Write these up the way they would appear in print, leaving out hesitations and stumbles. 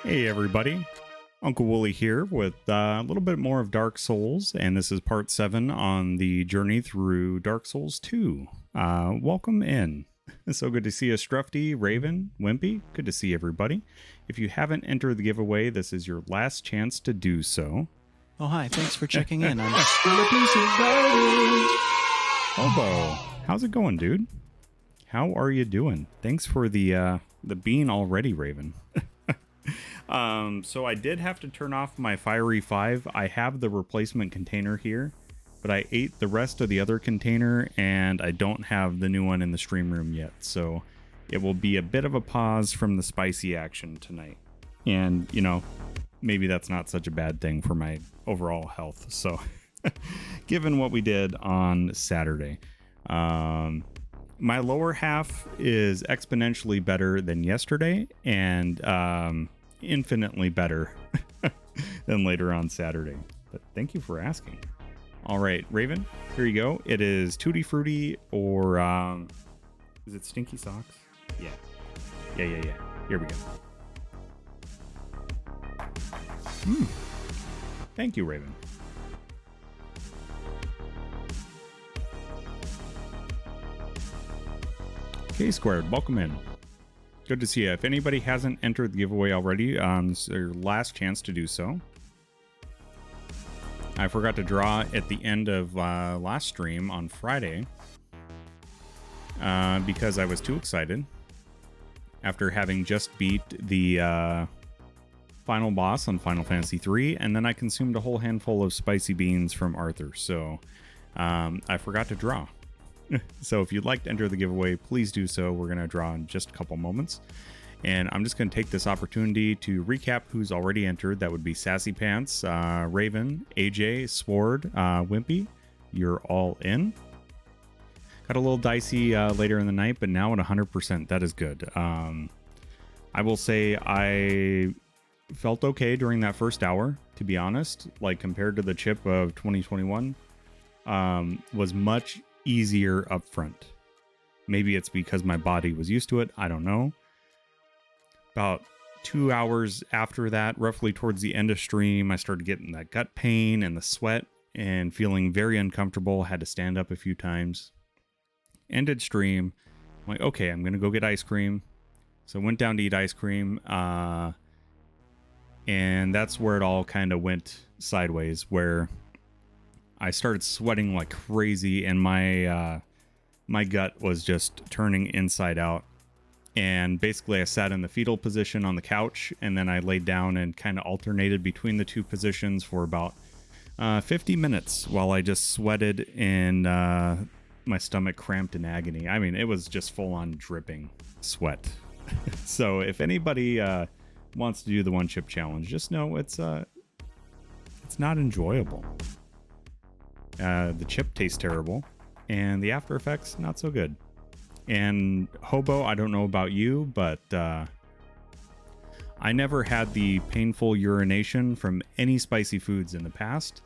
Hey everybody, UncleWooly here with a little bit more of Dark Souls, and this is part 7 on the journey through Dark Souls 2. Welcome in. So good to see you, Strufty, Raven, Wimpy. Good to see everybody. If you haven't entered the giveaway, this is your last chance to do so. Oh, hi. Thanks for checking in. I'm still a piece of garbage. Hobo, how's it going, dude? How are you doing? Thanks for the bean already, Raven. So I did have to turn off my Fiery 5. I have the replacement container here, but I ate the rest of the other container and I don't have the new one in the stream room yet. So it will be a bit of a pause from the spicy action tonight. And, you know, maybe that's not such a bad thing for my overall health. So given what we did on Saturday, my lower half is exponentially better than yesterday and infinitely better than later on Saturday. But thank you for asking. All right, Raven, here you go. It is Tutti Frutti or is it Stinky Socks? Yeah. Here we go. Thank you, Raven. K Squared, welcome in. Good to see you. If anybody hasn't entered the giveaway already, it's your last chance to do so. I forgot to draw at the end of last stream on Friday because I was too excited after having just beat the final boss on Final Fantasy III, and then I consumed a whole handful of spicy beans from Arthur, so I forgot to draw. So if you'd like to enter the giveaway, please do so. We're going to draw in just a couple moments. And I'm just going to take this opportunity to recap who's already entered. That would be Sassy Pants, Raven, AJ, Sword, Wimpy. You're all in. Got a little dicey later in the night, but now at 100%. That is good. I will say I felt okay during that first hour, to be honest. Like compared to the chip of 2021, was much easier up front. Maybe it's because my body was used to it. I don't know. About 2 hours after that, roughly towards the end of stream, I started getting that gut pain and the sweat and feeling very uncomfortable. Had to stand up a few times. Ended stream. I'm like, okay, I'm going to go get ice cream. So I went down to eat ice cream. And that's where it all kind of went sideways, where I started sweating like crazy, and my gut was just turning inside out. And basically, I sat in the fetal position on the couch, and then I laid down and kind of alternated between the two positions for about 50 minutes while I just sweated and my stomach cramped in agony. I mean, it was just full-on dripping sweat. So if anybody wants to do the one chip challenge, just know it's not enjoyable. The chip tastes terrible, and the after effects not so good. And Hobo, I don't know about you, but I never had the painful urination from any spicy foods in the past.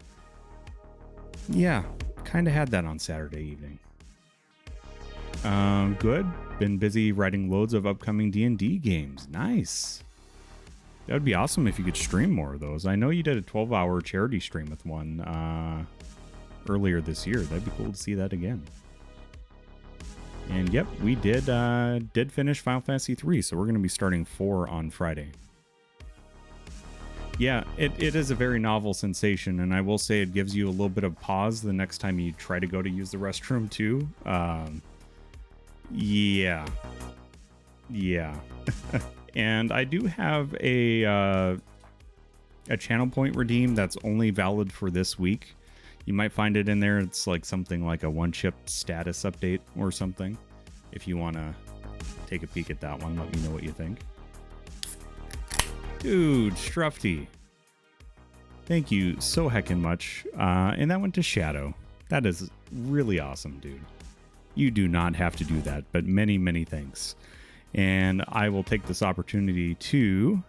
Yeah, kind of had that on Saturday evening. Good. Been busy writing loads of upcoming D&D games. Nice. That would be awesome if you could stream more of those. I know you did a 12-hour charity stream with one earlier this year. That'd be cool to see that again. And yep, we did finish Final Fantasy III, so we're going to be starting 4 on Friday. Yeah, it is a very novel sensation, and I will say it gives you a little bit of pause the next time you try to go to use the restroom too. Yeah. And I do have a channel point redeem that's only valid for this week. You might find it in there. It's like something like a one chip status update or something. If you want to take a peek at that one, let me know what you think. Dude, Strufty. Thank you so heckin' much. And that went to Shadow. That is really awesome, dude. You do not have to do that, but many, many thanks. And I will take this opportunity to,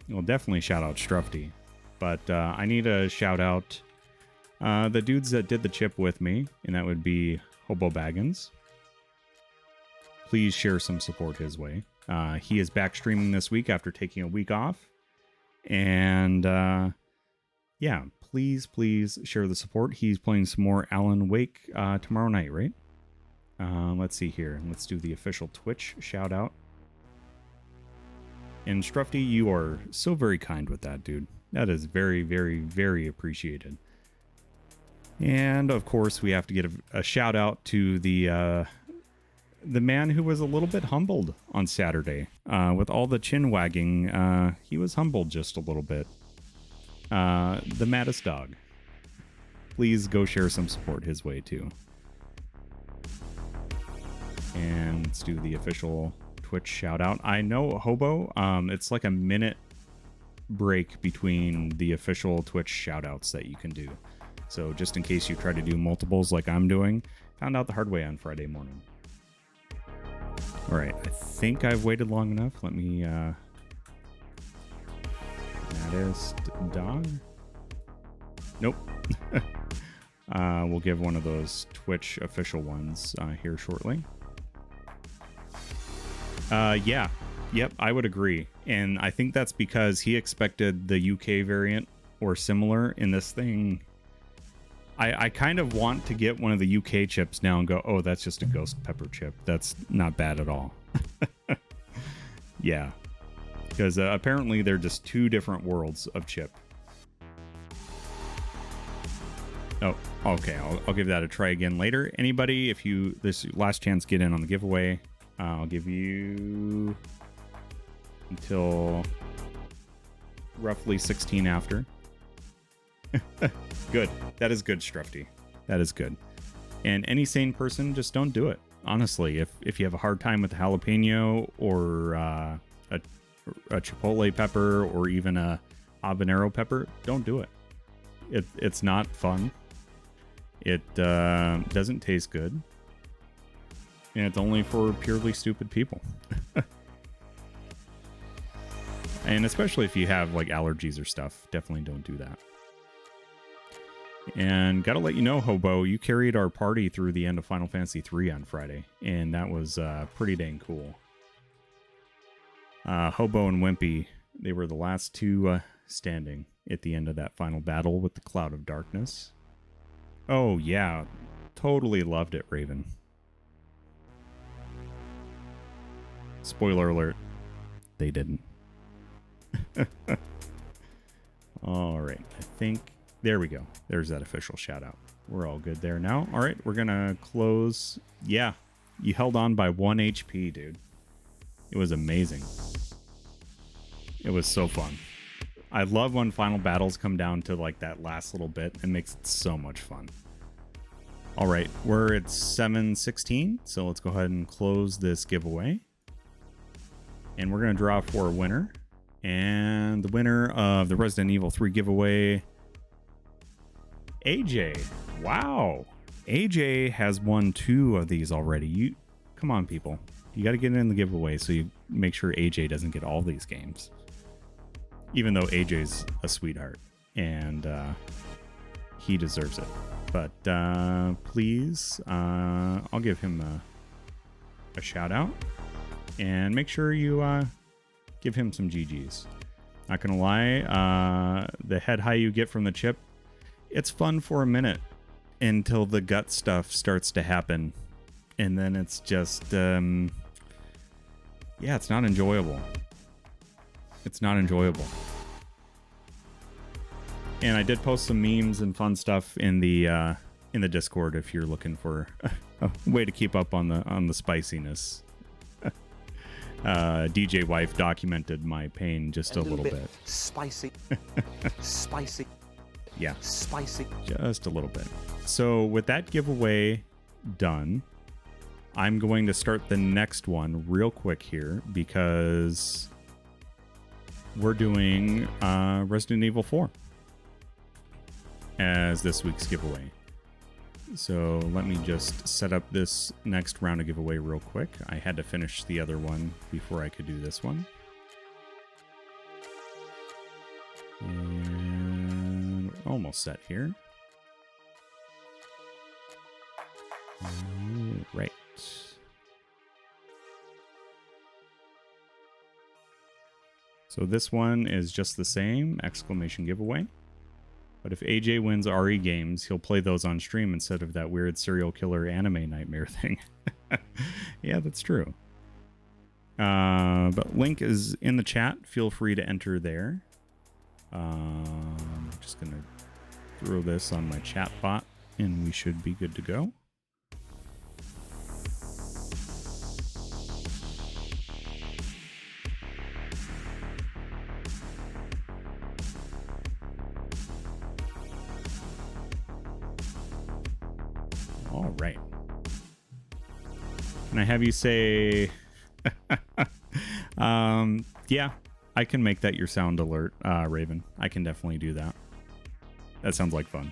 well, definitely shout out Strufty. But I need a shout out the dudes that did the chip with me, and that would be Hobo Baggins. Please share some support his way. He is back streaming this week after taking a week off. And yeah, please share the support. He's playing some more Alan Wake tomorrow night, right? Let's see here. Let's do the official Twitch shout out. And Strufty, you are so very kind with that, dude. That is very appreciated. And of course, we have to get a shout out to the man who was a little bit humbled on Saturday. With all the chin wagging, he was humbled just a little bit. The maddest dog. Please go share some support his way too. And let's do the official Twitch shout out. I know Hobo, it's like a minute break between the official Twitch shout outs that you can do. So just in case you try to do multiples like I'm doing, found out the hard way on Friday morning. All right, I think I've waited long enough. Let me, maddest dog? Nope. We'll give one of those Twitch official ones here shortly. Yeah. Yep, I would agree. And I think that's because he expected the UK variant or similar in this thing. I kind of want to get one of the UK chips now and go, oh, that's just a ghost pepper chip. That's not bad at all. Yeah. Because apparently they're just two different worlds of chip. Oh, okay. I'll give that a try again later. Anybody, if you, this last chance, get in on the giveaway. I'll give you until roughly 16 after. Good. That is good, Strufty. That is good. And any sane person, just don't do it. Honestly, if you have a hard time with the jalapeno or a chipotle pepper or even a habanero pepper, don't do it. It's not fun. It doesn't taste good. And it's only for purely stupid people. And especially if you have like allergies or stuff, definitely don't do that. And gotta let you know, Hobo, you carried our party through the end of Final Fantasy III on Friday, and that was pretty dang cool. Hobo and Wimpy, they were the last two standing at the end of that final battle with the Cloud of Darkness. Oh yeah, totally loved it, Raven. Spoiler alert, they didn't. All right, I think, there we go. There's that official shout out. We're all good there now. All right, we're gonna close. Yeah, you held on by 1 HP, dude. It was amazing. It was so fun. I love when final battles come down to like that last little bit. It makes it so much fun. All right, we're at 7:16, so let's go ahead and close this giveaway. And we're going to draw for a winner. And the winner of the Resident Evil 3 giveaway, AJ. Wow. AJ has won 2 of these already. Come on, people. You got to get in the giveaway so you make sure AJ doesn't get all these games. Even though AJ's a sweetheart. And he deserves it. But please, I'll give him a shout out. And make sure you give him some GGs. Not gonna lie, the head high you get from the chip, it's fun for a minute until the gut stuff starts to happen. And then it's just, yeah, it's not enjoyable. It's not enjoyable. And I did post some memes and fun stuff in the Discord if you're looking for a way to keep up on the spiciness. DJ Wife documented my pain just a little bit. Spicy. Spicy. Yeah. Spicy. Just a little bit. So with that giveaway done, I'm going to start the next one real quick here because we're doing Resident Evil 4 as this week's giveaway. So let me just set up this next round of giveaway real quick. I had to finish the other one before I could do this one. And we're almost set here. All right. So this one is just the same, exclamation giveaway. But if AJ wins RE games, he'll play those on stream instead of that weird serial killer anime nightmare thing. Yeah, that's true. But link is in the chat. Feel free to enter there. I'm just going to throw this on my chat bot, and we should be good to go. All right. Can I have you say... yeah, I can make that your sound alert, Raven. I can definitely do that. That sounds like fun.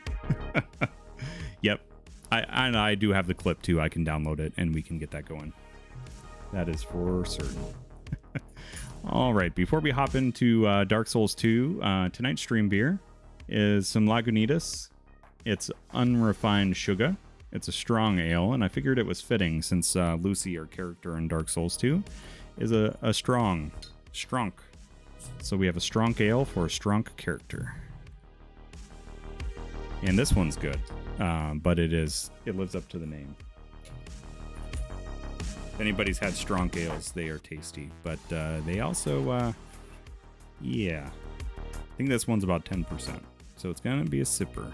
Yep. I do have the clip too. I can download it and we can get that going. That is for certain. All right. Before we hop into Dark Souls 2, tonight's stream beer is some Lagunitas. It's unrefined sugar. It's a strong ale, and I figured it was fitting since Lucy, our character in Dark Souls 2, is a strong. So we have a strong ale for a strong character. And this one's good, but it lives up to the name. If anybody's had strong ales, they are tasty, but they also, yeah. I think this one's about 10%, so it's gonna be a sipper.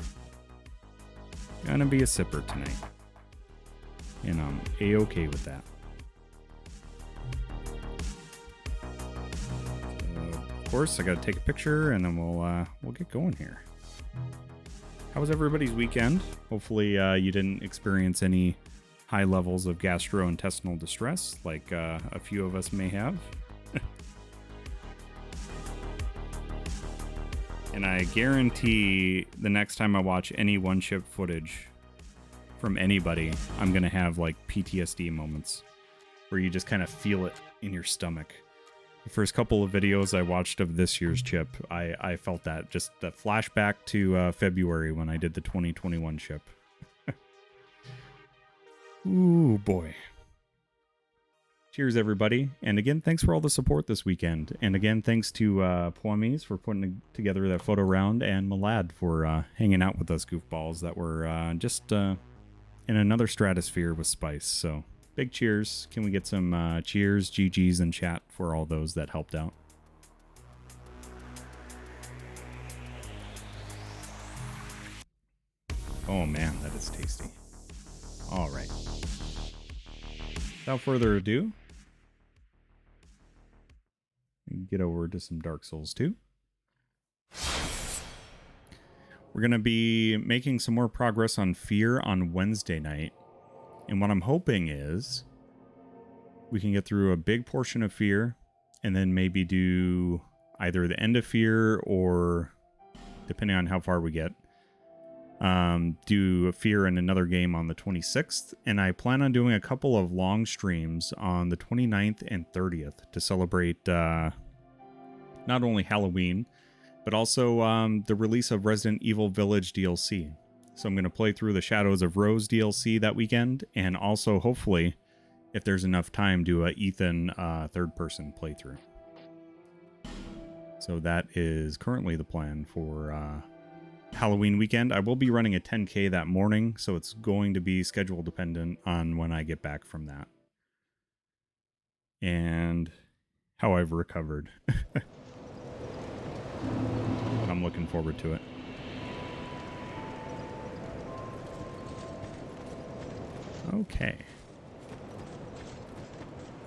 Gonna be a sipper tonight. And I'm A-okay with that. So, of course, I gotta take a picture and then we'll get going here. How was everybody's weekend? Hopefully you didn't experience any high levels of gastrointestinal distress like a few of us may have. And I guarantee the next time I watch any one-ship footage from anybody, I'm going to have like PTSD moments where you just kind of feel it in your stomach. The first couple of videos I watched of this year's chip, I felt that. Just the flashback to February when I did the 2021 chip. Ooh, boy. Cheers, everybody. And again, thanks for all the support this weekend. And again, thanks to Pwamies for putting together that photo round, and Malad for hanging out with us goofballs that were just in another stratosphere with Spice. So, big cheers. Can we get some cheers, GGs, in chat for all those that helped out? Oh, man, that is tasty. All right. Without further ado, get over to some Dark Souls 2. We're going to be making some more progress on Fear on Wednesday night. And what I'm hoping is we can get through a big portion of Fear and then maybe do either the end of Fear or, depending on how far we get, do a Fear in another game on the 26th. And I plan on doing a couple of long streams on the 29th and 30th to celebrate not only Halloween, but also the release of Resident Evil Village DLC. So I'm going to play through the Shadows of Rose DLC that weekend, and also hopefully, if there's enough time, do a Ethan third-person playthrough. So that is currently the plan for Halloween weekend. I will be running a 10K that morning, so it's going to be schedule dependent on when I get back from that. And how I've recovered. I'm looking forward to it. Okay.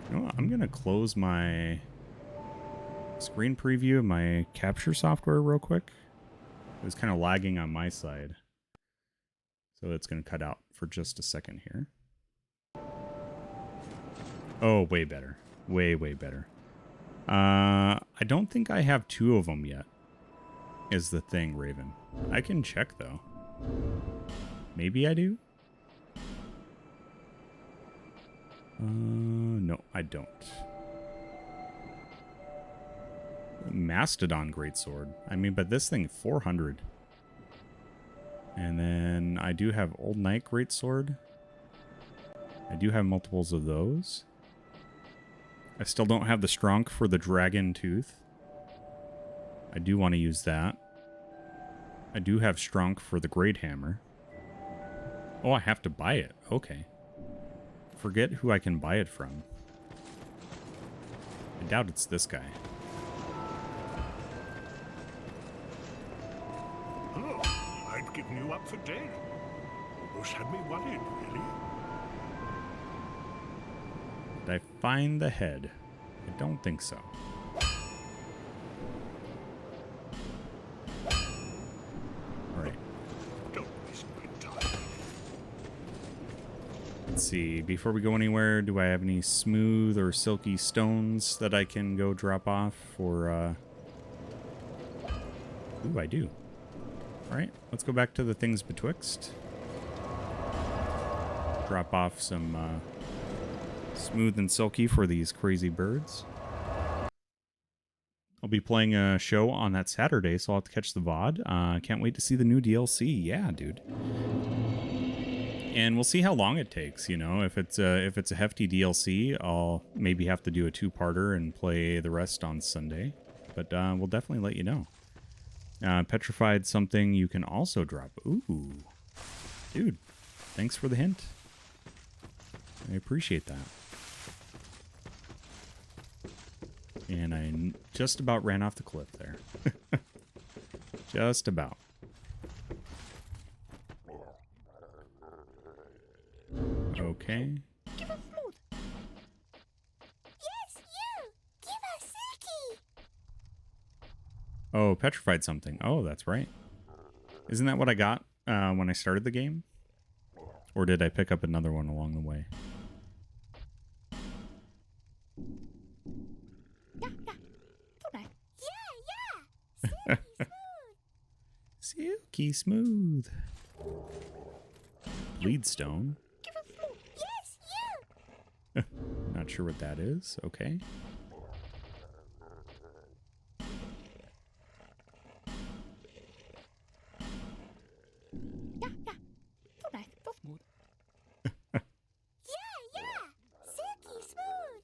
You know what? I'm going to close my screen preview of my capture software real quick. It was kind of lagging on my side. So it's going to cut out for just a second here. Oh, way better. Way, way better. I don't think I have two of them yet, is the thing, Raven. I can check, though. Maybe I do? No, I don't. Mastodon Greatsword. I mean, but this thing, 400. And then I do have Old Knight Greatsword. I do have multiples of those. I still don't have the Stronk for the Dragon Tooth. I do want to use that. I do have Strunk for the Great Hammer. Oh, I have to buy it. Okay. Forget who I can buy it from. I doubt it's this guy. Oh, I'd given you up for dead. Almost had me worried, really. Did I find the head? I don't think so. Alright. Don't waste my time. Let's see. Before we go anywhere, do I have any smooth or silky stones that I can go drop off for, Ooh, I do. Alright, let's go back to the things betwixt. Drop off some, smooth and silky for these crazy birds. I'll be playing a show on that Saturday, so I'll have to catch the VOD. Can't wait to see the new DLC. Yeah, dude. And we'll see how long it takes, you know. If it's a hefty DLC, I'll maybe have to do a two-parter and play the rest on Sunday. But we'll definitely let you know. Petrified something you can also drop. Ooh. Dude, thanks for the hint. I appreciate that. And I just about ran off the cliff there. Just about. Okay. Give us smooth. Yes, you. Give us silky. Oh, petrified something. Oh, that's right. Isn't that what I got when I started the game? Or did I pick up another one along the way? Yeah. Silky smooth. Bleedstone. Give us smooth. Yes, you. Not sure what that is. Okay. Yeah. So nice, so smooth. Yeah. Silky smooth.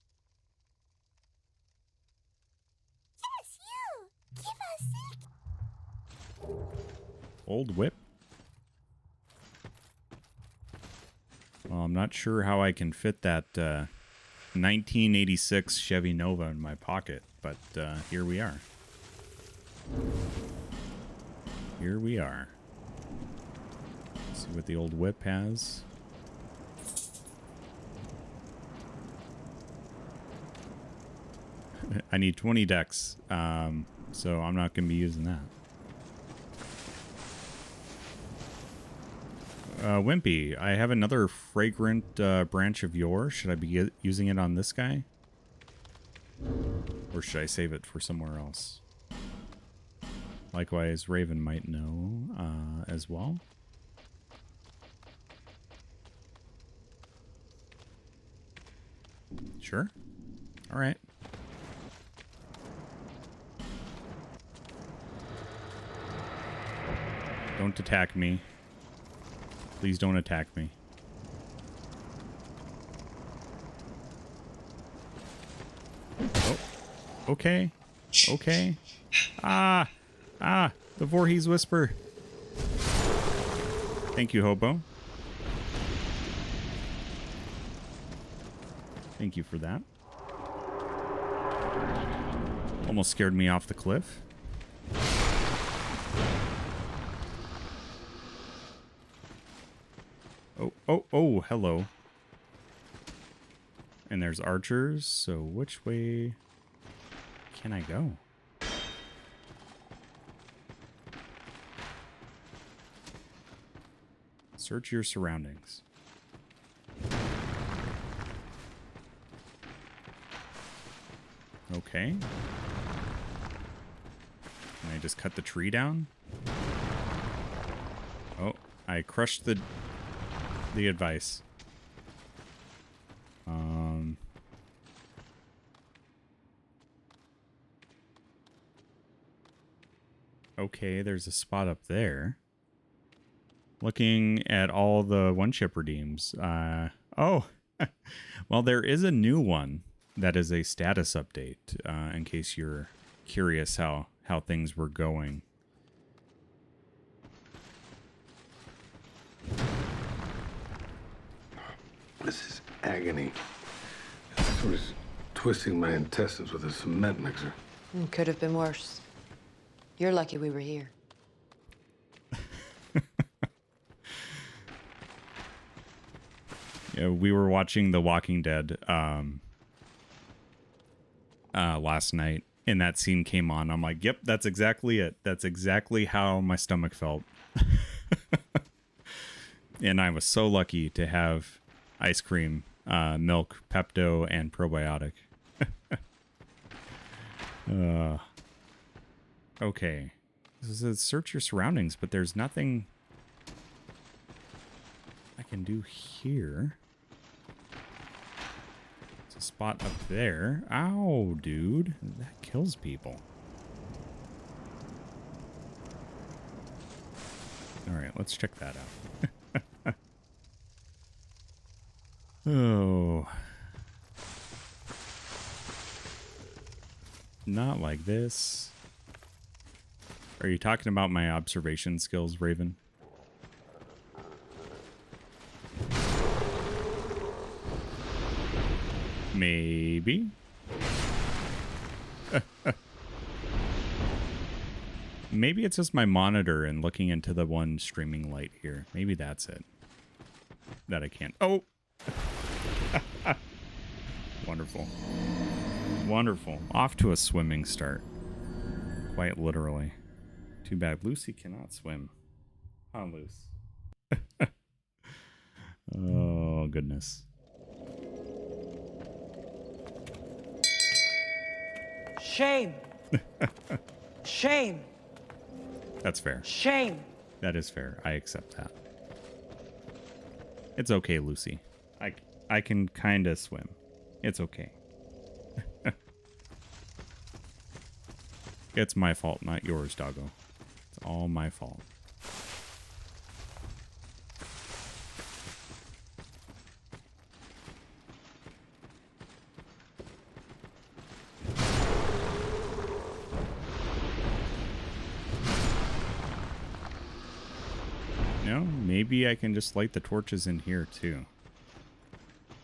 Yes, you. Give us silky. Old whip. Well, I'm not sure how I can fit that 1986 Chevy Nova in my pocket, but here we are. Here we are. See what the old whip has. I need 20 decks, so I'm not going to be using that. Wimpy, I have another fragrant branch of yore. Should I be using it on this guy? Or should I save it for somewhere else? Likewise, Raven might know as well. Sure. All right. Don't attack me. Please don't attack me. Oh. Okay. Okay. Ah. The Voorhees Whisper. Thank you, Hobo. Thank you for that. Almost scared me off the cliff. Oh, hello. And there's archers, so which way can I go? Search your surroundings. Okay. Can I just cut the tree down? Oh, I crushed the advice. Okay, there's a spot up there. Looking at all the one-chip redeems. Oh, well, there is a new one that is a status update, in case you're curious how how things were going. This is agony. It was twisting my intestines with a cement mixer. Could have been worse. You're lucky we were here. Yeah, we were watching The Walking Dead last night, and that scene came on. I'm like, yep, that's exactly it. That's exactly how my stomach felt. And I was so lucky to have ice cream, milk, Pepto, and probiotic. Okay. This is search your surroundings, but there's nothing I can do here. There's a spot up there. Ow, dude. That kills people. Alright, let's check that out. Oh. Not like this. Are you talking about my observation skills, Raven? Maybe. Maybe it's just my monitor and looking into the one streaming light here. Maybe that's it. That I can't. Oh! Wonderful. Wonderful. Off to a swimming start. Quite literally. Too bad Lucy cannot swim. Huh, Luce? Oh, goodness. Shame. Shame. That's fair. Shame. That is fair. I accept that. It's okay, Lucy. I can kind of swim. It's okay. It's my fault, not yours, doggo. It's all my fault. No, maybe I can just light the torches in here too.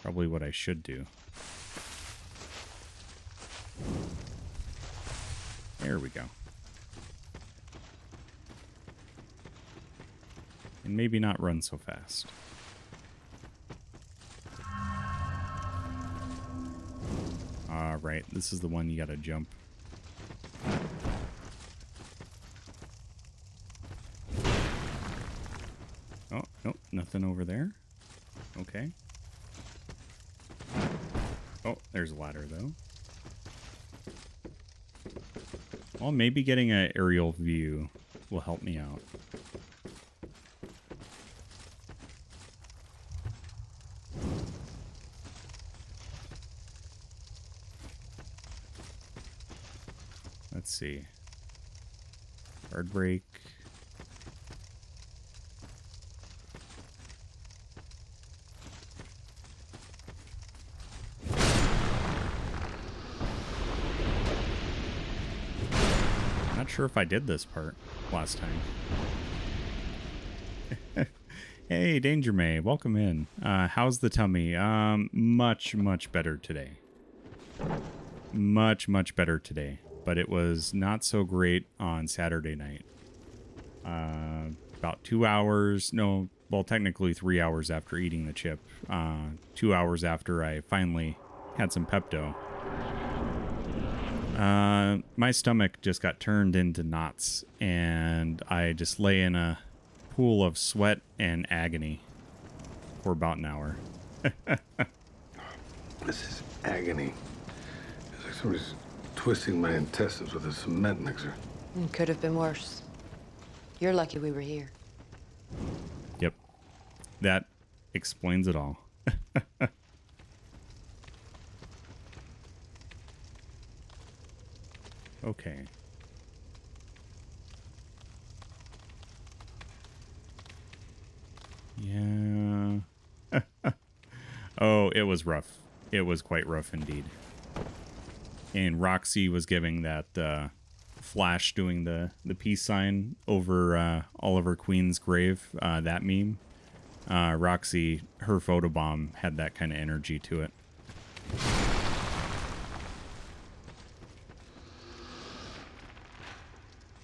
Probably what I should do. There we go. And maybe not run so fast. Alright, this is the one you gotta jump. Oh, nope, nothing over there. Okay. Oh, there's a ladder though. Well, maybe getting an aerial view will help me out. Let's see. Guard break. Not sure if I did this part last time. Hey, Danger May, welcome in. How's the tummy? Much better today. Much better today. But it was not so great on Saturday night. About 2 hours, no, well, technically 3 hours after eating the chip. 2 hours after I finally had some Pepto. My stomach just got turned into knots, and I just lay in a pool of sweat and agony for about an hour. This is agony. It's like somebody's twisting my intestines with a cement mixer. Could have been worse. You're lucky we were here. Yep. That explains it all. Okay. Yeah. Oh, it was rough. It was quite rough indeed. And Roxy was giving that Flash doing the peace sign over Oliver Queen's grave, that meme. Roxy, her photobomb had that kind of energy to it.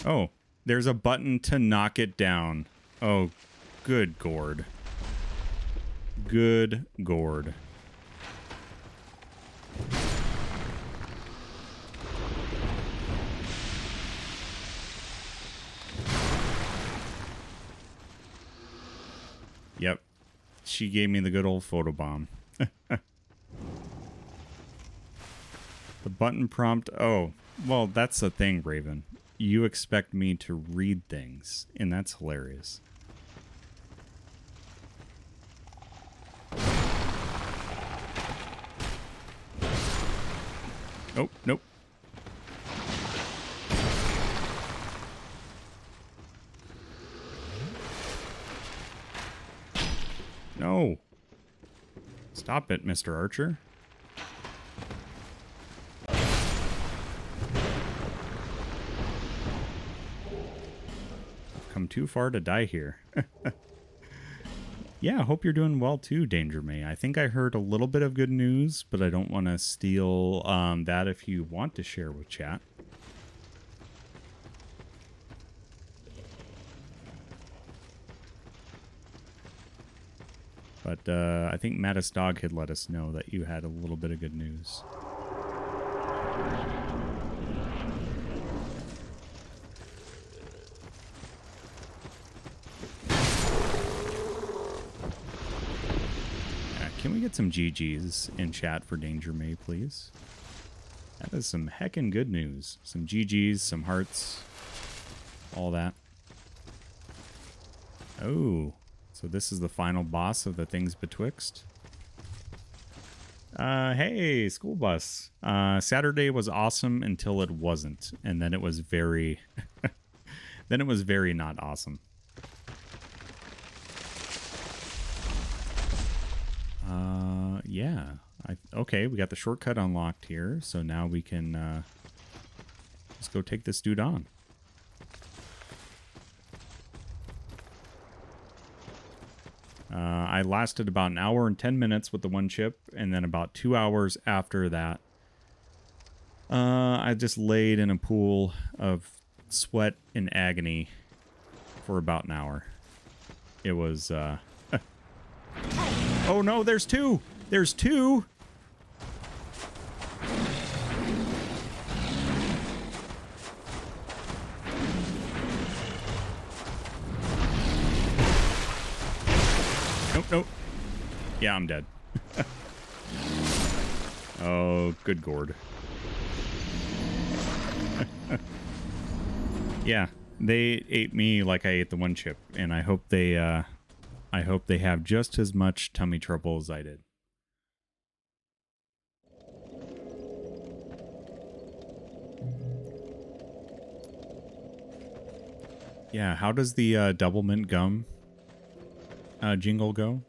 Oh, there's a button to knock it down. Oh, good gourd. Good gourd. Yep. She gave me the good old photobomb. The button prompt. Oh, well, that's the thing, Raven. You expect me to read things, and that's hilarious. Oh, nope. No. Stop it, Mr. Archer. I've come too far to die here. Yeah, I hope you're doing well too, Danger May. I think I heard a little bit of good news, but I don't want to steal that if you want to share with chat. But I think Mattis Dog had let us know that you had a little bit of good news. Can we get some GGs in chat for Danger May, please? That is some heckin' good news. Some GGs, some hearts, all that. Oh, so this is the final boss of the Things Betwixt. Hey, school bus. Saturday was awesome until it wasn't, and then it was very, then it was very not awesome. Yeah. Okay, we got the shortcut unlocked here, so now we can just go take this dude on. I lasted about an hour and 10 minutes with the one chip, and then about 2 hours after that, I just laid in a pool of sweat and agony for about an hour. It was, oh no, there's two! There's two! Nope, nope. Yeah, I'm dead. Oh, good gourd. Yeah, they ate me like I ate the one chip, and I hope they have just as much tummy trouble as I did. Yeah, how does the double mint gum jingle go?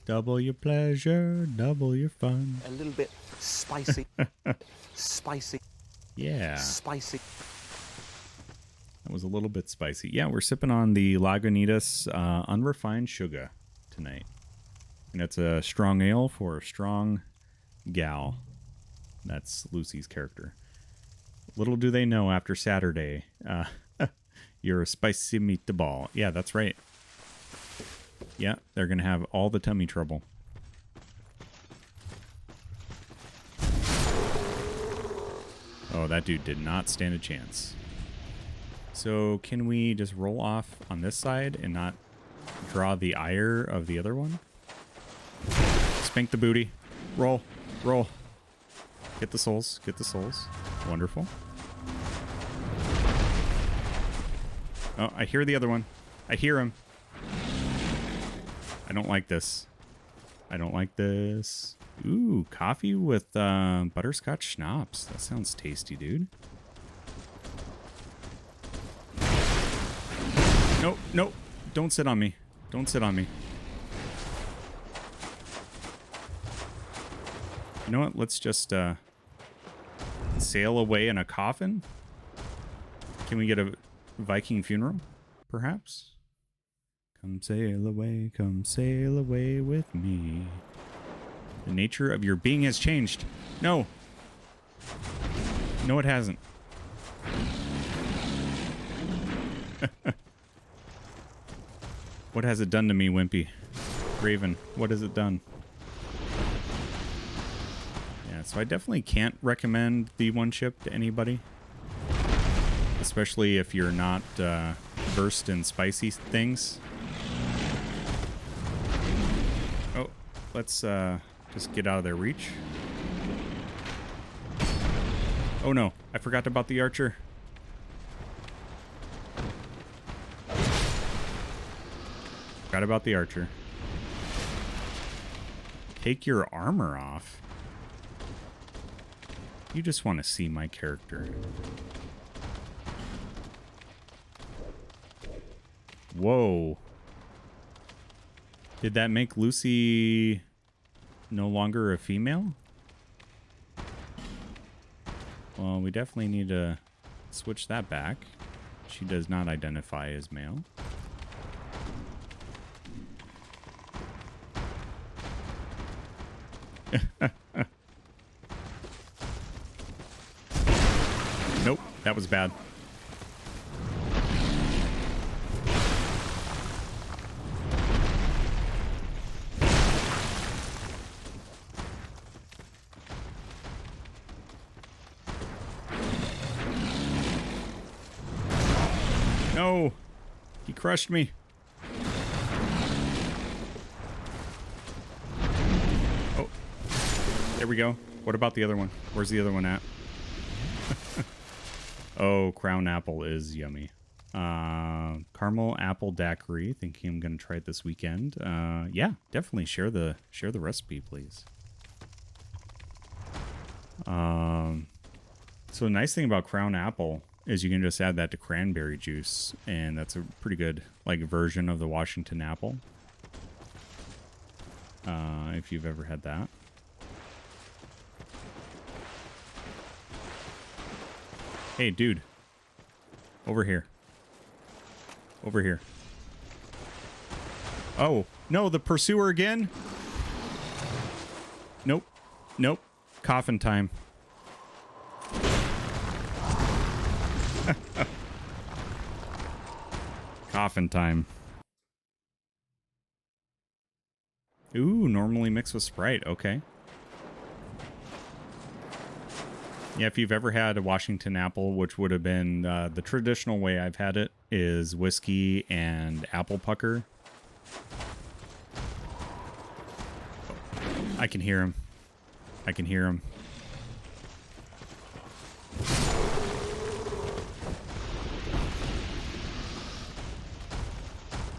Double your pleasure, double your fun. A little bit spicy. Spicy. Yeah. Spicy. That was a little bit spicy. Yeah, we're sipping on the Lagunitas unrefined sugar tonight. And it's a strong ale for a strong gal. That's Lucy's character. Little do they know after Saturday, you're a spicy meatball. Yeah, that's right. Yeah, they're going to have all the tummy trouble. Oh, that dude did not stand a chance. So can we just roll off on this side and not draw the ire of the other one? Spank the booty. Roll. Roll. Get the souls. Get the souls. Wonderful. Oh, I hear the other one. I hear him. I don't like this. I don't like this. Ooh, coffee with butterscotch schnapps. That sounds tasty, dude. Nope, nope. Don't sit on me. Don't sit on me. You know what? Let's just sail away in a coffin. Can we get a Viking funeral, perhaps? Come sail away with me. The nature of your being has changed. No. No, it hasn't. What has it done to me, Wimpy? Raven, what has it done? Yeah, so I definitely can't recommend the one ship to anybody. Especially if you're not versed in spicy things. Oh, let's just get out of their reach. Oh no, I forgot about the archer. Forgot about the archer. Take your armor off. You just want to see my character. Whoa. Did that make Lucy no longer a female? Well, we definitely need to switch that back. She does not identify as male. Nope, that was bad. No, he crushed me. Oh, there we go. What about the other one? Where's the other one at? Oh, crown apple is yummy. Caramel apple daiquiri. Thinking I'm gonna try it this weekend. Yeah, definitely share the recipe, please. So the nice thing about crown apple is you can just add that to cranberry juice, and that's a pretty good like version of the Washington apple. If you've ever had that. Hey, dude. Over here. Over here. Oh, no, the pursuer again? Nope. Nope. Coffin time. Coffin time. Ooh, normally mixed with Sprite. Okay. Yeah, if you've ever had a Washington apple, which would have been the traditional way I've had it, is whiskey and apple pucker. I can hear him. I can hear him.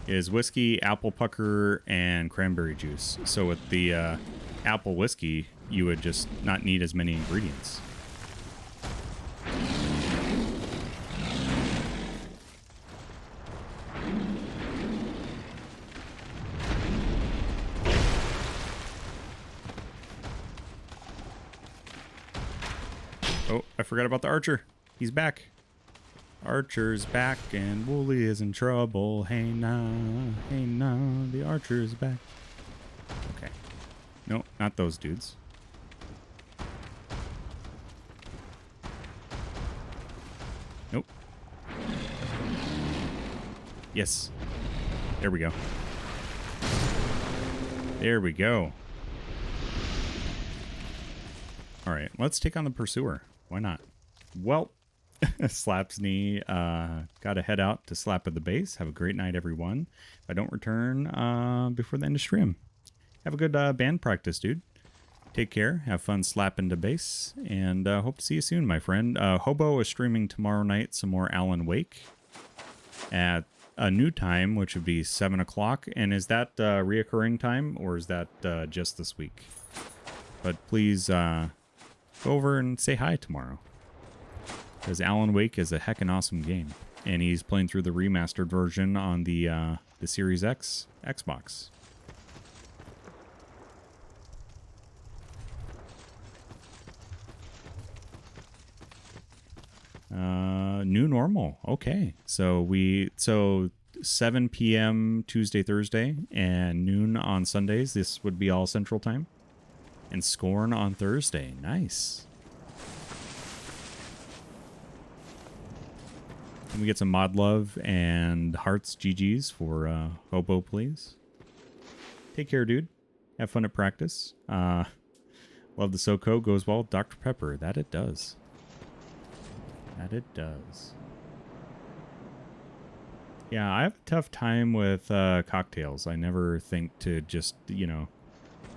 Is whiskey, apple pucker, and cranberry juice. So with the apple whiskey, you would just not need as many ingredients. Oh, I forgot about the archer. He's back. Archer's back and Wooly is in trouble. Hey nah, the archer's back. Okay. No, not those dudes. Nope. Yes. There we go. There we go. All right, let's take on the pursuer. Why not? Well, Slap's knee. Gotta head out to Slap at the base. Have a great night, everyone. If I don't return before the end of stream, have a good band practice, dude. Take care. Have fun slapping to base, and hope to see you soon, my friend. Hobo is streaming tomorrow night some more Alan Wake at a new time, which would be 7 o'clock. And is that reoccurring time, or is that just this week? But please go over and say hi tomorrow, because Alan Wake is a heckin' awesome game, and he's playing through the remastered version on the Series X Xbox. new normal. Okay. So 7 p.m. Tuesday, Thursday, and noon on Sundays. This would be all Central Time. And Scorn on Thursday. Nice. Can we get some mod love and hearts GG's for Hobo, please? Take care, dude. Have fun at practice. Love the SoCo. Goes well. Dr. Pepper. That it does. That it does. Yeah, I have a tough time with cocktails. I never think to just, you know,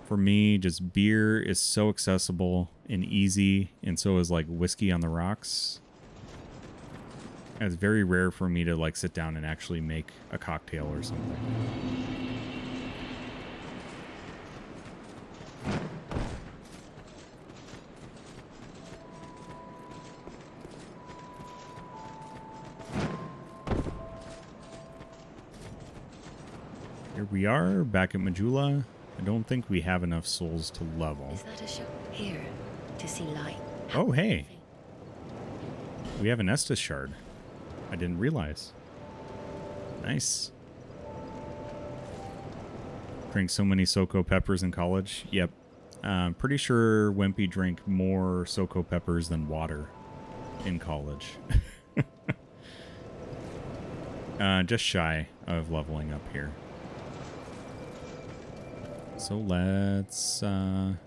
for me, just beer is so accessible and easy, and so is like whiskey on the rocks. And it's very rare for me to like sit down and actually make a cocktail or something. Here we are, back at Majula. I don't think we have enough souls to level. Is that a shop here to see light? Oh, hey. We have an Estus shard. I didn't realize. Nice. Drank so many SoCo peppers in college. Yep. Pretty sure Wimpy drank more SoCo peppers than water in college. Just shy of leveling up here. So let's do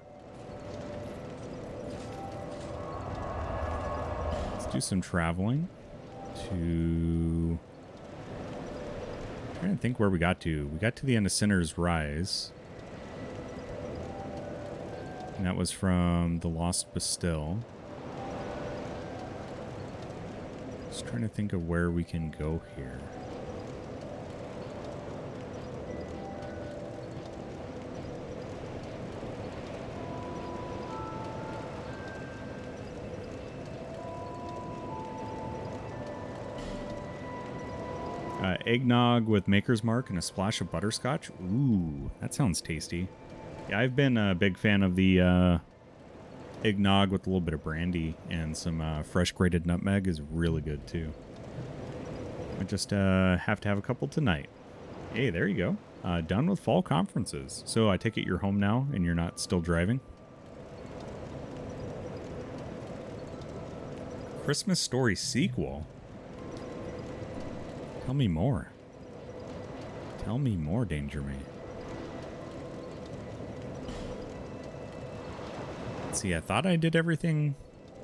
some traveling to... I'm trying to think where we got to. We got to the end of Sinner's Rise. And that was from the Lost Bastille. Just trying to think of where we can go here. Eggnog with Maker's Mark and a splash of butterscotch. Ooh, that sounds tasty. Yeah, I've been a big fan of the eggnog with a little bit of brandy and some fresh grated nutmeg is really good too. I just have to have a couple tonight. Hey, there you go. Done with fall conferences. So I take it you're home now and you're not still driving? Christmas Story sequel? Tell me more. Tell me more, Danger Me. Let's see, I thought I did everything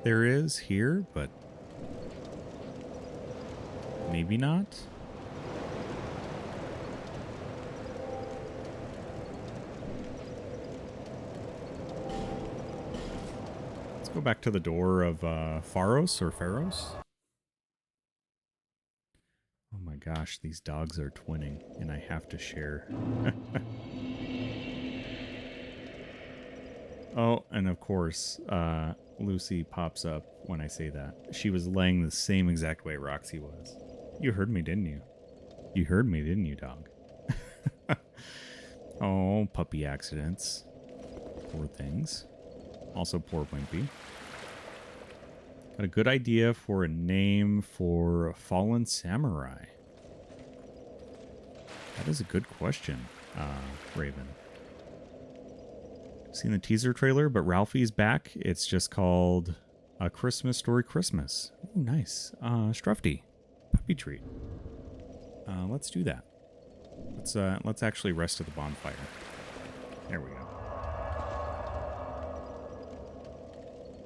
there is here, but maybe not. Let's go back to the door of Pharos or Pharos. Oh my gosh, these dogs are twinning, and I have to share. Oh, and of course, Lucy pops up when I say that. She was laying the same exact way Roxy was. You heard me, didn't you? You heard me, didn't you, dog? Oh, puppy accidents. Poor things. Also, poor Wimpy. Got a good idea for a name for a fallen samurai. That is a good question, Raven. Seen the teaser trailer, but Ralphie's back. It's just called A Christmas Story Christmas. Ooh, nice. Strufty. Puppy treat. Let's do that. Let's actually rest at the bonfire. There we go.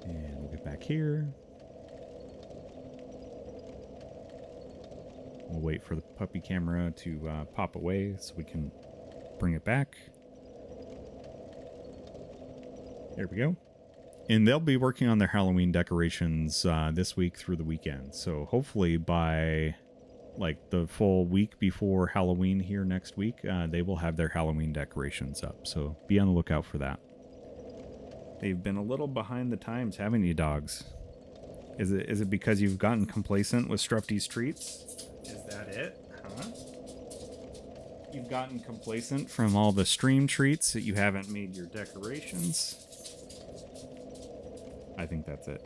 And we'll get back here. We'll wait for the puppy camera to pop away so we can bring it back. There we go. And they'll be working on their Halloween decorations this week through the weekend. So hopefully by like the full week before Halloween here next week, they will have their Halloween decorations up. So be on the lookout for that. They've been a little behind the times, haven't you, dogs? Is it because you've gotten complacent with Strufty's treats? Is that it? Huh? You've gotten complacent from all the stream treats that you haven't made your decorations? I think that's it.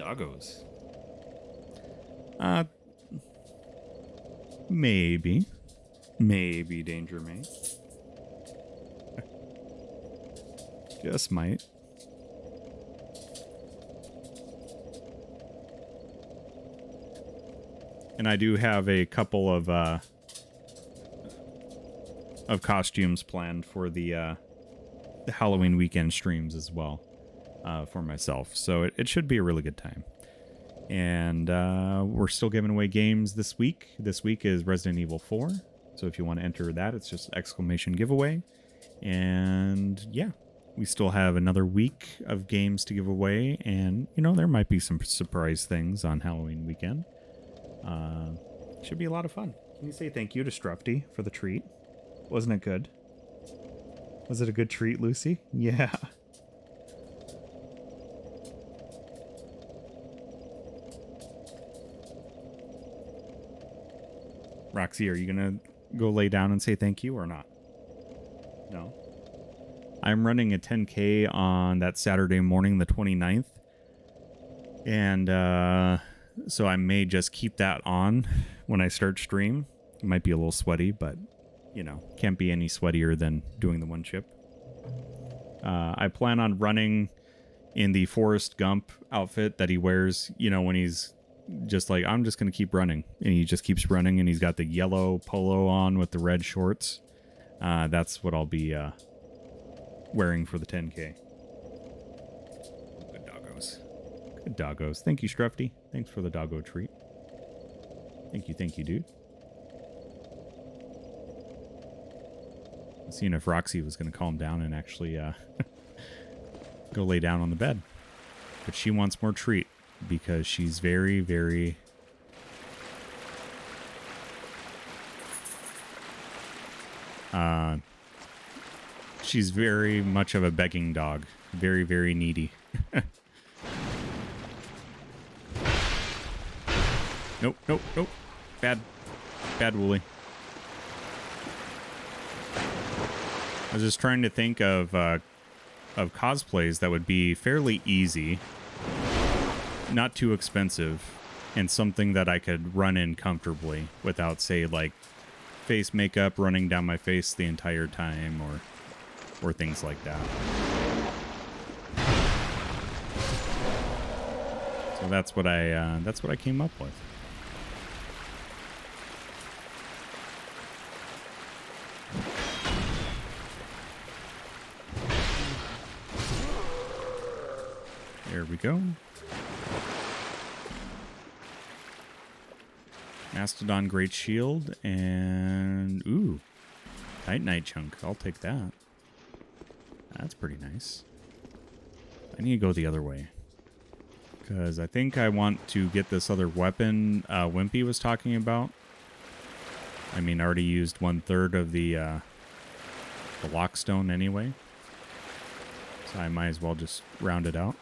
doggos. Maybe. Maybe danger mate. Just might. And I do have a couple of costumes planned for the Halloween weekend streams as well, for myself. So it should be a really good time. And we're still giving away games this week. This week is Resident Evil 4. So if you want to enter that, it's just exclamation giveaway. And yeah, we still have another week of games to give away. And, you know, there might be some surprise things on Halloween weekend. Should be a lot of fun. Can you say thank you to Strufty for the treat? Wasn't it good? Was it a good treat, Lucy? Yeah. Roxy, are you gonna go lay down and say thank you or not? No. I'm running a 10K on that Saturday morning, the 29th. And, so I may just keep that on when I start stream. It might be a little sweaty, but, you know, can't be any sweatier than doing the one chip. I plan on running in the Forrest Gump outfit that he wears, you know, when he's just like, I'm just going to keep running. And he just keeps running, and he's got the yellow polo on with the red shorts. That's what I'll be wearing for the 10K. Good doggos. Good doggos. Thank you, Strufty. Thanks for the doggo treat. Thank you, dude. Seeing if Roxy was going to calm down and actually go lay down on the bed. But she wants more treat because she's very, very... she's very much of a begging dog. Very, very needy. Nope, nope, nope. Bad Wooly. I was just trying to think of cosplays that would be fairly easy, not too expensive, and something that I could run in comfortably without, say, like face makeup running down my face the entire time, or things like that. So that's what I came up with. There we go. Mastodon Great Shield and... Ooh. Titanite Chunk. I'll take that. That's pretty nice. I need to go the other way. Because I think I want to get this other weapon Wimpy was talking about. I mean, I already used 1/3 of the Lockstone anyway. So I might as well just round it out.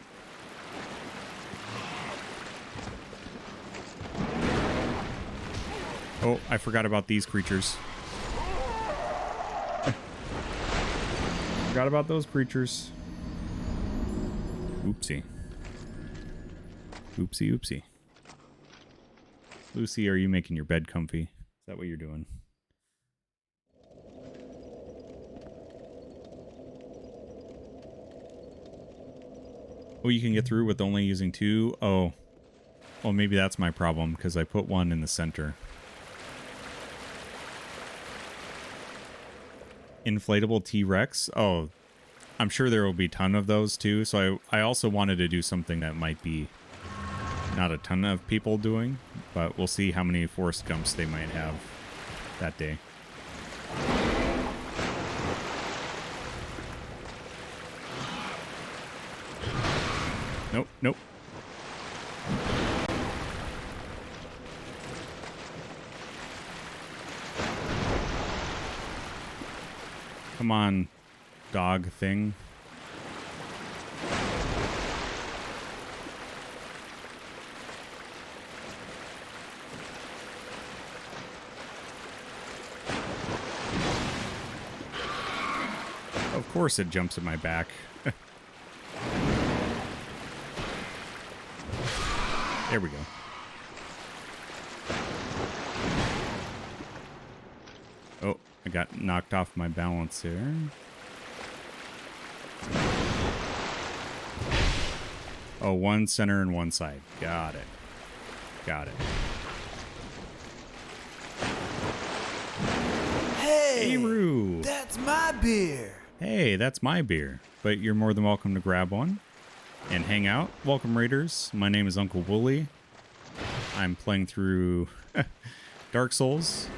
Oh, I forgot about these creatures. Forgot about those creatures. Oopsie. Oopsie, oopsie. Lucy, are you making your bed comfy? Is that what you're doing? Oh, you can get through with only using 2? Oh. Well, maybe that's my problem, because I put 1 in the center. Inflatable T-Rex. Oh, I'm sure there will be a ton of those too. So I also wanted to do something that might be not a ton of people doing, but we'll see how many Forrest Gumps they might have that day. Nope, nope. Come on, dog thing. Of course it jumps at my back. There we go. Oh, I got knocked off my balance here. Oh, one center and one side. Got it. Got it. Hey, Eru. that's my beer. Hey, that's my beer. But you're more than welcome to grab one and hang out. Welcome, Raiders. My name is UncleWooly. I'm playing through Dark Souls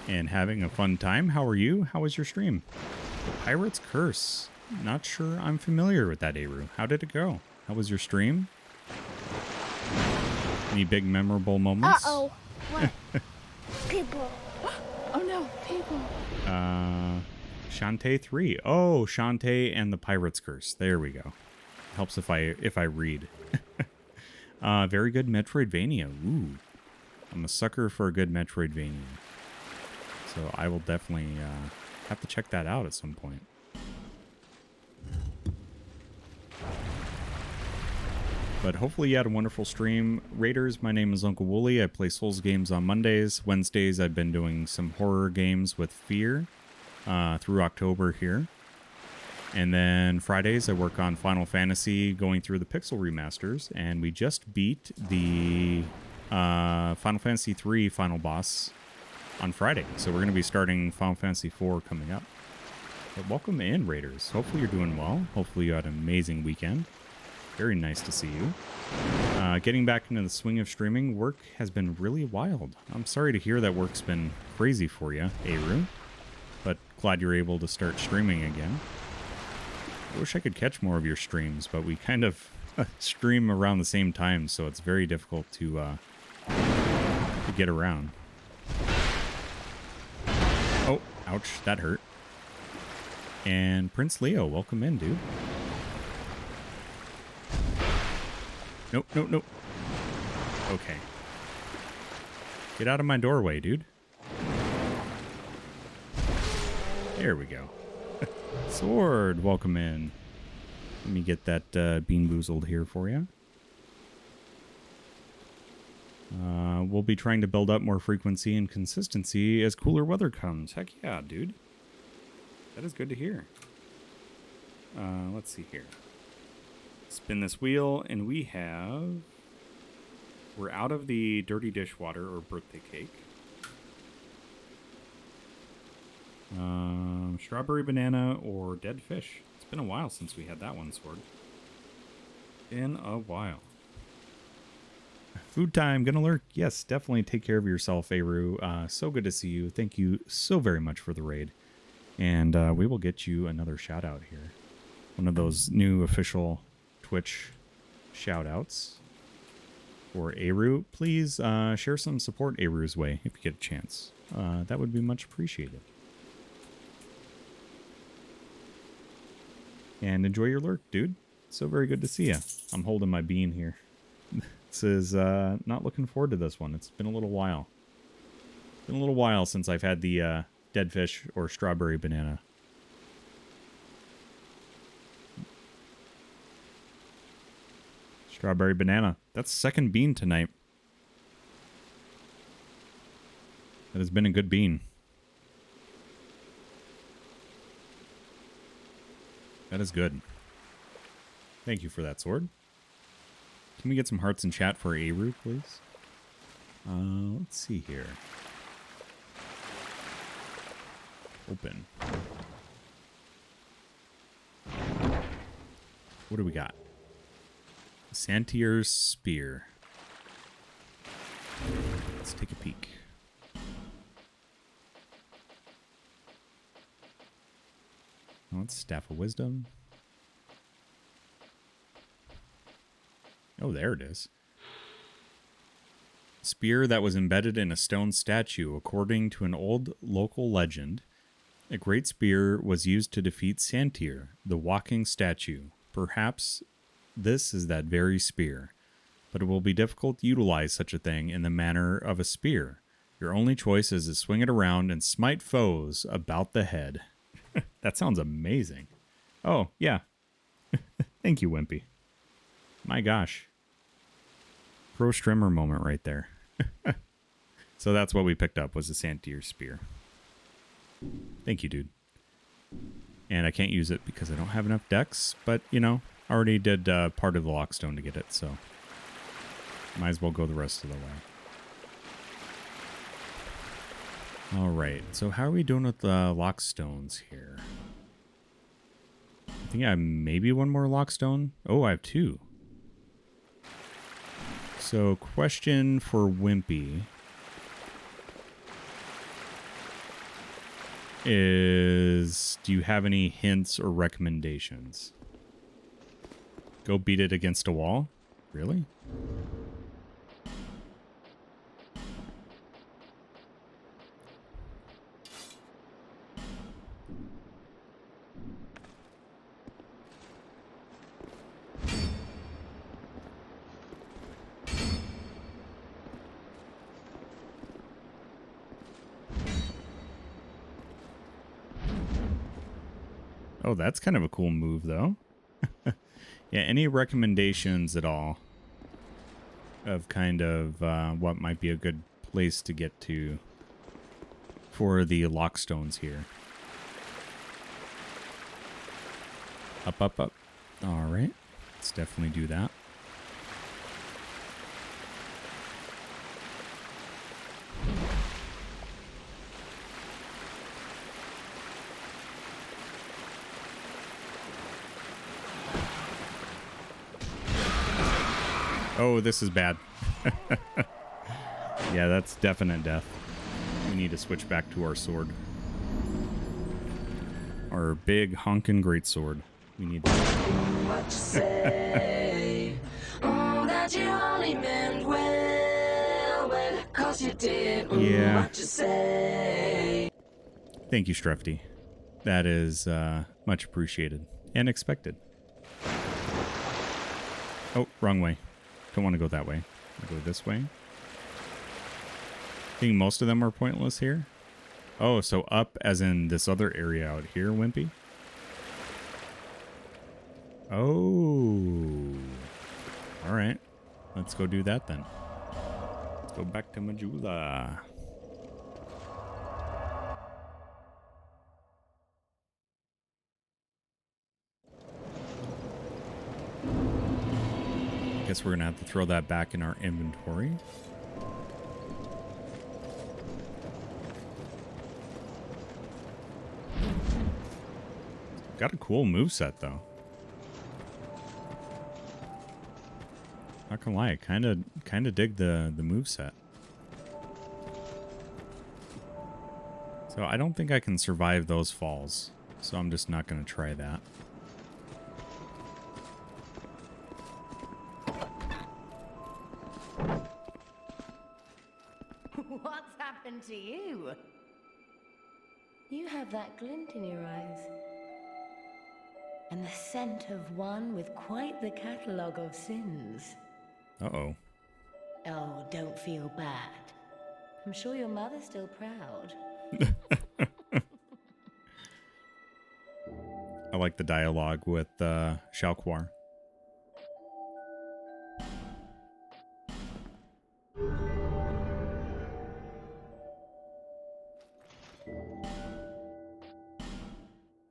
and having a fun time. How are you? How was your stream? The Pirate's Curse. Not sure I'm familiar with that, Eru. How did it go? How was your stream? Any big memorable moments? Uh-oh. What? People. Oh no, people. Shantae 3. Oh, Shantae and the Pirate's Curse. There we go. Helps if I read. Very good Metroidvania. Ooh. I'm a sucker for a good Metroidvania. So I will definitely have to check that out at some point. But hopefully you had a wonderful stream. Raiders, my name is UncleWooly. I play Souls games on Mondays. Wednesdays, I've been doing some horror games with Fear through October here. And then Fridays, I work on Final Fantasy, going through the Pixel remasters. And we just beat the Final Fantasy 3 final boss on Friday. So we're going to be starting Final Fantasy 4 coming up. But welcome in, Raiders. Hopefully you're doing well. Hopefully you had an amazing weekend. Very nice to see you. Getting back into the swing of streaming, work has been really wild. I'm sorry to hear that work's been crazy for you, Eru. But glad you're able to start streaming again. I wish I could catch more of your streams, but we kind of stream around the same time, so it's very difficult to get around. Oh, ouch, that hurt. And Prince Leo, welcome in, dude. Nope, nope, nope. Okay. Get out of my doorway, dude. There we go. Sword, welcome in. Let me get that Bean Boozled here for you. We'll be trying to build up more frequency and consistency as cooler weather comes. Heck yeah, dude. That is good to hear. Let's see here. Spin this wheel, and we're out of the dirty dishwater or birthday cake. Strawberry banana or dead fish. It's been a while since we had that one, Sword. Been a while. Food time, gonna lurk. Yes, definitely take care of yourself, Eru. So good to see you. Thank you so very much for the raid. And we will get you another shout out here. One of those new official Twitch shout outs for Eru. Please share some support Eru's way if you get a chance. That would be much appreciated. And enjoy your lurk, dude. So very good to see you. I'm holding my bean here. This is not looking forward to this one. It's been a little while. Been a little while since I've had the dead fish or strawberry banana. Strawberry banana. That's second bean tonight. That has been a good bean. That is good. Thank you for that, Sword. Can we get some hearts in chat for Eru, please? Let's see here. Open. What do we got? Santier's Spear. Let's take a peek. Oh, it's Staff of Wisdom. Oh, there it is. Spear that was embedded in a stone statue. According to an old local legend, a great spear was used to defeat Santier, the walking statue. Perhaps this is that very spear, but it will be difficult to utilize such a thing in the manner of a spear. Your only choice is to swing it around and smite foes about the head. That sounds amazing. Oh, yeah. Thank you, Wimpy. My gosh. Pro Strimmer moment right there. So that's what we picked up, was a Santir Spear. Thank you, dude. And I can't use it because I don't have enough dex, but, you know, I already did part of the Lockstone to get it, so might as well go the rest of the way. All right, so how are we doing with the Lockstones here? I think I have maybe one more Lockstone. Oh, I have 2. So, question for Wimpy is, do you have any hints or recommendations? Go beat it against a wall? Really? Oh, that's kind of a cool move, though. Yeah, any recommendations at all of kind of what might be a good place to get to for the Lockstones here? Up, up, up. All right. Let's definitely do that. Oh, this is bad. Yeah, that's definite death. We need to switch back to our sword. Our big honkin' greatsword. We need to... What you say? That you only meant well, 'cause you did. Yeah. What you say? Thank you, Strefty. That is much appreciated and expected. Oh, wrong way. Don't want to go that way. I'll go this way. I think most of them are pointless here. Oh, so up as in this other area out here, Wimpy? Oh. All right. Let's go do that then. Let's go back to Majula. Guess we're going to have to throw that back in our inventory. Got a cool moveset though. Not gonna lie, kind of dig the moveset. So I don't think I can survive those falls. So I'm just not gonna try that. What's happened to you? You have that glint in your eyes. And the scent of one with quite the catalogue of sins. Uh-oh. Oh, don't feel bad. I'm sure your mother's still proud. I like the dialogue with Shalquar.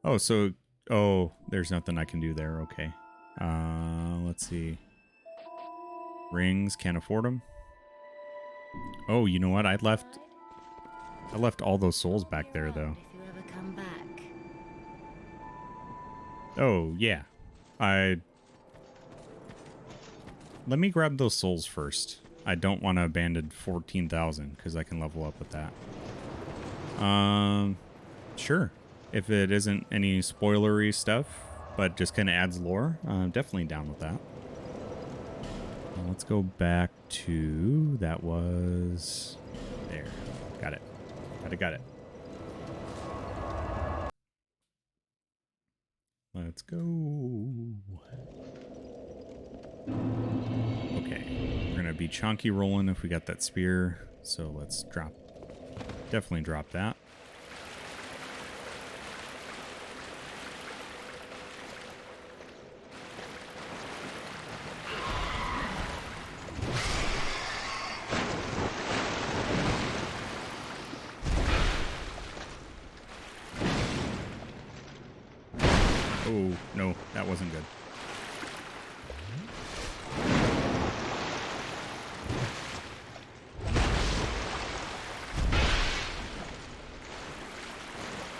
Oh, so... Oh, there's nothing I can do there. Okay. Let's see. Rings, can't afford them. Oh, you know what? I left all those souls back there, though. If you ever come back. Oh, yeah. Let me grab those souls first. I don't want to abandon 14,000 because I can level up with that. Sure. If it isn't any spoilery stuff, but just kind of adds lore, I'm definitely down with that. Let's go back to... That was... There. Got it. Got it. Let's go. Okay. We're going to be chonky rolling if we got that spear. So let's drop... Definitely drop that. Oh, no, that wasn't good.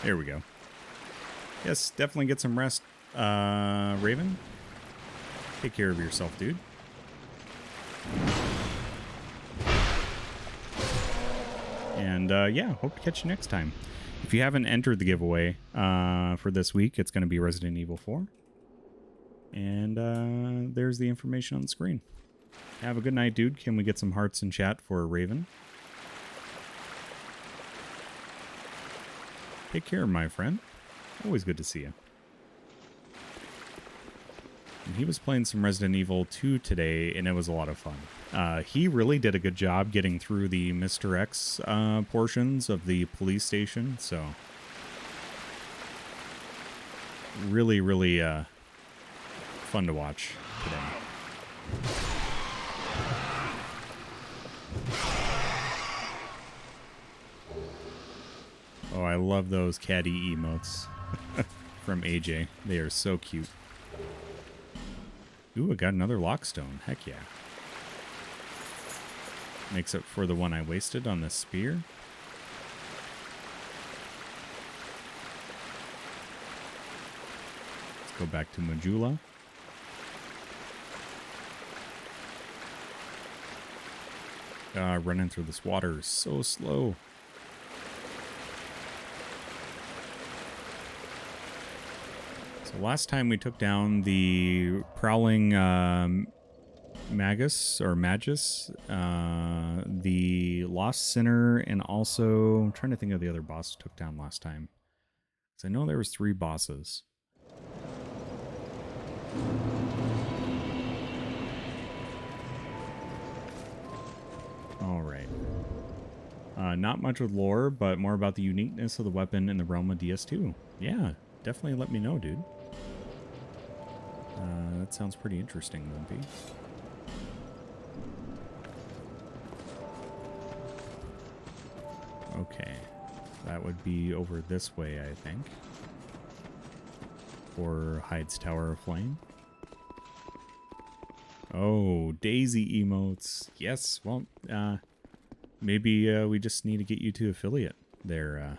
There we go. Yes, definitely get some rest, Raven. Take care of yourself, dude. And yeah, hope to catch you next time. If you haven't entered the giveaway for this week, it's going to be Resident Evil 4. And there's the information on the screen. Have a good night, dude. Can we get some hearts in chat for Raven? Take care, my friend. Always good to see you. And he was playing some Resident Evil 2 today, and it was a lot of fun. He really did a good job getting through the Mr. X portions of the police station, so really, really fun to watch today. Oh, I love those catty emotes from AJ. They are so cute. Ooh, I got another lockstone. Heck yeah. Makes up for the one I wasted on the spear. Let's go back to Majula. Running through this water is so slow. So last time we took down the prowling Magus or Magus, the Lost Sinner, and also I'm trying to think of the other boss we took down last time. Because I know there was 3 bosses. All right. Not much with lore, but more about the uniqueness of the weapon in the realm of DS2. Yeah, definitely let me know, dude. That sounds pretty interesting, Lumpy. Okay. That would be over this way, I think. For Hyde's Tower of Flame. Oh, Daisy emotes. Yes, well, maybe we just need to get you to affiliate there,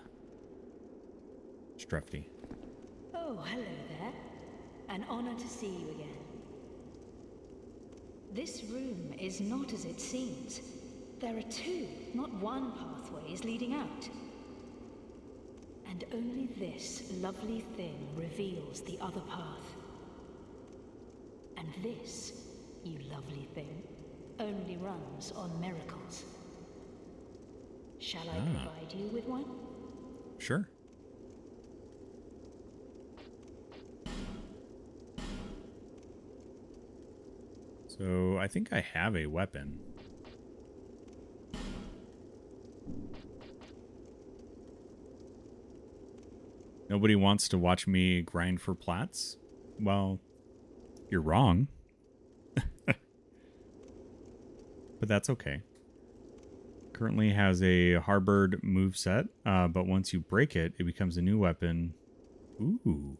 Strufty. Oh, hello there. An honor to see you again. This room is not as it seems. There are 2, not 1 pathways leading out. And only this lovely thing reveals the other path. And this, you lovely thing, only runs on miracles. Shall I provide you with one? Sure. So I think I have a weapon. Nobody wants to watch me grind for plats? Well, you're wrong. But that's okay. Currently has a harbored moveset, but once you break it, it becomes a new weapon. Ooh.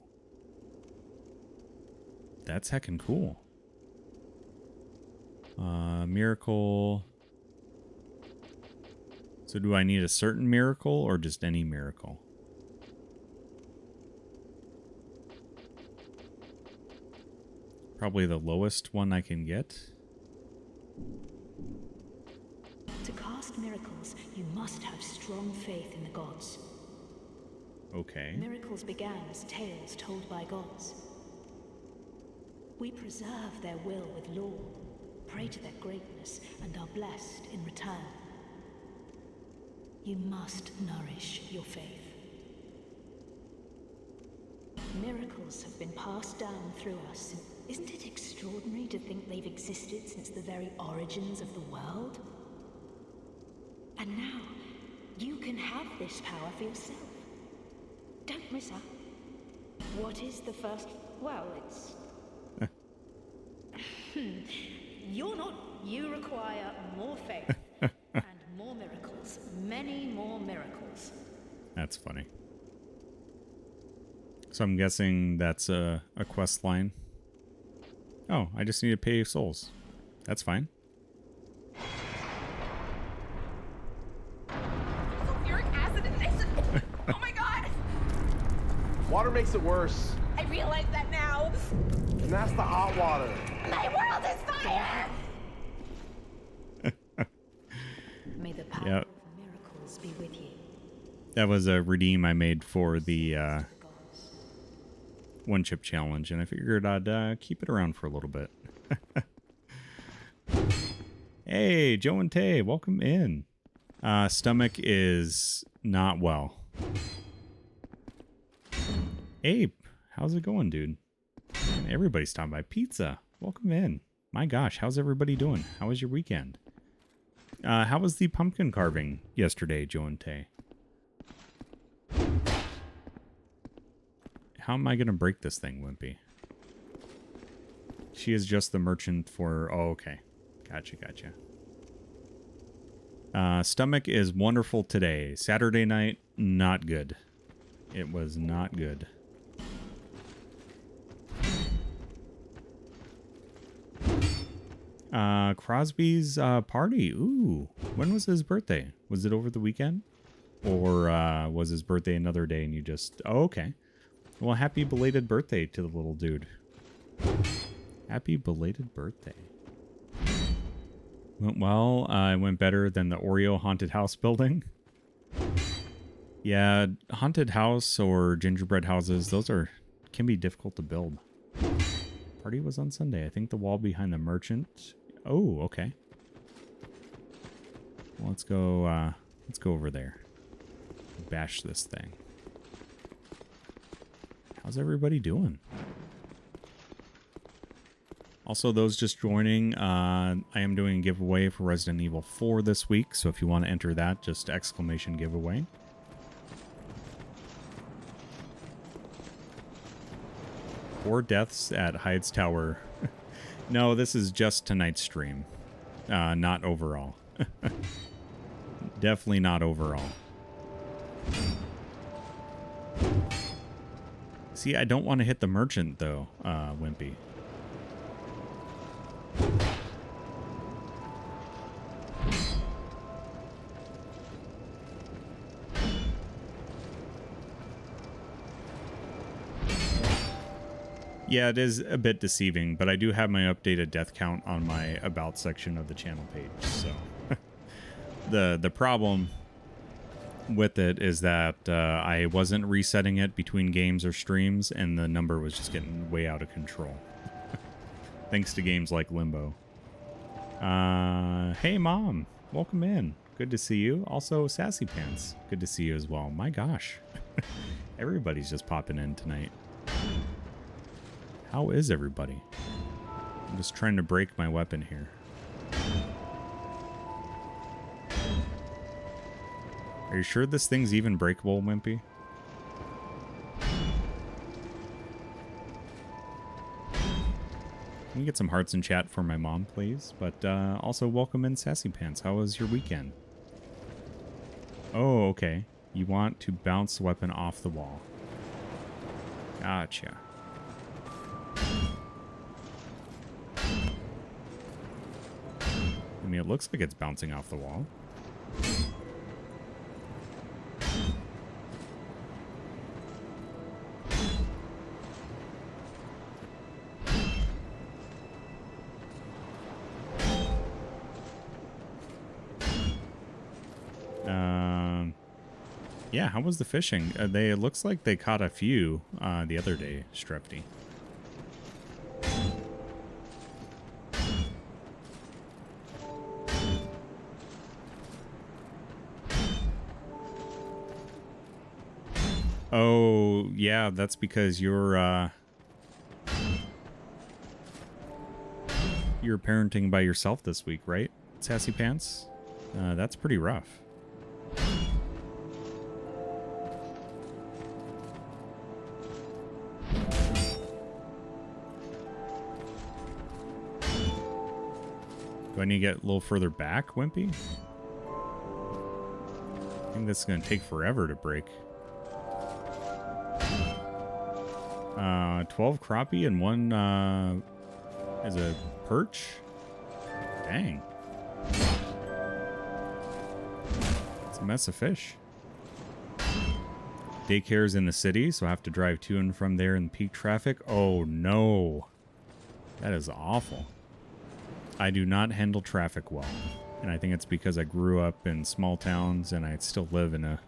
That's heckin' cool. Miracle. So do I need a certain miracle or just any miracle? Probably the lowest one I can get. To cast miracles, you must have strong faith in the gods. Okay. Miracles began as tales told by gods. We preserve their will with lore, pray to their greatness, and are blessed in return. You must nourish your faith. Miracles have been passed down through us. Isn't it extraordinary to think they've existed since the very origins of the world? And now, you can have this power for yourself. Don't miss out. What is the first... Well, it's... You're not... You require more faith. And more miracles. Many more miracles. That's funny. So I'm guessing that's a quest line. Oh, I just need to pay souls. That's fine. Sulfuric acid and acid. Oh my god! Water makes it worse. I realize that now. And that's the hot water. My world is fire! May the power Yep. of miracles be with you. That was a redeem I made for the one chip challenge, and I figured I'd keep it around for a little bit. Hey, Joe and Tay, welcome in. Stomach is not well. Abe, how's it going, dude? Man, everybody's talking about pizza. Welcome in. My gosh, how's everybody doing? How was your weekend? How was the pumpkin carving yesterday, Joe and Tay? How am I going to break this thing, Wimpy? She is just the merchant for... Oh, okay. Gotcha. Stomach is wonderful today. Saturday night, not good. It was not good. Crosby's party. Ooh. When was his birthday? Was it over the weekend? Or was his birthday another day and you just... Oh, okay. Well, happy belated birthday to the little dude. Happy belated birthday. Went well. It went better than the Oreo haunted house building. Yeah, haunted house or gingerbread houses, those can be difficult to build. Party was on Sunday. I think the wall behind the merchant. Oh, okay. Well, let's go over there. Bash this thing. How's everybody doing? Also, those just joining, I am doing a giveaway for Resident Evil 4 this week, so if you want to enter that, just exclamation giveaway. Four deaths at Hyde's Tower. No, this is just tonight's stream. Not overall. Definitely not overall. See, I don't want to hit the merchant, though, Wimpy. Yeah, it is a bit deceiving, but I do have my updated death count on my About section of the channel page, so... the problem with it is that I wasn't resetting it between games or streams, and the number was just getting way out of control. Thanks to games like Limbo. Hey, Mom. Welcome in. Good to see you. Also, Sassy Pants. Good to see you as well. My gosh. Everybody's just popping in tonight. How is everybody? I'm just trying to break my weapon here. Are you sure this thing's even breakable, Wimpy? Can we get some hearts in chat for my mom, please? But also, welcome in, Sassy Pants. How was your weekend? Oh, okay. You want to bounce the weapon off the wall. Gotcha. I mean, it looks like it's bouncing off the wall. Yeah, how was the fishing? It looks like they caught a few the other day, Strepty. Oh, yeah, that's because you're parenting by yourself this week, right, Sassy Pants? That's pretty rough. Do I need to get a little further back, Wimpy? I think this is going to take forever to break. 12 crappie and one is a perch. Dang. It's a mess of fish. Daycare's in the city, so I have to drive to and from there in peak traffic. Oh no. That is awful. I do not handle traffic well. And I think it's because I grew up in small towns and I still live in a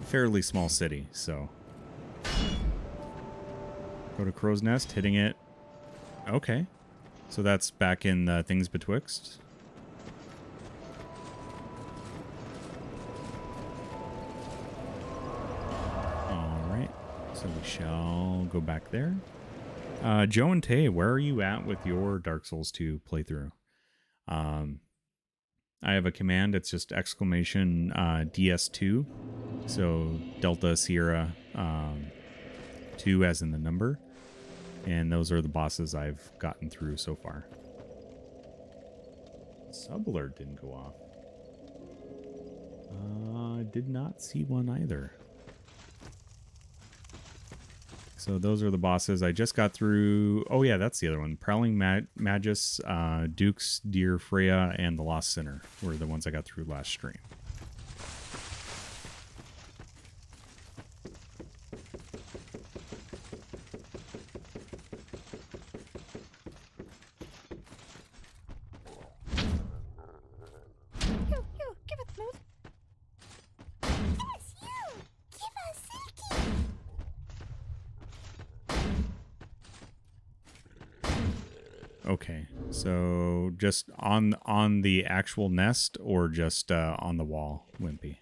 fairly small city, so. Go to Crow's Nest, hitting it. Okay. So that's back in the Things Betwixt. Alright. So we shall go back there. Joe and Tay, where are you at with your Dark Souls 2 playthrough? I have a command. It's just exclamation DS2. So Delta Sierra 2 as in the number. And those are the bosses I've gotten through so far. Sub alert didn't go off. Did not see one either. So those are the bosses I just got through. Oh yeah, that's the other one. Prowling Magus, Dukes, Deer, Freya, and the Lost Sinner were the ones I got through last stream. Okay, so just on the actual nest or just on the wall, Wimpy?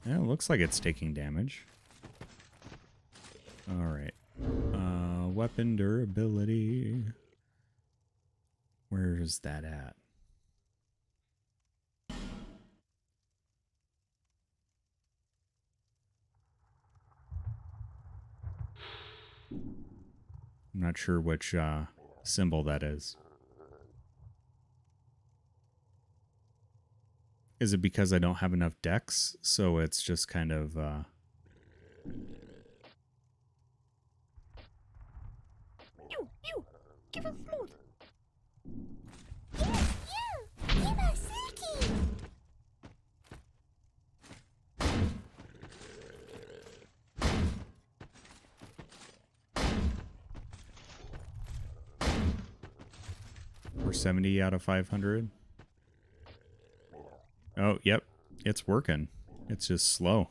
Yeah, it looks like it's taking damage. Alright. Weapon durability. Where is that at? I'm not sure which symbol that is. Is it because I don't have enough decks? So it's just kind of... You! Give us smooth! Yes, you! Give us silky! We're 70 out of 500. Oh, yep. It's working. It's just slow.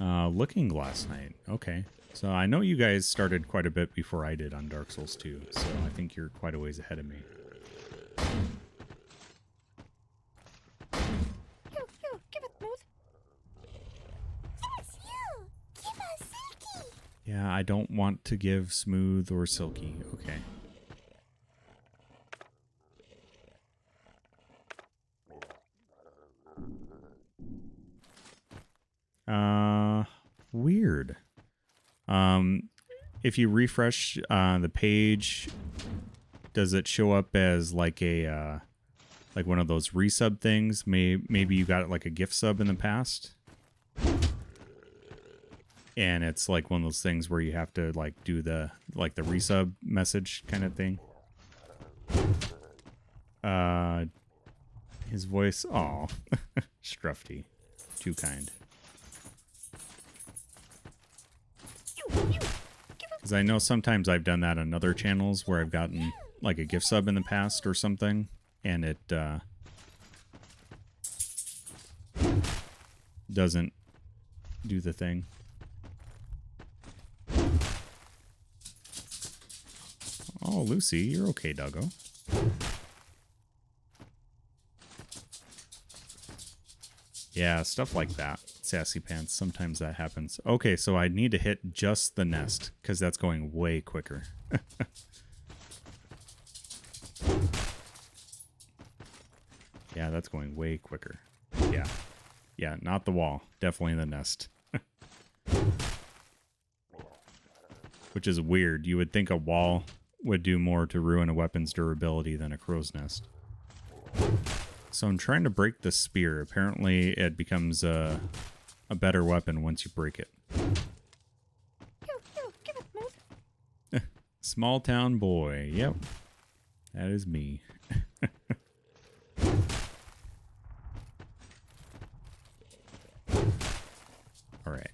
Looking Glass Knight. Okay. So I know you guys started quite a bit before I did on Dark Souls 2. So I think you're quite a ways ahead of me. You! Give us smooth! Yes, you! Give us silky! Yeah, I don't want to give smooth or silky. Okay. Weird. If you refresh the page, does it show up as like a like one of those resub things? Maybe you got it like a gift sub in the past, and it's like one of those things where you have to like do the resub message kind of thing. His voice, oh, Strufty, too kind. Because I know sometimes I've done that on other channels where I've gotten like a gift sub in the past or something, and it doesn't do the thing. Oh, Lucy, you're okay, Duggo. Yeah, stuff like that. Sassy Pants, sometimes that happens. Okay, so I need to hit just the nest, because that's going way quicker. Yeah, that's going way quicker. Yeah. Yeah, not the wall. Definitely the nest. Which is weird. You would think a wall would do more to ruin a weapon's durability than a crow's nest. So I'm trying to break the spear. Apparently it becomes a better weapon once you break it. Small town boy. Yep. That is me. Alright.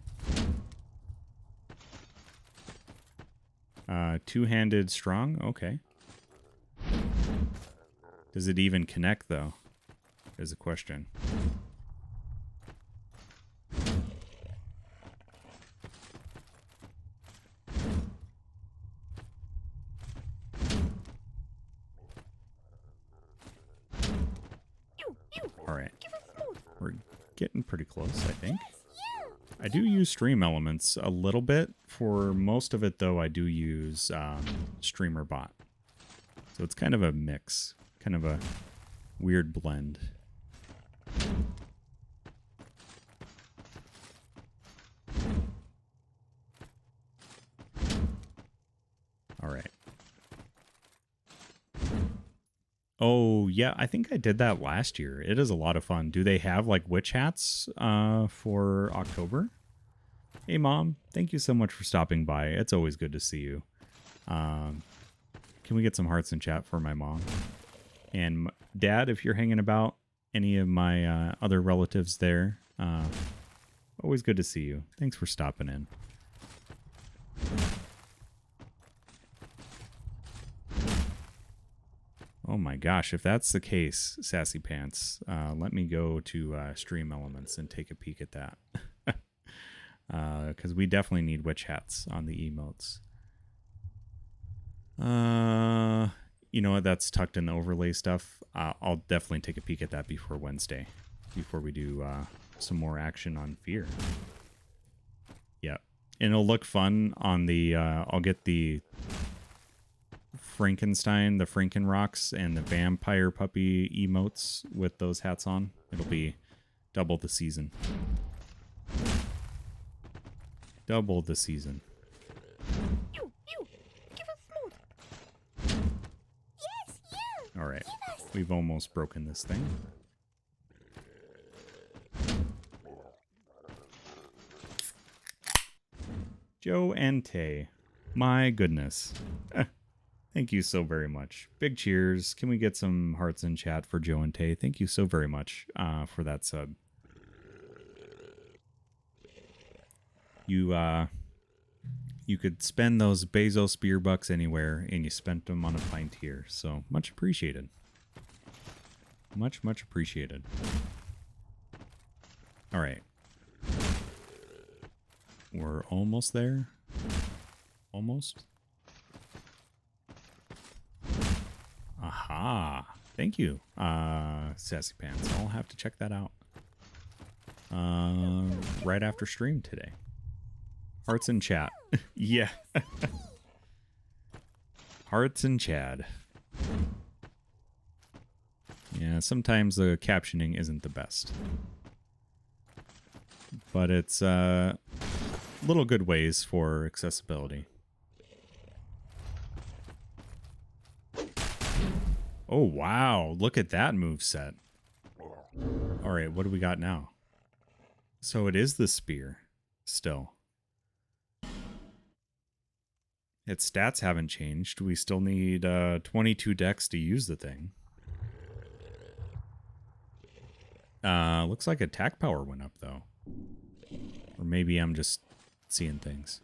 Two-handed strong? Okay. Does it even connect, though? Is a question. Alright. We're getting pretty close, I think. I do use stream elements a little bit. For most of it, though, I do use streamer bot. So it's kind of a mix. Kind of a weird blend. Alright. Oh, yeah, I think I did that last year. It is a lot of fun. Do they have, like, witch hats for October? Hey, Mom. Thank you so much for stopping by. It's always good to see you. Can we get some hearts in chat for my mom? And Dad, if you're hanging about, any of my other relatives there, always good to see you. Thanks for stopping in. Oh my gosh, if that's the case, Sassy Pants, let me go to Stream Elements and take a peek at that. Because we definitely need witch hats on the emotes. You know what, that's tucked in the overlay stuff. I'll definitely take a peek at that before Wednesday, before we do some more action on Fear. Yep. And it'll look fun on the, I'll get the Frankenstein, the Frankenrocks, and the Vampire Puppy emotes with those hats on. It'll be double the season. Double the season. Alright, we've almost broken this thing. Joe and Tay. My goodness. Thank you so very much. Big cheers. Can we get some hearts in chat for Joe and Tay? Thank you so very much for that sub. You could spend those Bezos beer bucks anywhere, and you spent them on a pint here. So much appreciated. Much, much appreciated. All right. We're almost there. Almost. Aha. Thank you, Sassy Pants. I'll have to check that out. Right after stream today. Hearts in chat. Yeah. Hearts in Chad. Yeah, sometimes the captioning isn't the best. But it's little good ways for accessibility. Oh, wow. Look at that moveset. All right, what do we got now? So it is the spear still. Its stats haven't changed. We still need 22 dex to use the thing. Looks like attack power went up, though. Or maybe I'm just seeing things.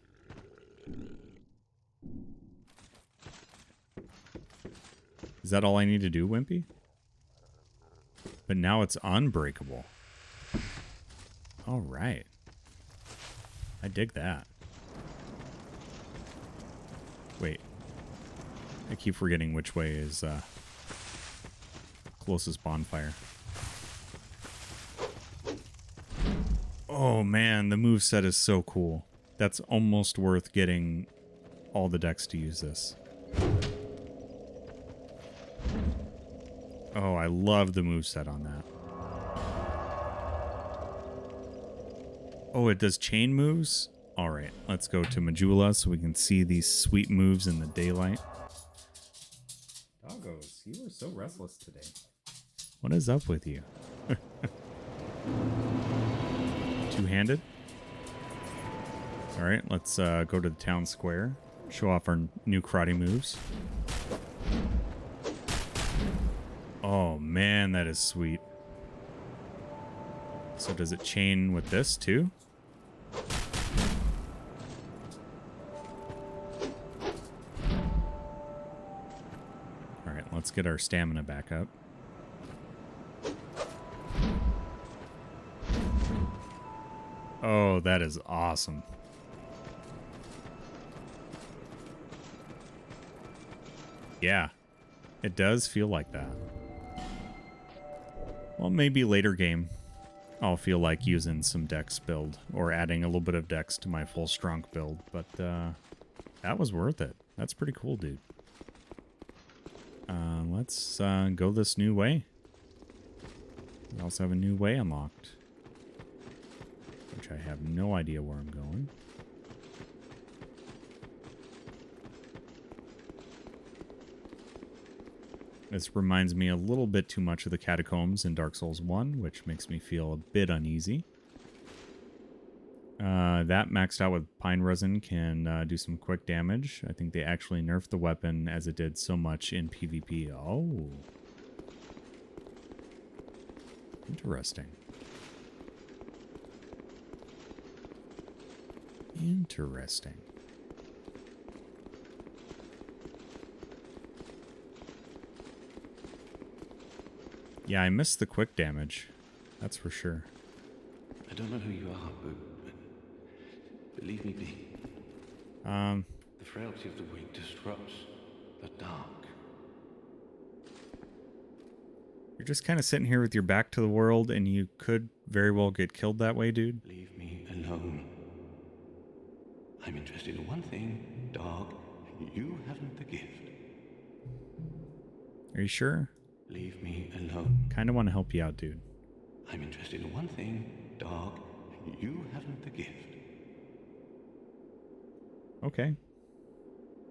Is that all I need to do, Wimpy? But now it's unbreakable. All right. I dig that. Wait. I keep forgetting which way is closest bonfire. Oh man, the moveset is so cool. That's almost worth getting all the decks to use this. Oh, I love the moveset on that. Oh, it does chain moves? Alright, let's go to Majula so we can see these sweet moves in the daylight. You were so restless today. What is up with you? Two-handed? Alright, let's go to the town square. Show off our new karate moves. Oh man, that is sweet. So does it chain with this too? Alright, let's get our stamina back up. Oh, that is awesome. Yeah, it does feel like that. Well, maybe later game, I'll feel like using some dex build or adding a little bit of dex to my full strong build, but that was worth it. That's pretty cool, dude. Let's go this new way. We also have a new way unlocked, which I have no idea where I'm going. This reminds me a little bit too much of the catacombs in Dark Souls 1, which makes me feel a bit uneasy. That maxed out with pine resin can do some quick damage. I think they actually nerfed the weapon as it did so much in PvP. Oh. Interesting. Interesting. Yeah, I missed the quick damage. That's for sure. I don't know who you are, but leave me be. The frailty of the weak disrupts the dark. You're just kind of sitting here with your back to the world, and you could very well get killed that way, dude. Leave me alone. I'm interested in one thing, dog. You haven't the gift. Are you sure? Leave me alone. Kind of want to help you out, dude. I'm interested in one thing, dog. You haven't the gift. Okay.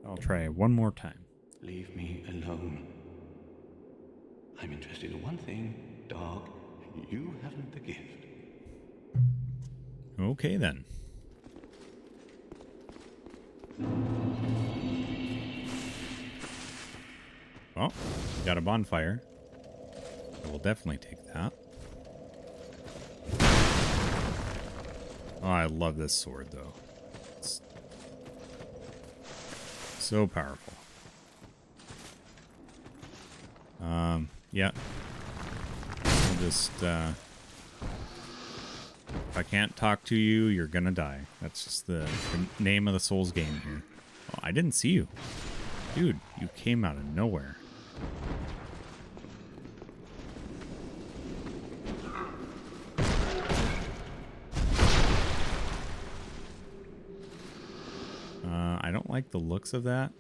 I'll try one more time. Leave me alone. I'm interested in one thing, dog. You haven't the gift. Okay, then. Well, got a bonfire. I will definitely take that. Oh, I love this sword, though. It's so powerful. Yeah. I'll just, if I can't talk to you, you're gonna die. That's just the name of the Souls game here. Oh, I didn't see you. Dude, you came out of nowhere. I don't like the looks of that.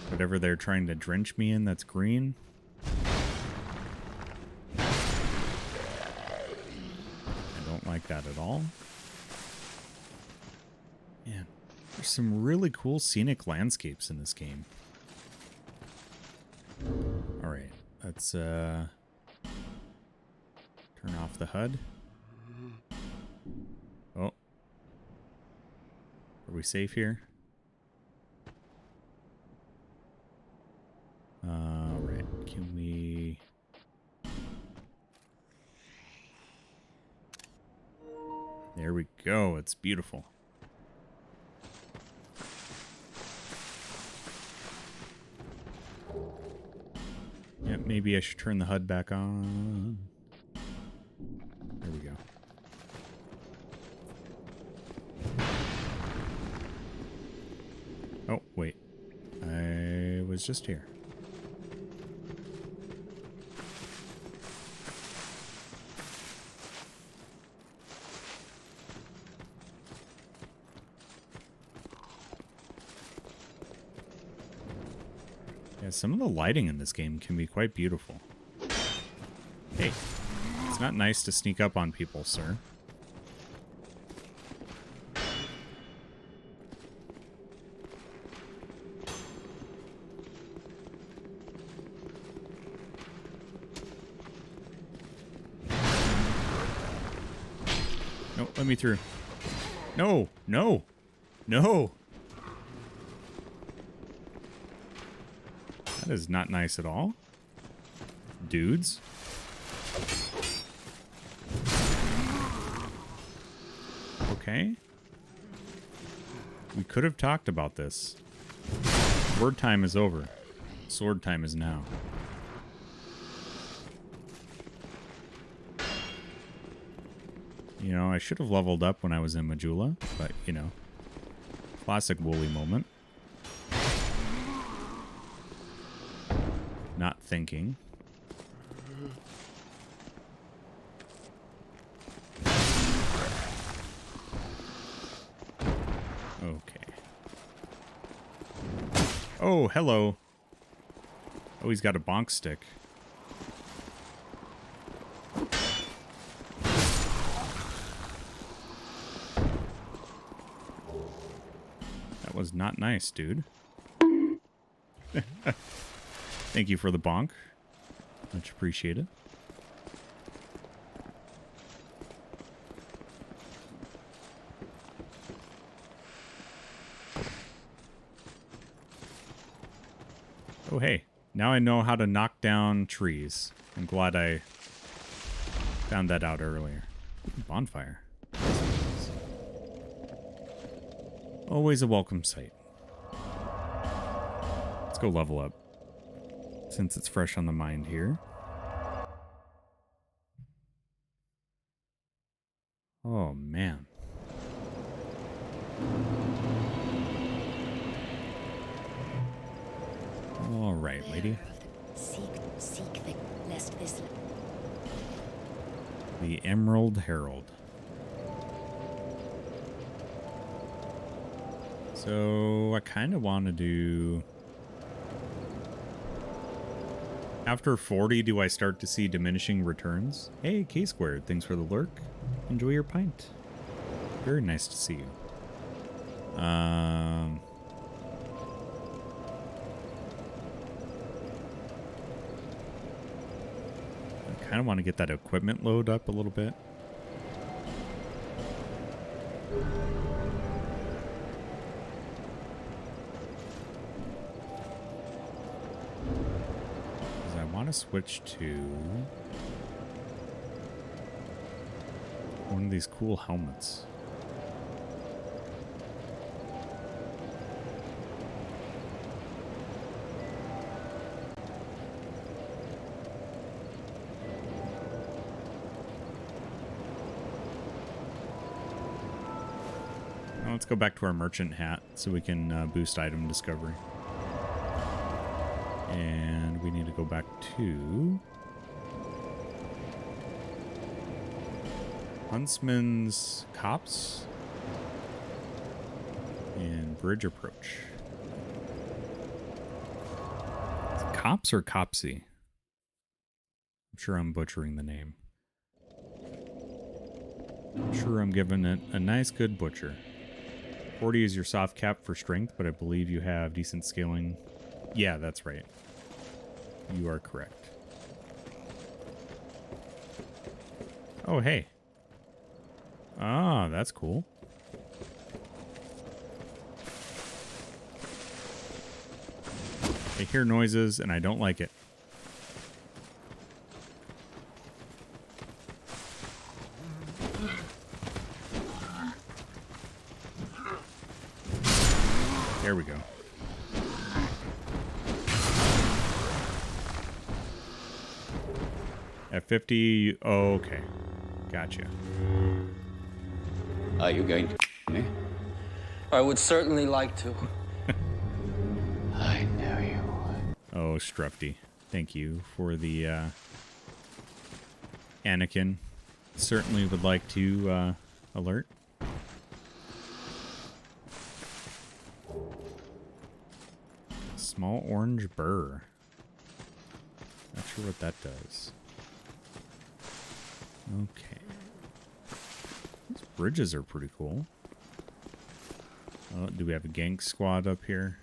Whatever they're trying to drench me in that's green. I don't like that at all. Man, there's some really cool scenic landscapes in this game. Alright, let's turn off the HUD. Oh. Are we safe here? Alright, can we... There we go, it's beautiful. Yeah, maybe I should turn the HUD back on. There we go. Oh, wait. I was just here. Yeah, some of the lighting in this game can be quite beautiful. Hey, it's not nice to sneak up on people, sir. No, let me through. No, no, no. That is not nice at all. Dudes. Okay. We could have talked about this. Word time is over. Sword time is now. You know, I should have leveled up when I was in Majula, but, you know, classic Wooly moment. Not thinking. Okay. Oh, hello. Oh, he's got a bonk stick. That was not nice, dude. Thank you for the bonk. Much appreciated. Oh, hey. Now I know how to knock down trees. I'm glad I found that out earlier. Bonfire. Always a welcome sight. Let's go level up, since it's fresh on the mind here. Oh, man. All right, lady. Seek the lest this. The Emerald Herald. So I kind of want to do... After 40, do I start to see diminishing returns? Hey, K-Squared, thanks for the lurk. Enjoy your pint. Very nice to see you. I kind of want to get that equipment load up a little bit. Because I want to switch to one of these cool helmets. Let's go back to our merchant hat so we can boost item discovery. And we need to go back to Huntsman's Copse and Bridge Approach. Is it Copse or Copse? I'm sure I'm butchering the name. I'm sure I'm giving it a nice good butcher. 40 is your soft cap for strength, but I believe you have decent scaling. Yeah, that's right. You are correct. Oh, hey. Ah, that's cool. I hear noises, and I don't like it. There we go. At 50, oh, okay. Gotcha. Are you going to me? I would certainly like to. I know you would. Oh, Strufty. Thank you for the Anakin. Certainly would like to alert. Small orange burr. Not sure what that does. Okay. These bridges are pretty cool. Oh, do we have a gank squad up here?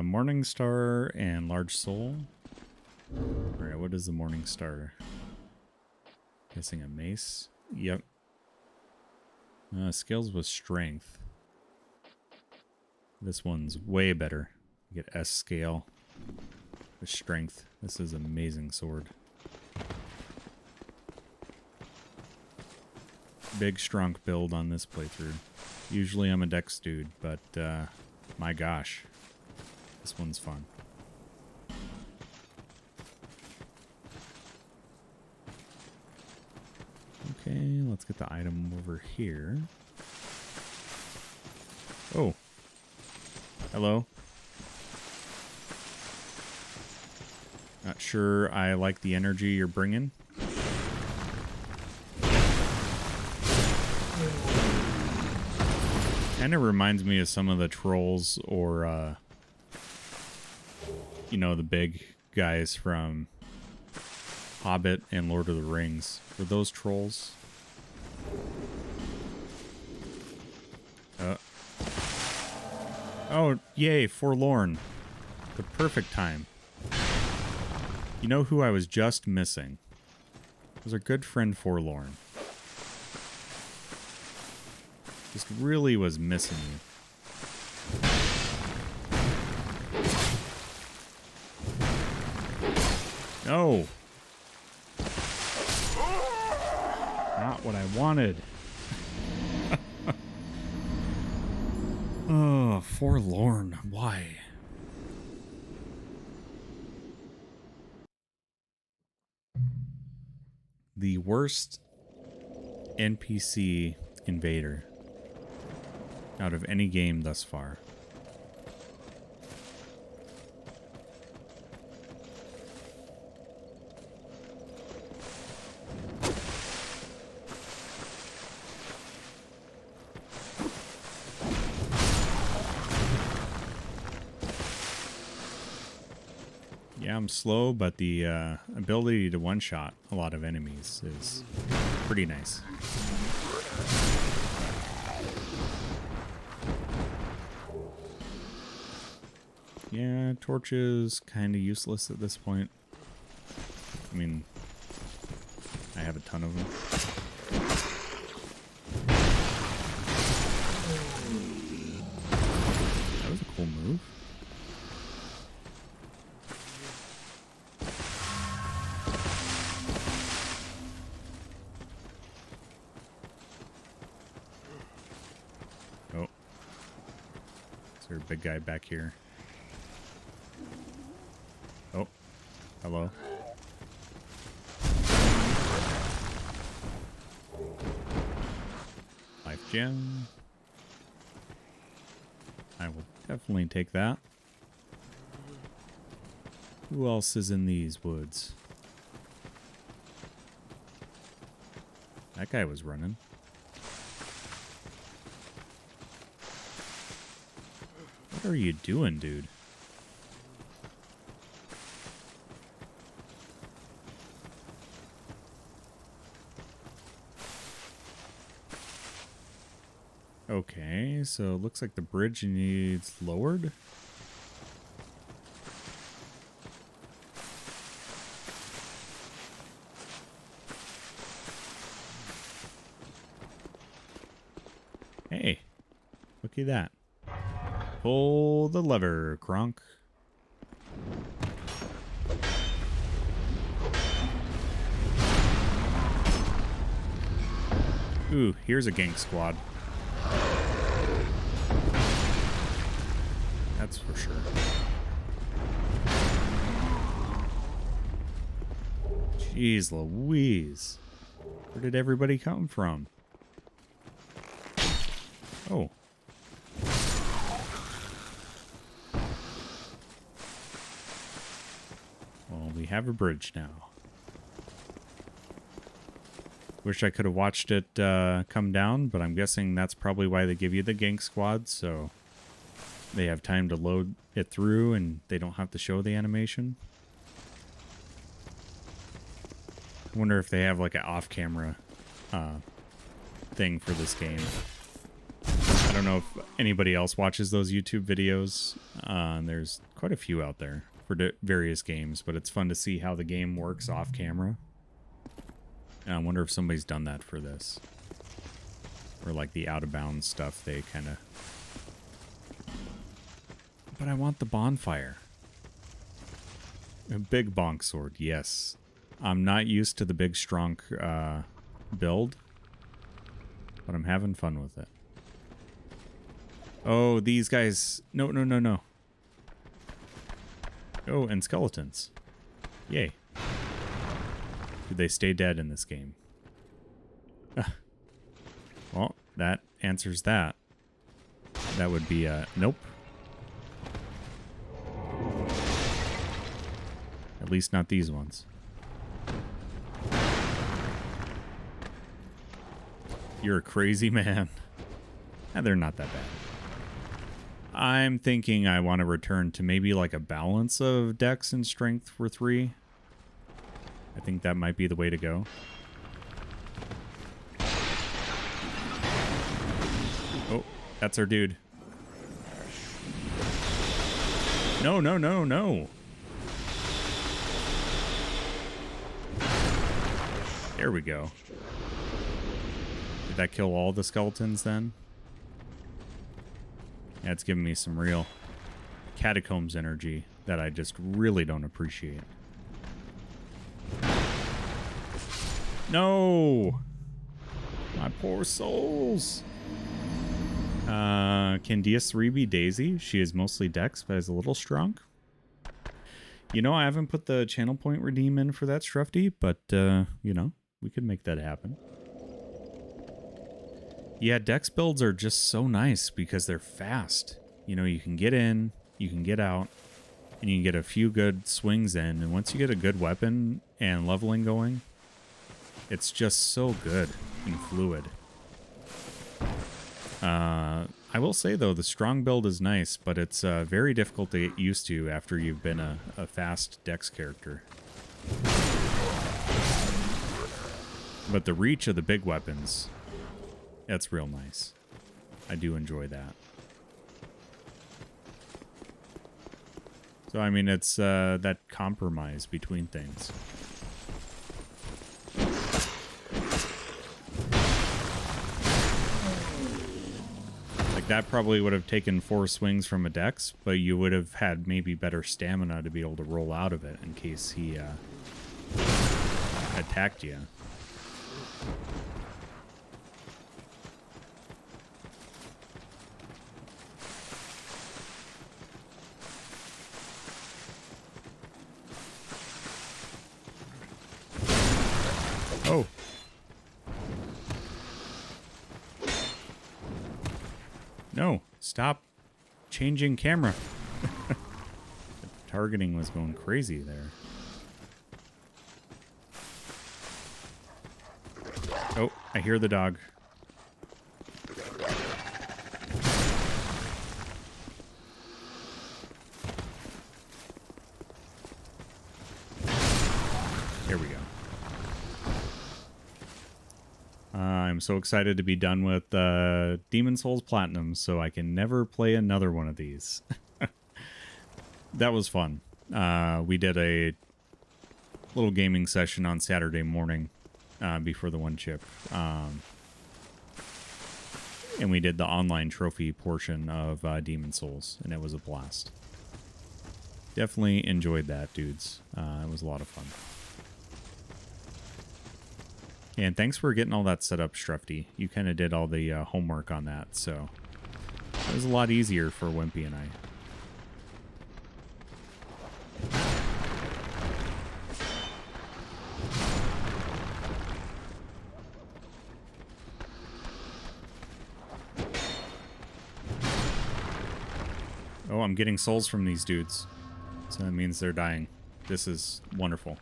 Morning Star and Large Soul. Alright, what is the Morning Star? Guessing a mace? Yep. Skills with Strength. This one's way better. You get S scale with Strength. This is an amazing sword. Big strong build on this playthrough. Usually I'm a Dex dude, but my gosh, this one's fun. Okay, let's get the item over here. Oh. Hello. Not sure I like the energy you're bringing. Kind of reminds me of some of the trolls or, you know, the big guys from Hobbit and Lord of the Rings. Were those trolls? Oh, yay, Forlorn. The perfect time. You know who I was just missing? It was our good friend Forlorn. Just really was missing you. No! Not what I wanted. Oh, Forlorn. Why? The worst NPC invader out of any game thus far. Yeah, I'm slow, but the ability to one-shot a lot of enemies is pretty nice. Yeah, torch is kind of useless at this point. I mean, I have a ton of them. That was a cool move. Oh. Is there a big guy back here? Oh, hello. Life gem. I will definitely take that. Who else is in these woods? That guy was running. What are you doing, dude? Okay, so it looks like the bridge needs lowered. Hey, look at that. Pull the lever, Kronk. Ooh, here's a gank squad. That's for sure. Jeez Louise. Where did everybody come from? Oh. Well, we have a bridge now. Wish I could have watched it come down, but I'm guessing that's probably why they give you the gank squad, so they have time to load it through and they don't have to show the animation. I wonder if they have like an off-camera thing for this game. don't know if anybody else watches those YouTube videos. There's quite a few out there for various games, but it's fun to see how the game works off camera. And I wonder if somebody's done that for this. Or like the out of bounds stuff, they kind of... But I want the bonfire. A big bonk sword, yes. I'm not used to the big strong build, but I'm having fun with it. Oh, these guys... No, no, no, no. Oh, and skeletons. Yay. Do they stay dead in this game? Well, that answers that. That would be a nope. At least not these ones. You're a crazy man. They're not that bad. I'm thinking I want to return to maybe like a balance of dex and strength for 3. I think that might be the way to go. Oh, that's our dude. No, no, no, no. There we go. Did that kill all the skeletons then? Yeah, it's giving me some real catacombs energy that I just really don't appreciate. No! My poor souls! Can DS3 be Daisy? She is mostly Dex, but is a little strong. You know, I haven't put the channel point redeem in for that, Strufty, but, you know, we could make that happen. Yeah, Dex builds are just so nice because they're fast. You know, you can get in, you can get out, and you can get a few good swings in. And once you get a good weapon and leveling going, it's just so good and fluid. I will say, though, the strong build is nice, but it's very difficult to get used to after you've been a fast Dex character. But the reach of the big weapons, that's real nice. I do enjoy that. So, I mean, it's that compromise between things. Like, that probably would have taken 4 swings from a Dex, but you would have had maybe better stamina to be able to roll out of it in case he attacked you. Oh. No, stop changing camera. The targeting was going crazy there. Oh, I hear the dog. There we go. I'm so excited to be done with Demon Souls Platinum, so I can never play another one of these. That was fun. We did a little gaming session on Saturday morning before the one chip. And we did the online trophy portion of Demon Souls, and it was a blast. Definitely enjoyed that, dudes. It was a lot of fun. And thanks for getting all that set up, Strufty. You kind of did all the homework on that, so it was a lot easier for Wimpy and I. Oh, I'm getting souls from these dudes. So that means they're dying. This is wonderful.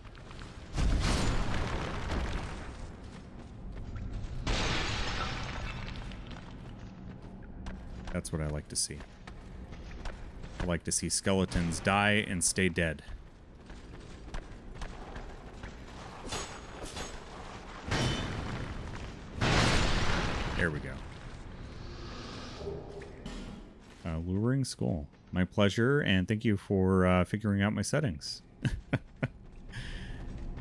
That's what I like to see. I like to see skeletons die and stay dead. There we go. Luring Skull. My pleasure, and thank you for figuring out my settings.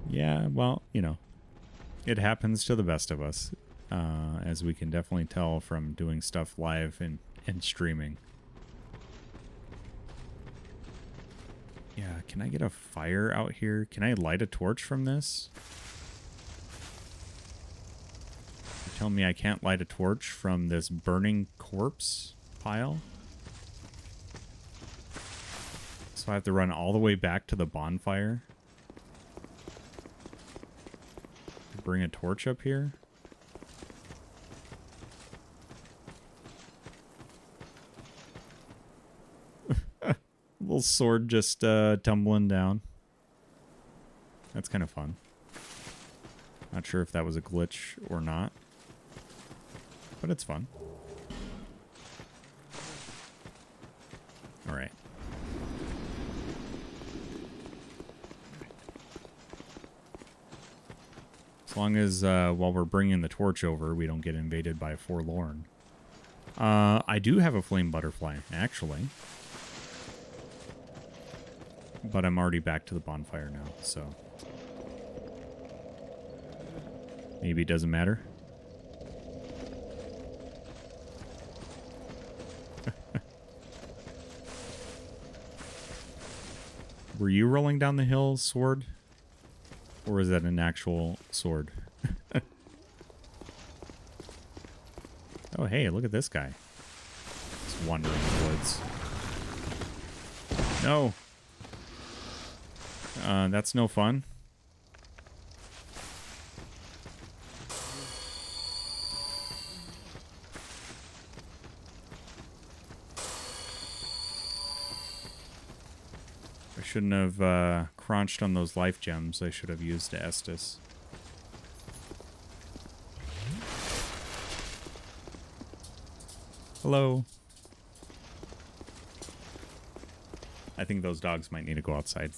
Yeah, well, you know, it happens to the best of us, as we can definitely tell from doing stuff live and streaming. Yeah, can I get a fire out here? Can I light a torch from this? You're telling me I can't light a torch from this burning corpse pile? So I have to run all the way back to the bonfire to bring a torch up here? Little sword just tumbling down. That's kind of fun. Not sure if that was a glitch or not, but it's fun. All right. As long as while we're bringing the torch over, we don't get invaded by Forlorn. I do have a flame butterfly, actually. But I'm already back to the bonfire now, so maybe it doesn't matter. Were you rolling down the hill, sword? Or is that an actual sword? Oh, hey, look at this guy. Just wandering in the woods. No. That's no fun. I shouldn't have crunched on those life gems. I should have used Estus. Hello. I think those dogs might need to go outside.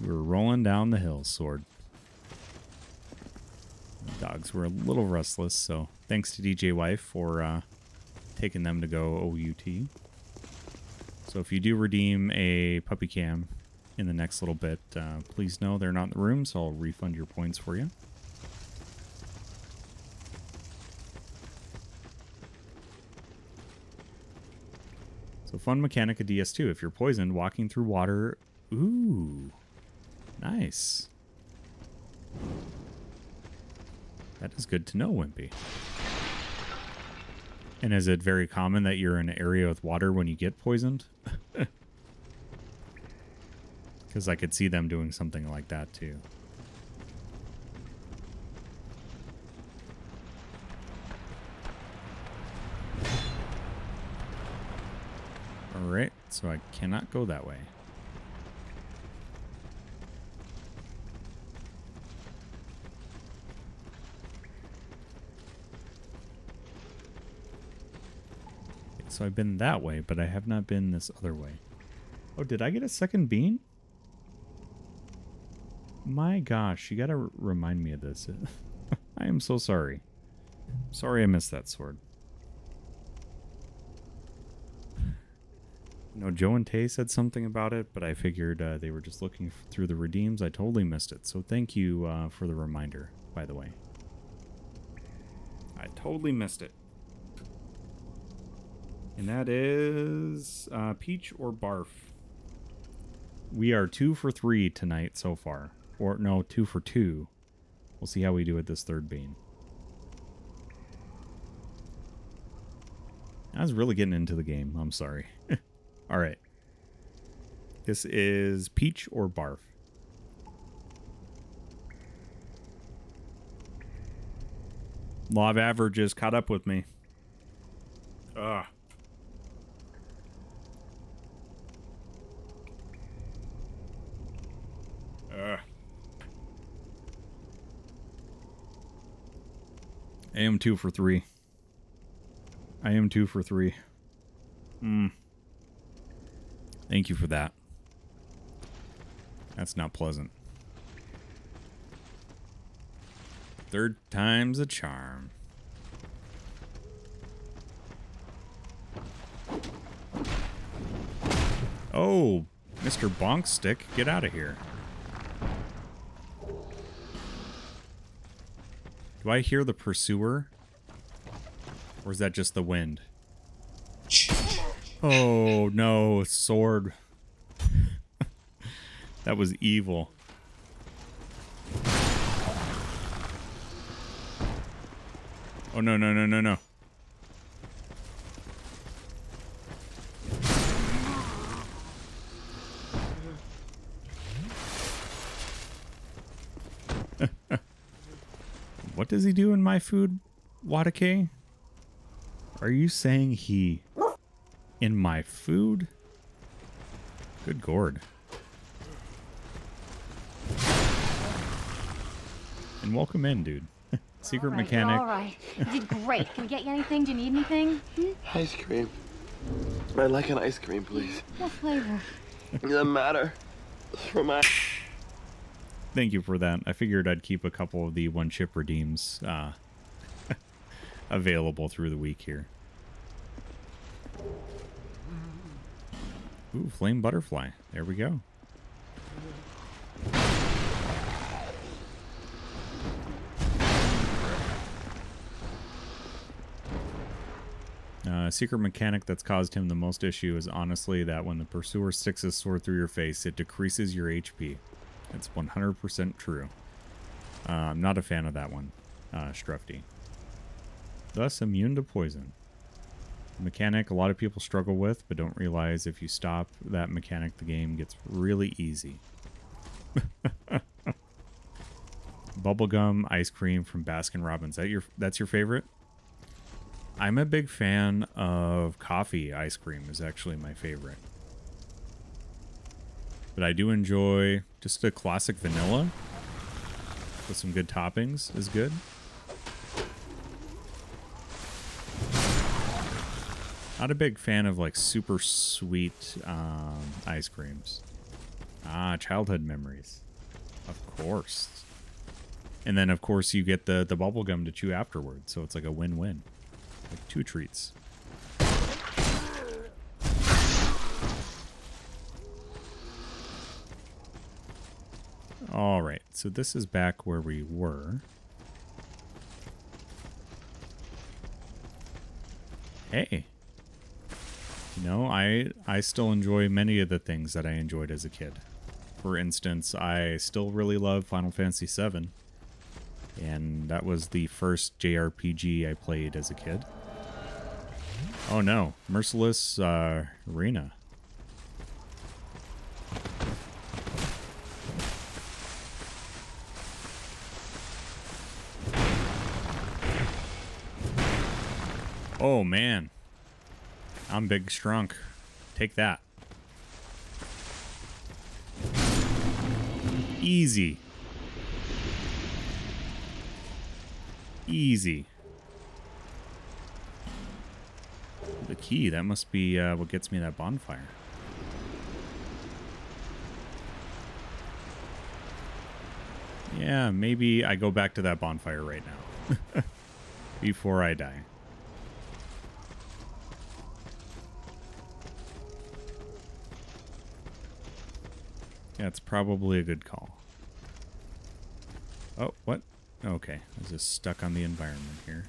We were rolling down the hill, sword. The dogs were a little restless, so thanks to DJ Wife for taking them to go OUT. So if you do redeem a puppy cam in the next little bit, please know they're not in the room, so I'll refund your points for you. So fun mechanic of DS2. If you're poisoned walking through water... Ooh... Nice. That is good to know, Wimpy. And is it very common that you're in an area with water when you get poisoned? Because I could see them doing something like that too. Alright, so I cannot go that way. So I've been that way, but I have not been this other way. Oh, did I get a second bean? My gosh, you gotta remind me of this. I am so sorry. Sorry I missed that sword. You know, Joe and Tay said something about it, but I figured they were just looking through the redeems. I totally missed it. So thank you for the reminder, by the way. I totally missed it. And that is peach or barf. We are 2 for 3 tonight so far. Or no, 2 for 2. We'll see how we do with this third bean. I was really getting into the game. I'm sorry. All right. This is peach or barf. Law of averages caught up with me. Ugh. I am 2 for 3. I am 2 for 3. Thank you for that. That's not pleasant. Third time's a charm. Oh, Mr. Bonk Stick, get out of here. Do I hear the pursuer? Or is that just the wind? Oh, no, sword. That was evil. Oh, no, no, no, no, no. What does he do in my food, Wadake? Are you saying he in my food? Good gourd. And welcome in, dude. Secret mechanic. All right. You did great. Can we get you anything? Do you need anything? Ice cream. I'd like an ice cream, please. What flavor? It doesn't matter. For my... Thank you for that. I figured I'd keep a couple of the one-chip redeems available through the week here. Ooh, flame butterfly. There we go. Secret mechanic that's caused him the most issue is honestly that when the pursuer sticks his sword through your face, it decreases your HP. It's 100% true. I'm not a fan of that one, Strufty. Thus, immune to poison. Mechanic a lot of people struggle with, but don't realize if you stop that mechanic, the game gets really easy. Bubblegum ice cream from Baskin Robbins. That's your favorite? I'm a big fan of coffee ice cream is actually my favorite. But I do enjoy just a classic vanilla with some good toppings is good. Not a big fan of like super sweet ice creams. Ah, childhood memories. Of course. And then of course you get the bubble gum to chew afterwards, so it's like a win-win. Like 2 treats. All right, so this is back where we were. Hey. You know, I still enjoy many of the things that I enjoyed as a kid. For instance, I still really love Final Fantasy VII. And that was the first JRPG I played as a kid. Oh no, Merciless Arena. Oh man. I'm big strunk. Take that. Easy. Easy. The key, that must be what gets me that bonfire. Yeah, maybe I go back to that bonfire right now. Before I die. Yeah, it's probably a good call. Oh, what? Okay, I was just stuck on the environment here.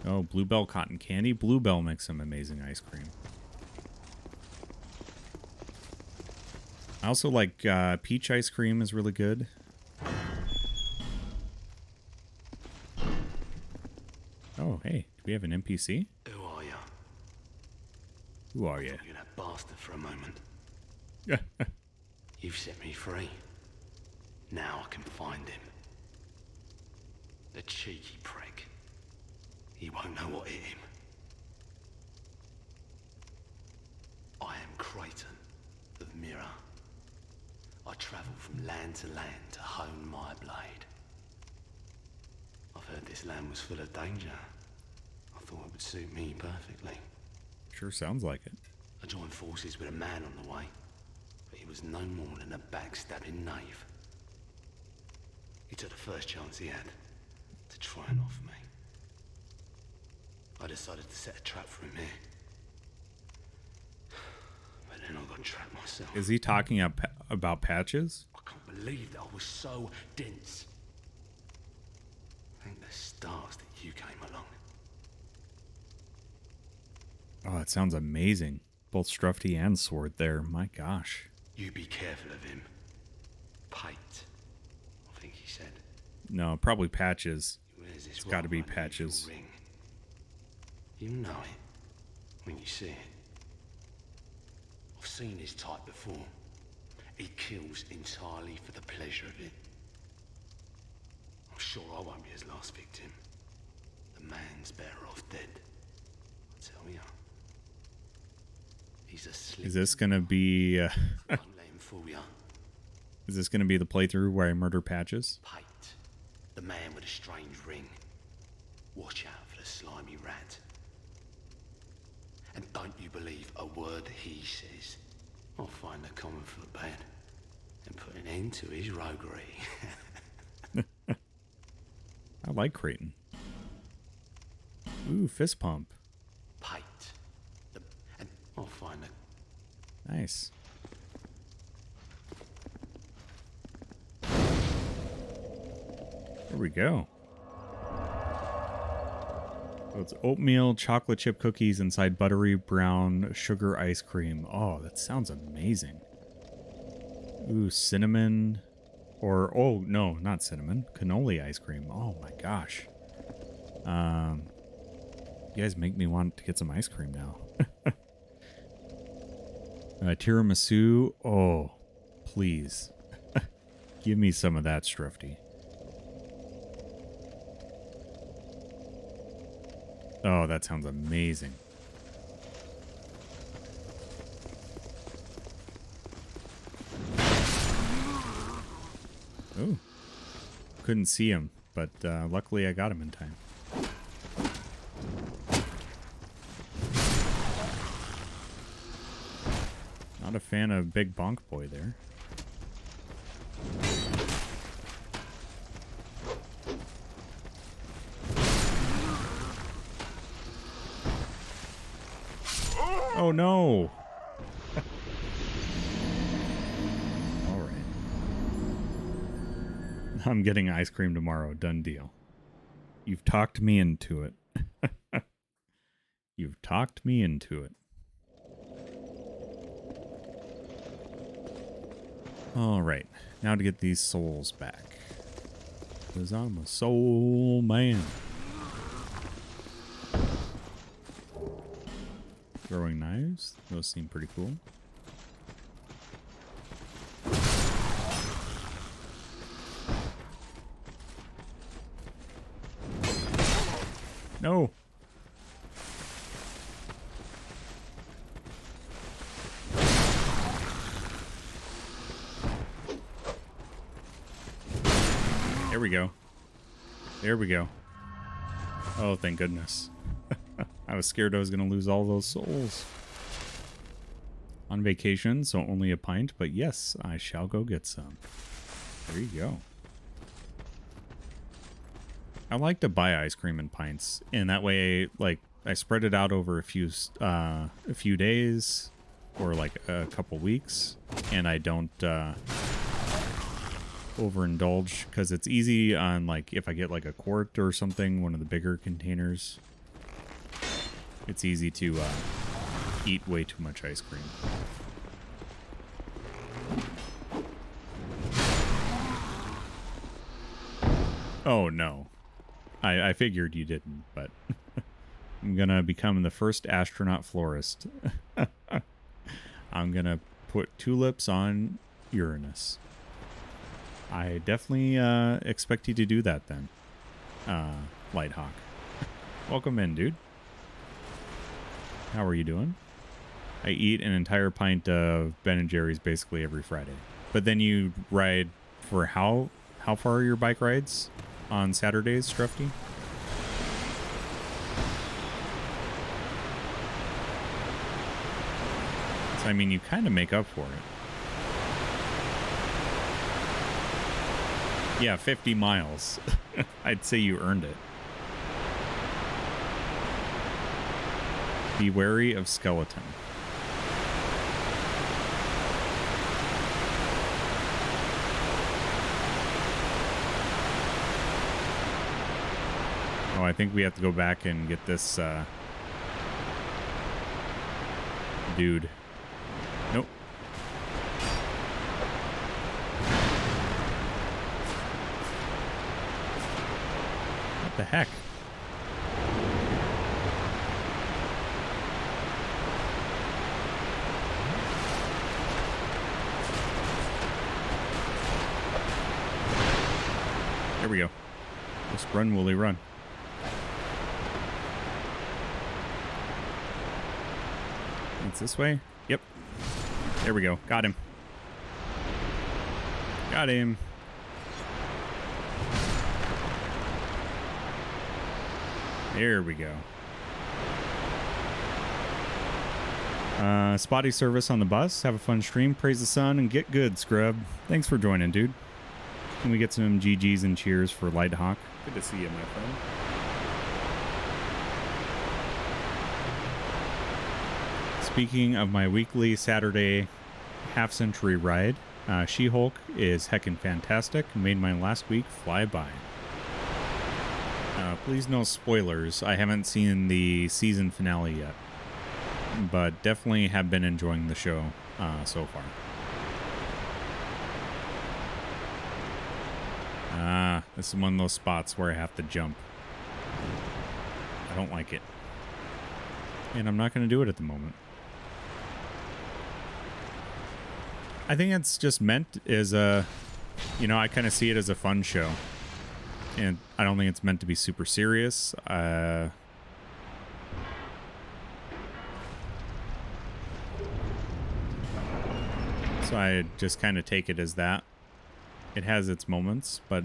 Oh, Bluebell cotton candy. Bluebell makes some amazing ice cream. I also like peach ice cream is really good. Oh, hey, do we have an NPC? Who are you? Who are you? You're that bastard for a moment. You've set me free. Now I can find him. The cheeky prick. He won't know what hit him. I am Creighton of Mytha. I travel from land to land to hone my blade. I've heard this land was full of danger. I thought it would suit me perfectly. Sure sounds like it. I joined forces with a man on the way, but he was no more than a backstabbing knave. He took the first chance he had to try and off me. I decided to set a trap for him here. But then I got trapped myself. Is he talking about Patches? I can't believe that I was so dense. Thank the stars that you came along. Oh, it sounds amazing. Both Strufty and Sword there. My gosh. You be careful of him. Pate, I think he said. No, probably Patches. It's got to be Patches. Ring. You know it when you see it. I've seen his type before. He kills entirely for the pleasure of it. I'm sure I won't be his last victim. The man's better off dead. I tell ya. He's asleep. Is this gonna be? Won't let him fool ya. Is this gonna be the playthrough where I murder Patches? Pate, the man with a strange ring. Watch out for the slimy rat. And don't you believe a word he says. I'll find the common foot bad and put an end to his roguery. I like Creighton. Ooh, fist pump. Pate, and I'll find the... Nice. There we go. So it's oatmeal, chocolate chip cookies inside buttery brown sugar ice cream. Oh, that sounds amazing. Ooh, cinnamon. Or, oh, no, not cinnamon. Cannoli ice cream. Oh, my gosh. You guys make me want to get some ice cream now. Tiramisu. Oh, please. Give me some of that, Strufty. Oh, that sounds amazing. Oh, couldn't see him, but luckily I got him in time. Not a fan of Big Bonk Boy there. Oh no! Alright. I'm getting ice cream tomorrow. Done deal. You've talked me into it. You've talked me into it. Alright. Now to get these souls back. Because I'm a soul man. Throwing knives. Those seem pretty cool. No. There we go. There we go. Oh, thank goodness. I was scared I was going to lose all those souls. On vacation, so only a pint, but yes, I shall go get some. There you go. I like to buy ice cream in pints, and that way, like, I spread it out over a few days or like a couple weeks, and I don't overindulge, because it's easy on, like, if I get like a quart or something, one of the bigger containers, it's easy to eat way too much ice cream. Oh no. I figured you didn't, but I'm gonna become the first astronaut florist. I'm gonna put tulips on Uranus. I definitely expect you to do that then, Lighthawk. Welcome in, dude. How are you doing? I eat an entire pint of Ben & Jerry's basically every Friday. But then you ride for how far are your bike rides on Saturdays, Strufty? So, I mean, you kind of make up for it. Yeah, 50 miles. I'd say you earned it. Be wary of skeleton. Oh, I think we have to go back and get this dude. Nope. What the heck? There we go. Just run, Wooly, run. It's this way? Yep. There we go. Got him. Got him. There we go. Spotty service on the bus. Have a fun stream. Praise the sun and get good, scrub. Thanks for joining, dude. Can we get some GGs and cheers for Lighthawk? Good to see you, my friend. Speaking of my weekly Saturday half-century ride, She-Hulk is heckin' fantastic. Made my last week fly by. Please no spoilers. I haven't seen the season finale yet, but definitely have been enjoying the show so far. This is one of those spots where I have to jump. I don't like it. And I'm not going to do it at the moment. I think it's just meant as a, you know, I kind of see it as a fun show. And I don't think it's meant to be super serious. So I just kind of take it as that. It has its moments, but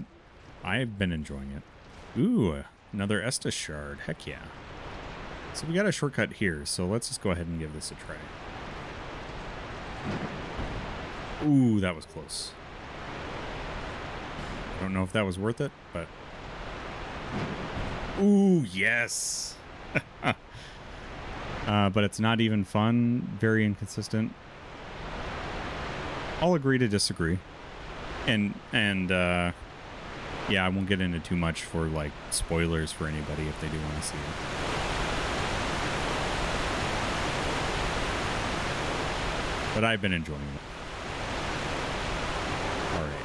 I've been enjoying it. Ooh, another Estus shard. Heck yeah. So we got a shortcut here, so let's just go ahead and give this a try. Ooh, that was close. I don't know if that was worth it, but... Ooh, yes! But it's not even fun. Very inconsistent. I'll agree to disagree. And yeah, I won't get into too much for, like, spoilers for anybody if they do want to see it. But I've been enjoying it. All right.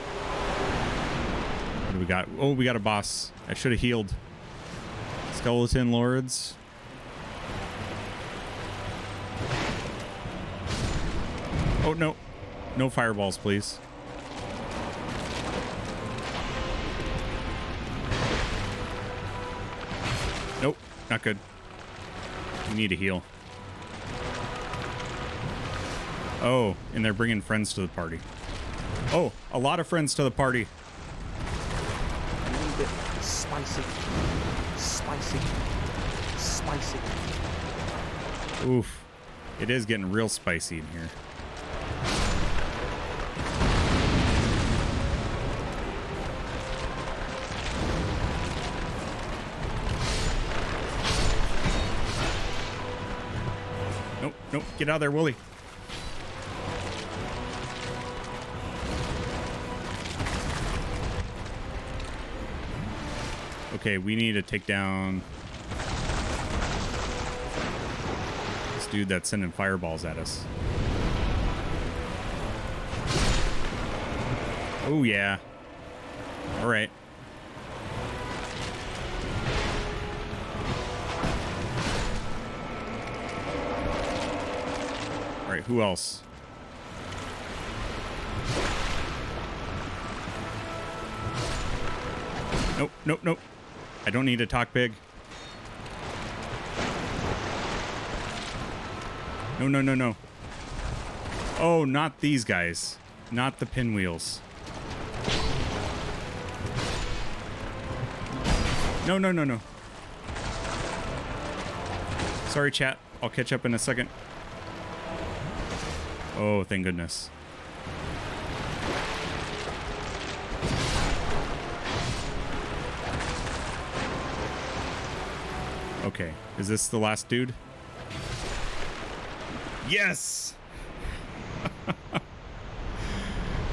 What do we got? Oh, we got a boss. I should have healed. Skeleton Lords. Oh, no. No fireballs, please. Nope, not good. We need a heal. Oh, and they're bringing friends to the party. Oh, a lot of friends to the party. A little bit spicy. Spicy. Spicy. Oof. It is getting real spicy in here. Nope, nope. Get out of there, Wooly. Okay, we need to take down this dude that's sending fireballs at us. Oh, yeah. All right. All right, who else? Nope, nope, nope. I don't need to talk big. No, no, no, no. Oh, not these guys. Not the pinwheels. No, no, no, no. Sorry, chat. I'll catch up in a second. Oh, thank goodness. Okay, is this the last dude? Yes!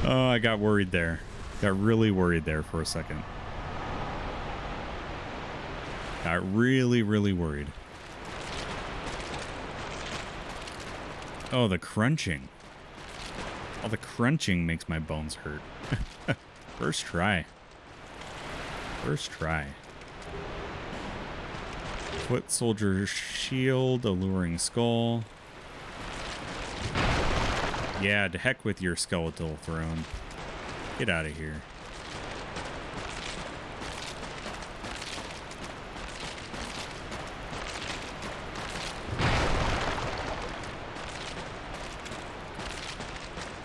Oh, I got worried there. Got really worried there for a second. Got really, really worried. Oh, the crunching. Oh, the crunching makes my bones hurt. First try. First try. Foot soldier shield, alluring skull. Yeah, to heck with your skeletal throne. Get out of here.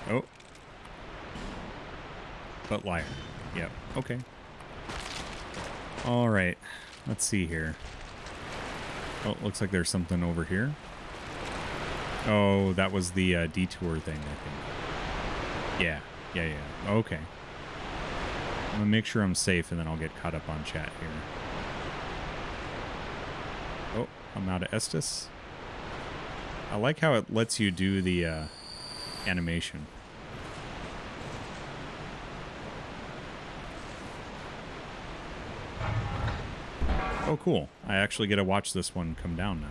Oh. But liar. Yep. Okay. All right. Let's see here. Oh, looks like there's something over here. Oh, that was the detour thing, I think. Yeah. Yeah. Okay. I'm gonna make sure I'm safe, and then I'll get caught up on chat here. Oh, I'm out of Estus. I like how it lets you do the animation. Oh, cool. I actually get to watch this one come down now.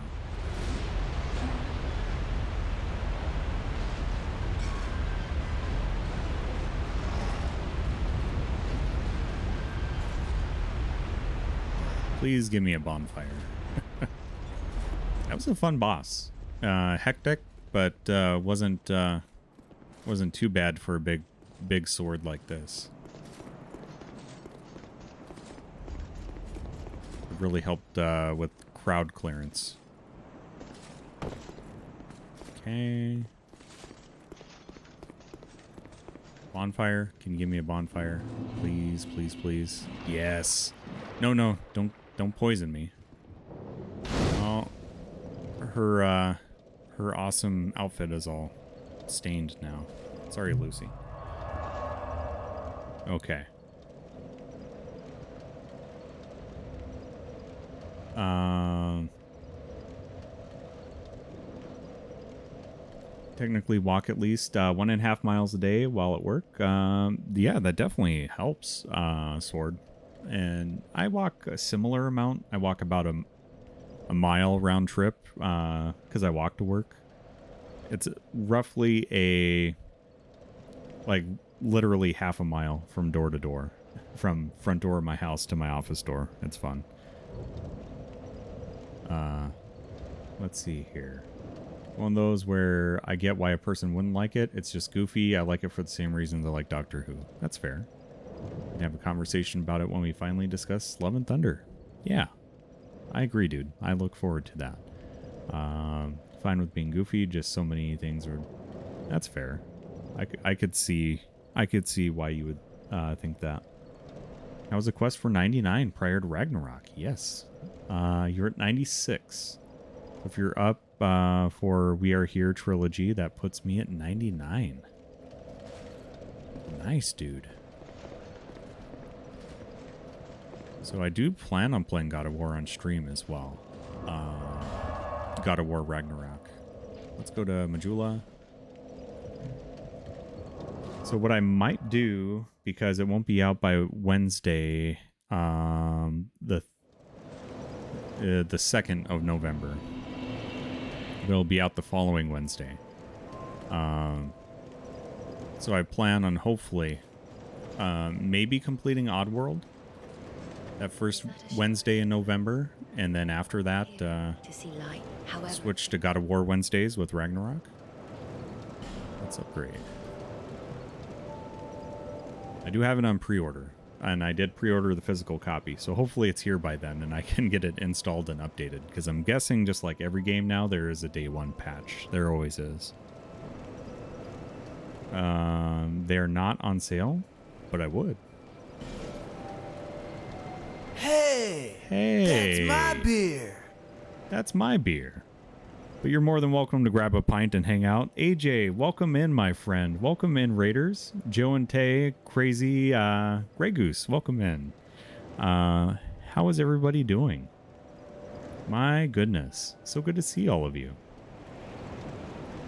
Please give me a bonfire. That was a fun boss. Hectic, but wasn't too bad for a big sword like this. It really helped with crowd clearance. Okay. Bonfire. Can you give me a bonfire? Please, please, please. Yes. No, don't poison me. Oh, her awesome outfit is all stained now. Sorry, Lucy. Okay. Technically walk at least 1.5 miles a day while at work. Yeah, that definitely helps, Sword. And I walk a similar amount. I walk about a mile round trip because I walk to work. It's roughly literally half a mile from door to door, from front door of my house to my office door. It's fun. Let's see here. One of those where I get why a person wouldn't like it. It's just goofy. I like it for the same reasons I like Doctor Who. That's fair. We can have a conversation about it when we finally discuss Love and Thunder. Yeah, I agree, dude. I look forward to that. Fine with being goofy. Just so many things are. That's fair. I could see why you would think that. That was a quest for 99 prior to Ragnarok. Yes. You're at 96. If you're up for We Are Here trilogy, that puts me at 99. Nice, dude. So I do plan on playing God of War on stream as well. God of War Ragnarok. Let's go to Majula. So what I might do, because it won't be out by Wednesday, the 2nd of November. It'll be out the following Wednesday. So I plan on hopefully maybe completing Oddworld that first Wednesday in November, and then after that switch to God of War Wednesdays with Ragnarok. Let's upgrade. I do have it on pre-order, and I did pre-order the physical copy, so hopefully it's here by then and I can get it installed and updated, because I'm guessing just like every game now, there is a day one patch. There always is. They're not on sale, but I would. Hey! Hey! That's my beer! That's my beer. But you're more than welcome to grab a pint and hang out. AJ, welcome in, my friend. Welcome in, Raiders. Joe and Tay, Crazy, Grey Goose, welcome in. How is everybody doing? My goodness. So good to see all of you.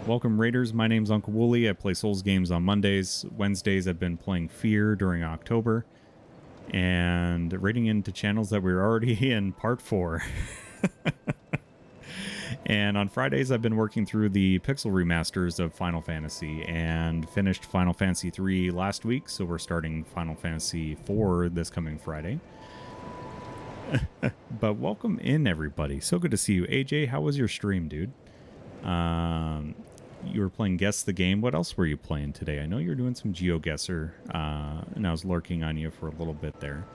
Welcome, Raiders. My name's UncleWooly. I play Souls games on Mondays. Wednesdays, I've been playing Fear during October. And raiding into channels that we're already in part 4. And on Fridays, I've been working through the pixel remasters of Final Fantasy and finished Final Fantasy 3 last week. So we're starting Final Fantasy 4 this coming Friday. But welcome in, everybody. So good to see you. AJ, how was your stream, dude? You were playing Guess the Game. What else were you playing today? I know you're doing some GeoGuessr, and I was lurking on you for a little bit there.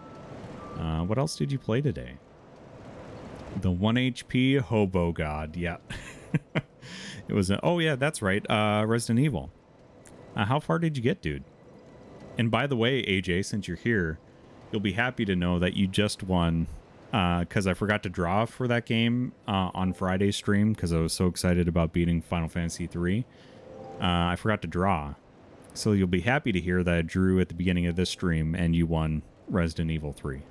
What else did you play today? The 1 HP Hobo God. Yeah. It was oh yeah, that's right. Resident Evil. How far did you get, dude? And by the way, AJ, since you're here, you'll be happy to know that you just won, because I forgot to draw for that game on Friday's stream because I was so excited about beating Final Fantasy 3. I forgot to draw. So you'll be happy to hear that I drew at the beginning of this stream and you won Resident Evil 3.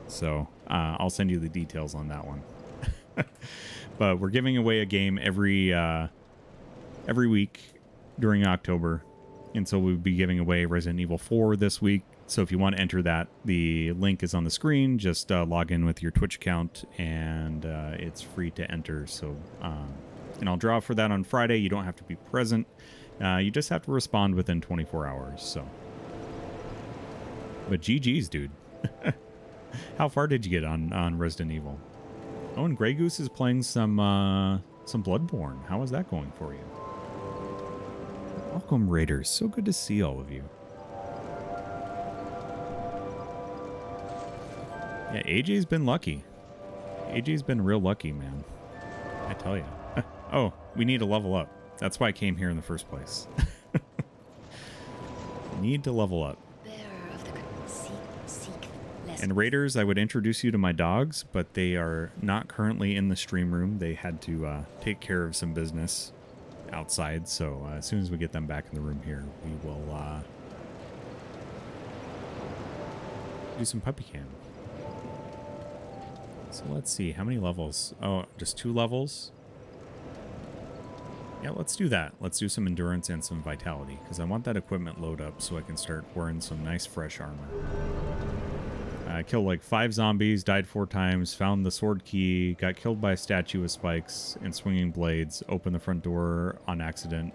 So I'll send you the details on that one. But we're giving away a game every week during October. And so we'll be giving away Resident Evil 4 this week. So if you want to enter that, the link is on the screen. Just log in with your Twitch account, and it's free to enter. So, and I'll draw for that on Friday. You don't have to be present. You just have to respond within 24 hours. So, but GG's, dude. How far did you get on Resident Evil? Oh, and Grey Goose is playing some Bloodborne. How is that going for you? Welcome, Raiders. So good to see all of you. Yeah, AJ's been lucky. AJ's been real lucky, man. I tell you. Oh, we need to level up. That's why I came here in the first place. Need to level up. And Raiders, I would introduce you to my dogs, but they are not currently in the stream room. They had to take care of some business outside. So as soon as we get them back in the room here, we will do some puppy cam. So let's see, how many levels? Oh, just 2 levels? Yeah, let's do that. Let's do some endurance and some vitality, because I want that equipment load up so I can start wearing some nice fresh armor. I killed like 5 zombies, died 4 times, found the sword key, got killed by a statue with spikes and swinging blades, opened the front door on accident.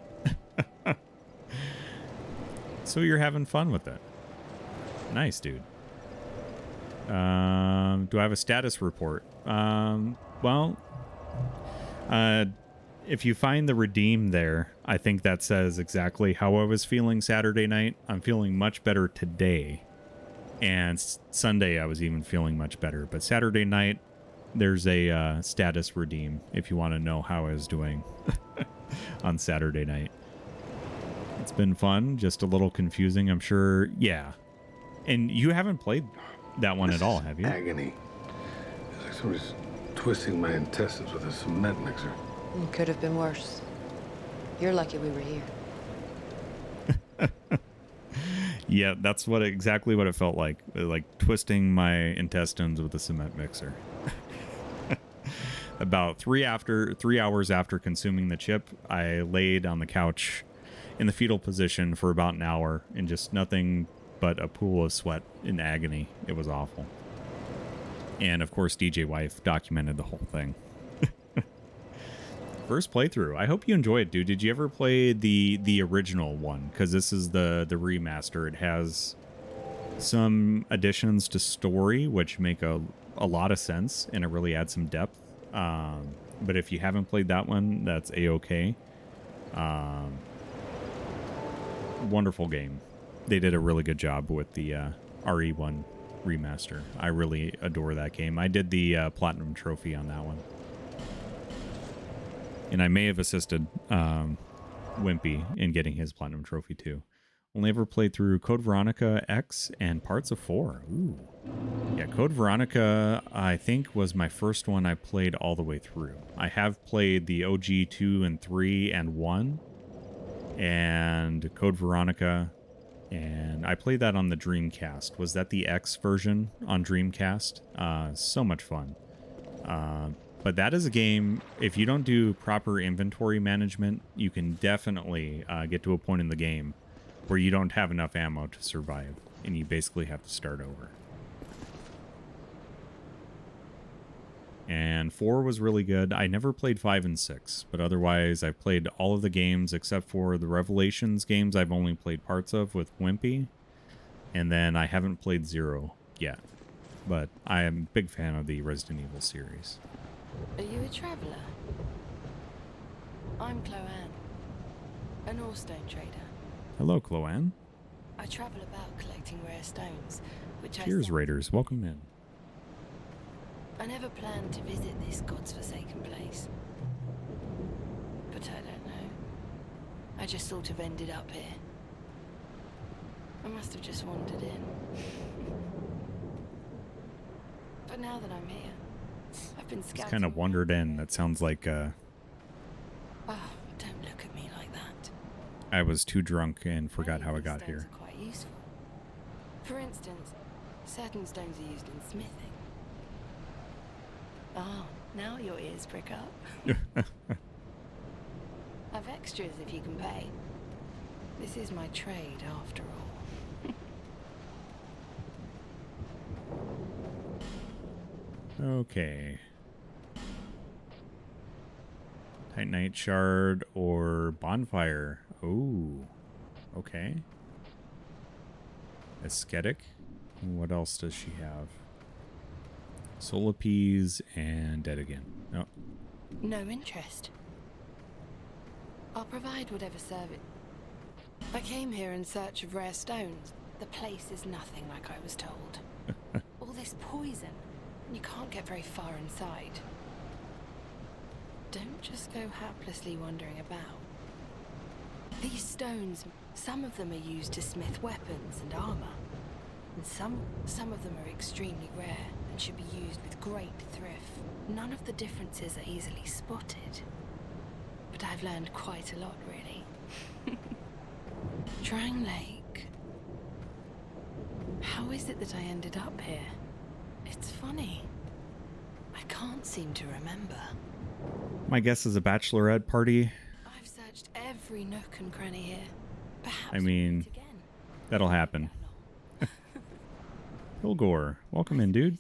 So you're having fun with it. Nice, dude. Do I have a status report? Well, if you find the redeem there, I think that says exactly how I was feeling Saturday night. I'm feeling much better today. And Sunday, I was even feeling much better. But Saturday night, there's a status redeem if you want to know how I was doing on Saturday night. It's been fun, just a little confusing, I'm sure. Yeah. And you haven't played that one at all, have you? Agony. It's like somebody's twisting my intestines with a cement mixer. It could have been worse. You're lucky we were here. Yeah, that's exactly what it felt like twisting my intestines with a cement mixer. About 3 hours after consuming the chip, I laid on the couch in the fetal position for about an hour in just nothing but a pool of sweat in agony. It was awful. And of course, DJ Wife documented the whole thing. First playthrough. I hope you enjoy it, dude. Did you ever play the original one? Because this is the remaster. It has some additions to story, which make a lot of sense, and it really adds some depth. But if you haven't played that one, that's A-okay. Wonderful game. They did a really good job with the RE1 remaster. I really adore that game. I did the Platinum Trophy on that one. And I may have assisted Wimpy in getting his Platinum Trophy too. Only ever played through Code Veronica X and parts of 4. Ooh. Yeah, Code Veronica, I think, was my first one I played all the way through. I have played the OG 2 and 3 and 1. And Code Veronica. And I played that on the Dreamcast. Was that the X version on Dreamcast? So much fun. But that is a game, if you don't do proper inventory management, you can definitely get to a point in the game where you don't have enough ammo to survive, and you basically have to start over. And 4 was really good. I never played 5 and 6, but otherwise I've played all of the games except for the Revelations games I've only played parts of with Wimpy. And then I haven't played 0 yet. But I am a big fan of the Resident Evil series. Are you a traveler? I'm Chloanne, an Orstone trader. Hello, Chloanne. I travel about collecting rare stones, which Cheers, Raiders. Welcome in. I never planned to visit this god's-forsaken place. But I don't know. I just sort of ended up here. I must have just wandered in. But now that I'm here, I've been scouting. It's kind of wandered in. That sounds like Oh, don't look at me like that. I was too drunk and forgot how I got Stones here. are quite useful. For instance, certain stones are used in smithing. Oh, now your ears prick up. I've extras if you can pay. This is my trade after all. Okay. Titanite shard or bonfire. Oh, okay. Ascetic. What else does she have? Solar peas and dead again. Oh. No interest. I'll provide whatever service. I came here in search of rare stones. The place is nothing like I was told. All this poison, and you can't get very far inside. Don't just go haplessly wandering about. These stones, some of them are used to smith weapons and armor. And some of them are extremely rare and should be used with great thrift. None of the differences are easily spotted. But I've learned quite a lot, really. Drang Lake. How is it that I ended up here? It's funny. I can't seem to remember. My guess is a bachelorette party. I've searched every nook and cranny here. Perhaps I mean, that'll happen. Pilgor, welcome in, dude.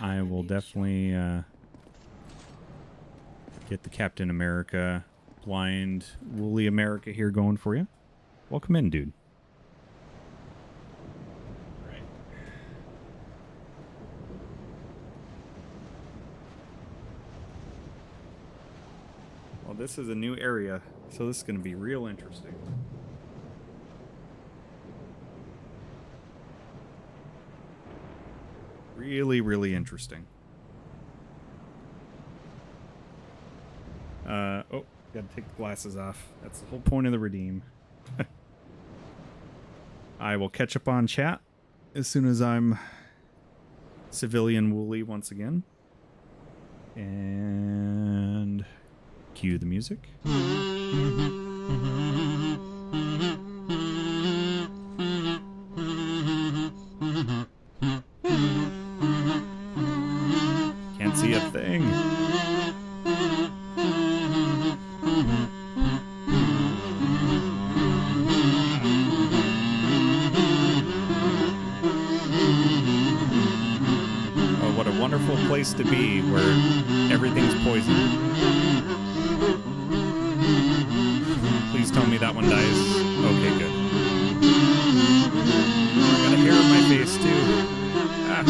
I will definitely get the Captain America, Blind Woolly America here going for you. Welcome in, dude. Right. Well, this is a new area, so this is going to be real interesting. Really, really interesting. Oh, gotta take the glasses off. That's the whole point of the redeem. I will catch up on chat as soon as I'm civilian woolly once again. And cue the music. Can't see a thing. Oh, what a wonderful place to be where everything's poison. Please tell me that one dies. Okay, good. I got a hair on my face too. Ah.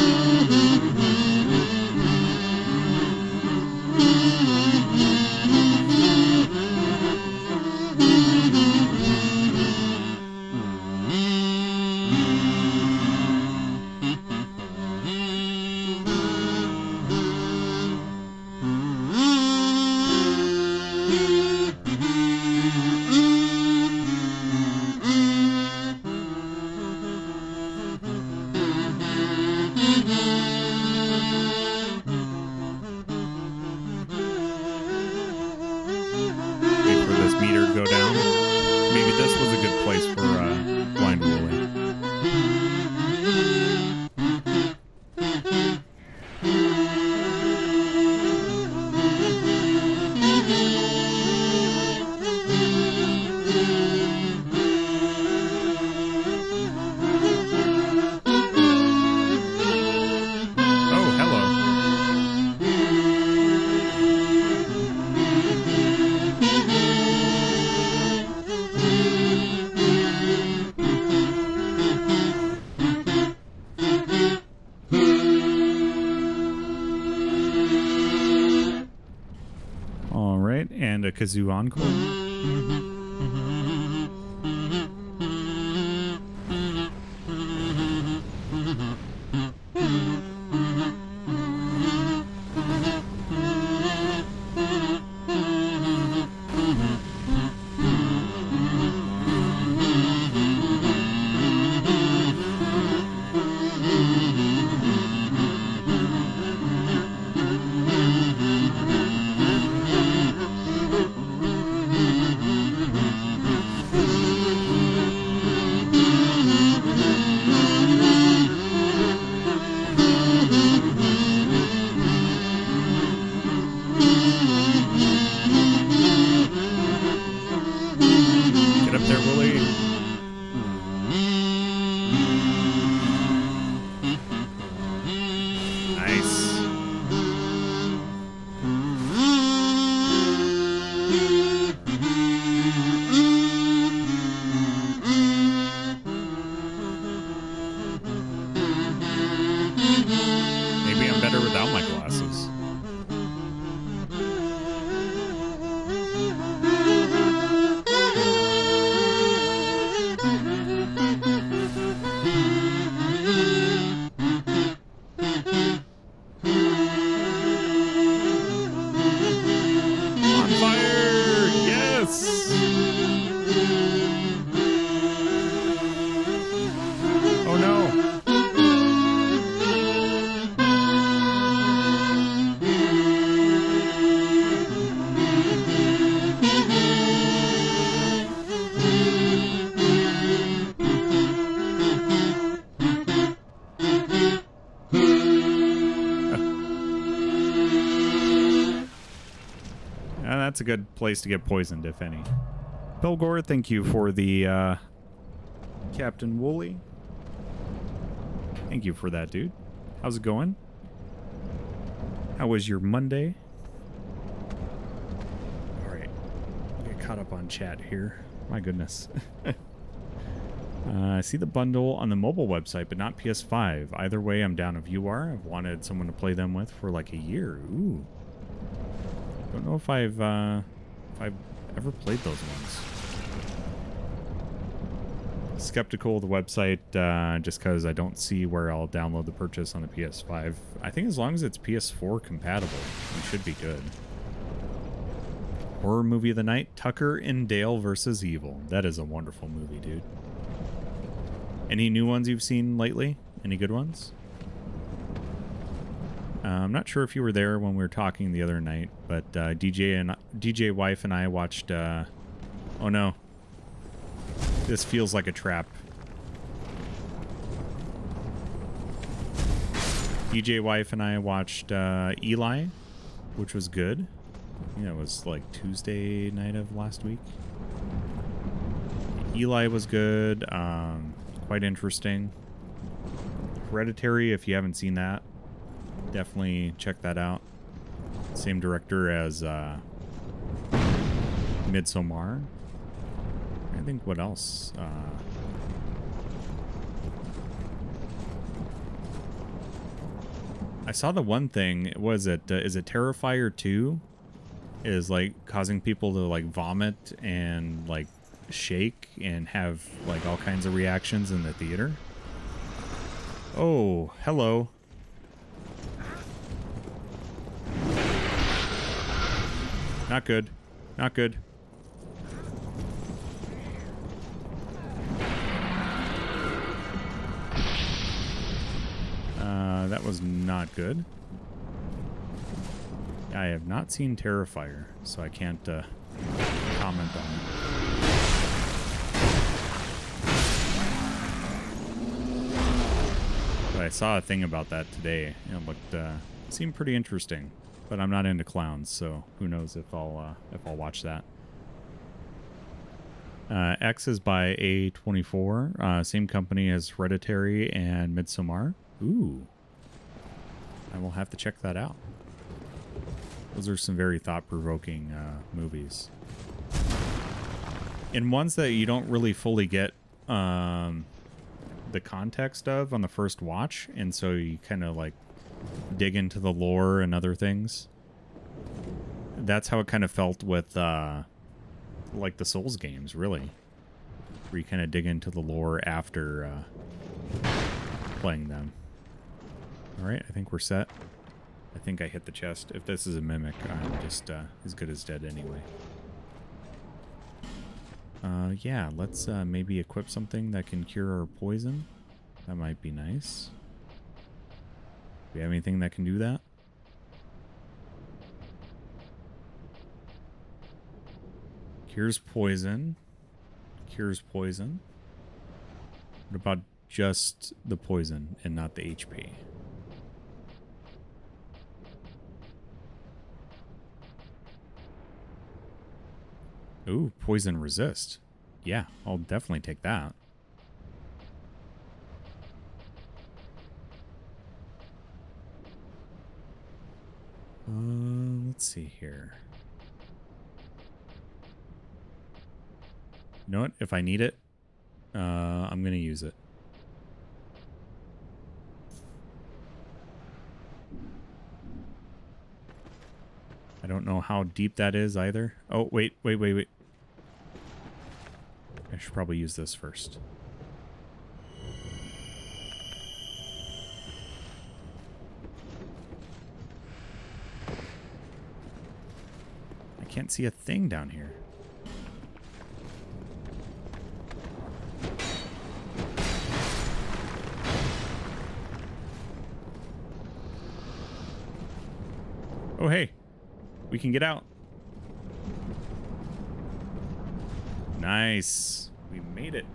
right, and a kazoo encore. That's a good place to get poisoned, if any. Belgore, thank you for the Captain Wooly. Thank you for that, dude. How's it going? How was your Monday? All right, I'll get caught up on chat here. My goodness. I see the bundle on the mobile website, but not PS5. Either way, I'm down if you are. I've wanted someone to play them with for like a year. Ooh. Don't know if I've ever played those ones. Skeptical of the website just because I don't see where I'll download the purchase on the PS5. I think as long as it's PS4 compatible, we should be good. Horror movie of the night, Tucker and Dale versus Evil. That is a wonderful movie, dude. Any new ones you've seen lately? Any good ones? I'm not sure if you were there when we were talking the other night, but DJ wife and I watched. Oh no, this feels like a trap. DJ wife and I watched Eli, which was good. Yeah, it was like Tuesday night of last week. Eli was good. Quite interesting. Hereditary, if you haven't seen that, definitely check that out. Same director as Midsommar. I think what else? I saw the one thing. Was it? Is it Terrifier 2? Is like causing people to like vomit and like shake and have like all kinds of reactions in the theater. Oh, hello. Not good. Not good. That was not good. I have not seen Terrifier, so I can't comment on it. But I saw a thing about that today, and it looked seemed pretty interesting. But I'm not into clowns, so who knows if I'll watch that. X is by A24, same company as Hereditary and Midsommar. Ooh, I will have to check that out. Those are some very thought-provoking movies, and ones that you don't really fully get the context of on the first watch, and so you kind of like dig into the lore and other things. that's how it kind of felt with like the Souls games, really, where you kind of dig into the lore after playing them. All right, I think we're set. I think I hit the chest. If this is a mimic, I'm just as good as dead anyway. Yeah, let's maybe equip something that can cure our poison. That might be nice. Do we have anything that can do that? Cures poison. Cures poison. What about just the poison and not the HP? Ooh, poison resist. Yeah, I'll definitely take that. Let's see here. You know what? If I need it, I'm going to use it. I don't know how deep that is either. Oh, wait. I should probably use this first. I can't see a thing down here. Oh, hey. We can get out. Nice. We made it.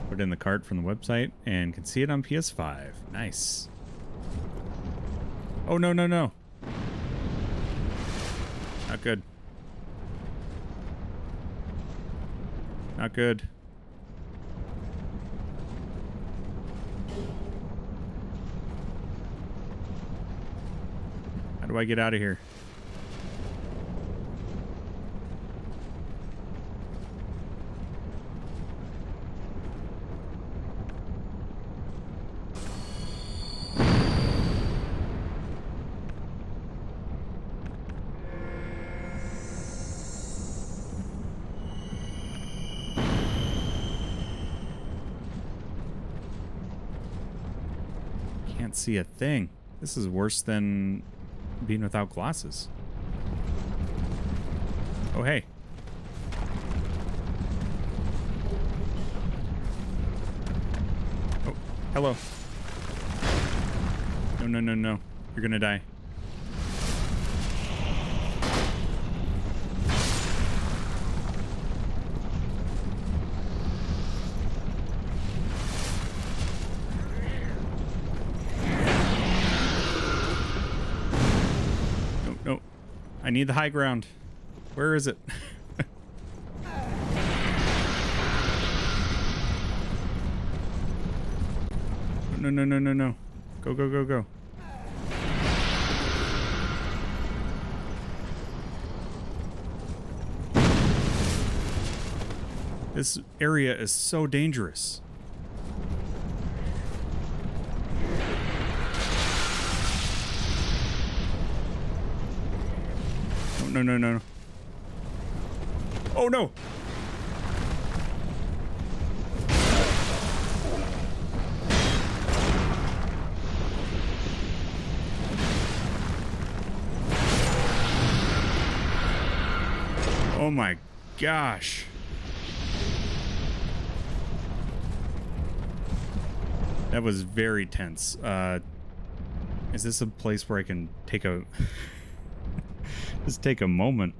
Put it in the cart from the website and can see it on PS5. Nice. Oh, no. Not good. Not good. How do I get out of here? Can't see a thing. This is worse than being without glasses. Oh, hey. Oh, hello. No. You're gonna die. No. I need the high ground. Where is it? No. Go. This area is so dangerous. No. Oh, no. Oh my gosh. That was very tense. Is this a place where I can take a just take a moment?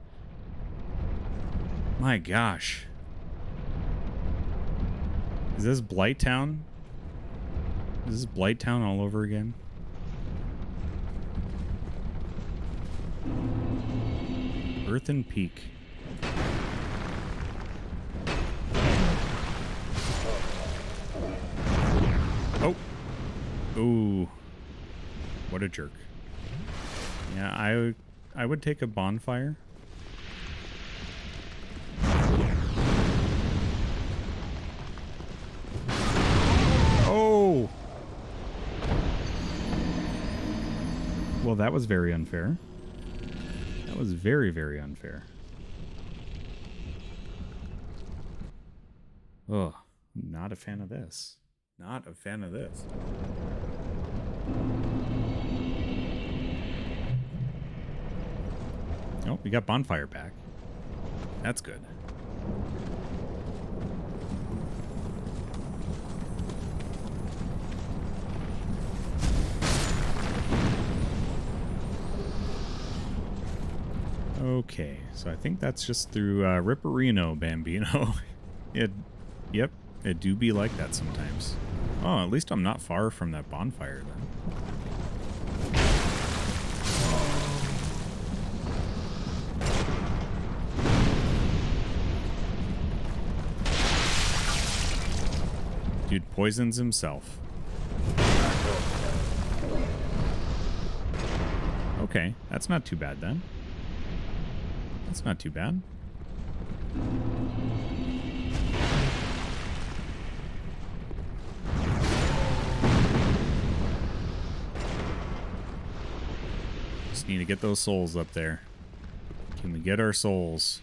My gosh. Is this Blight Town? Is this Blight Town all over again? Earthen Peak. Oh. Ooh. What a jerk. Yeah, I would take a bonfire. Oh. Well, that was very unfair. That was very, very unfair. Oh, not a fan of this. Not a fan of this. Oh, we got bonfire back. That's good. Okay, so I think that's just through Ripperino, Bambino. Yep, it do be like that sometimes. Oh, at least I'm not far from that bonfire then. Dude poisons himself. Okay, that's not too bad then. That's not too bad. Just need to get those souls up there. Can we get our souls?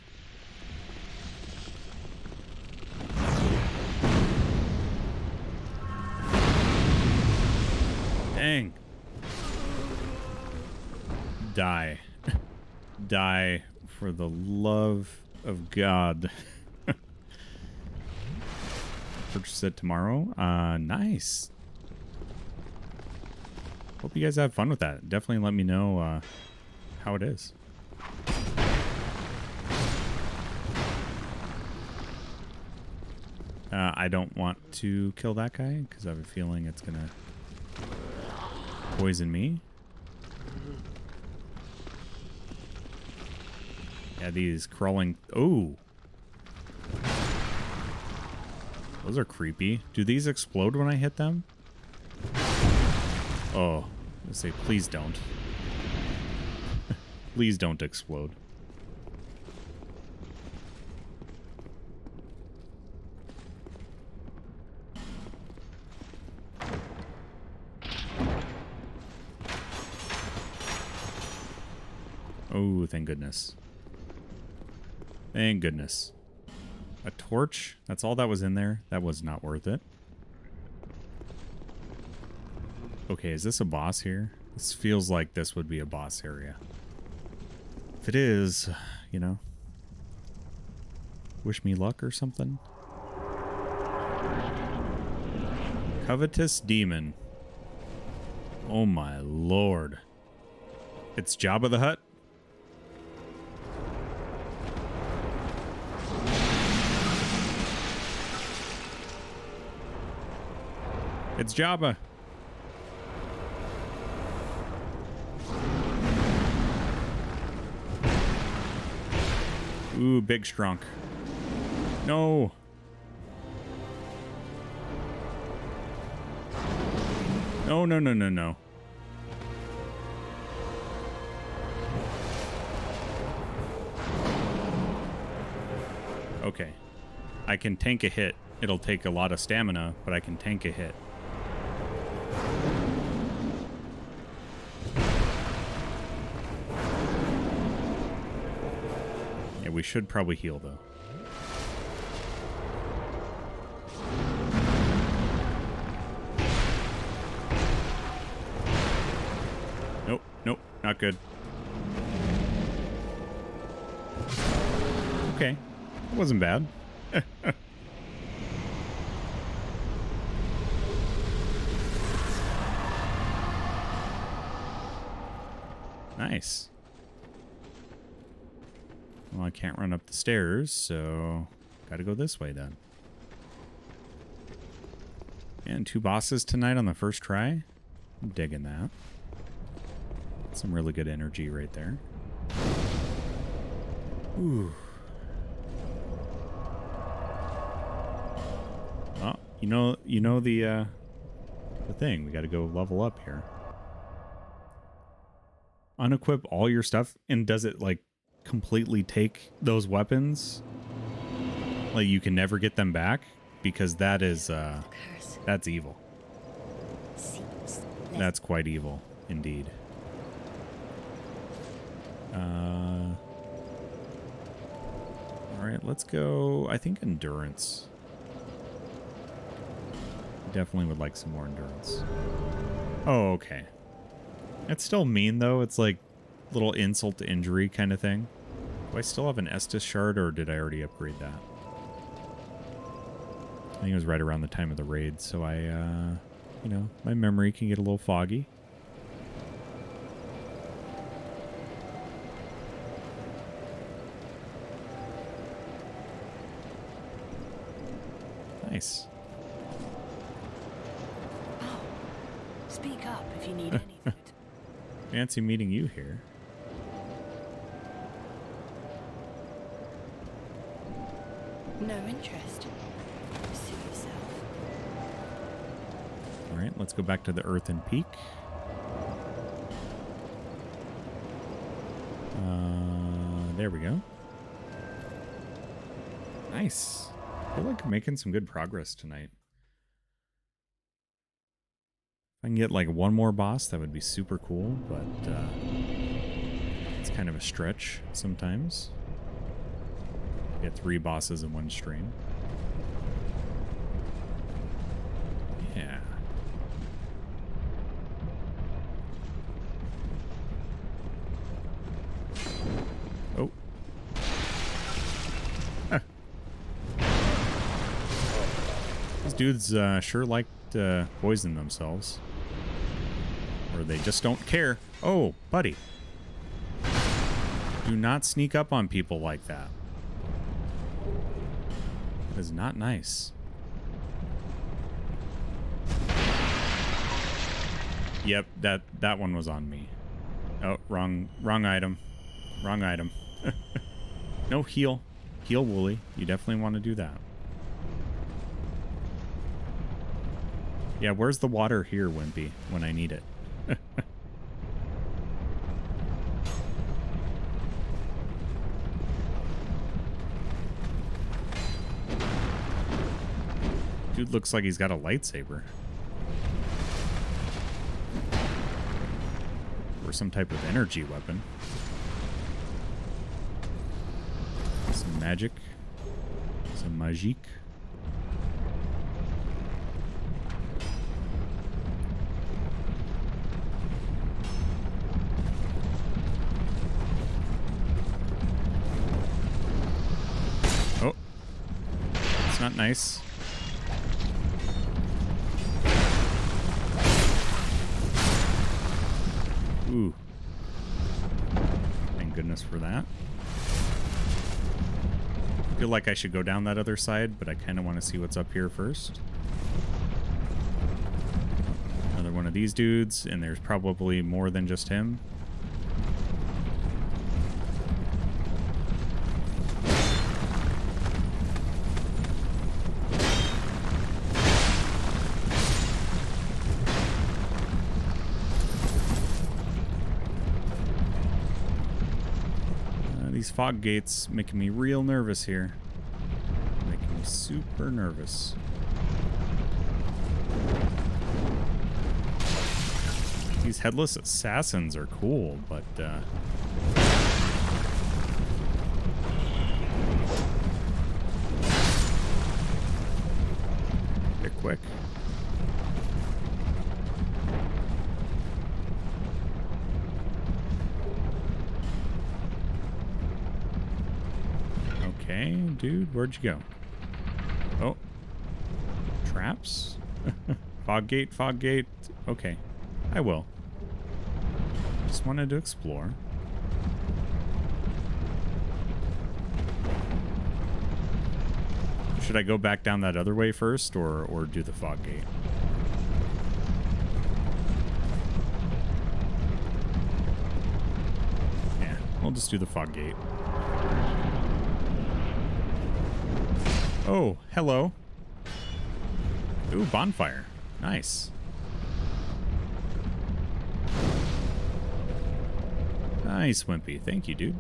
Dang. Die. Die for the love of God. Purchase it tomorrow. Nice. Hope you guys have fun with that. Definitely let me know how it is. I don't want to kill that guy because I have a feeling it's gonna poison me. Yeah, these crawling... Oh! Those are creepy. Do these explode when I hit them? Oh. Let's say, please don't. Please don't explode. Oh, thank goodness. Thank goodness. A torch? That's all that was in there? That was not worth it. Okay, is this a boss here? This feels like this would be a boss area. If it is, you know, wish me luck or something. Covetous Demon. Oh my lord. It's Jabba the Hutt? It's Jabba. Ooh, big strunk. No. No, no, no, no, no. Okay. I can tank a hit. It'll take a lot of stamina, but I can tank a hit. Yeah, we should probably heal, though. Nope, nope, not good. Okay, it wasn't bad. Nice. Well, I can't run up the stairs, so gotta go this way then. And 2 bosses tonight on the first try. I'm digging that. Some really good energy right there. Ooh. Well, you know the thing. We got to go level up here. Unequip all your stuff, and does it like completely take those weapons? Like you can never get them back, because that is that's evil. That's quite evil indeed. Alright, let's go, I think, endurance. Definitely would like some more endurance. Oh, okay. It's still mean, though. It's like little insult to injury kind of thing. Do I still have an Estus shard, or did I already upgrade that? I think it was right around the time of the raid, so I, you know, my memory can get a little foggy. Nice. Oh, speak up if you need any food. Fancy meeting you here. No interest. Suit yourself. All right, let's go back to the Earthen Peak. There we go. Nice. I feel like I'm making some good progress tonight. If I can get like one more boss, that would be super cool, but it's kind of a stretch sometimes. Get 3 bosses in one stream. Yeah. Oh. Huh. These dudes sure like to poison themselves. Or they just don't care. Oh, buddy. Do not sneak up on people like that. That is not nice. Yep, that one was on me. Oh, wrong item. Wrong item. No, heal. Heal, Wooly. You definitely want to do that. Yeah, where's the water here, Wimpy, when I need it? Dude looks like he's got a lightsaber. Or some type of energy weapon. Some magic. Some magique. Oh. It's not nice. Ooh. Thank goodness for that. I feel like I should go down that other side, but I kind of want to see what's up here first. Another one of these dudes, and there's probably more than just him. These fog gates making me real nervous here. Making me super nervous. These headless assassins are cool, but they're quick. Okay, dude, where'd you go? Oh. Traps? Fog gate, fog gate. Okay, I will. Just wanted to explore. Should I go back down that other way first, or do the fog gate? Yeah, we'll just do the fog gate. Oh, hello. Ooh, bonfire. Nice. Nice, Wimpy. Thank you, dude.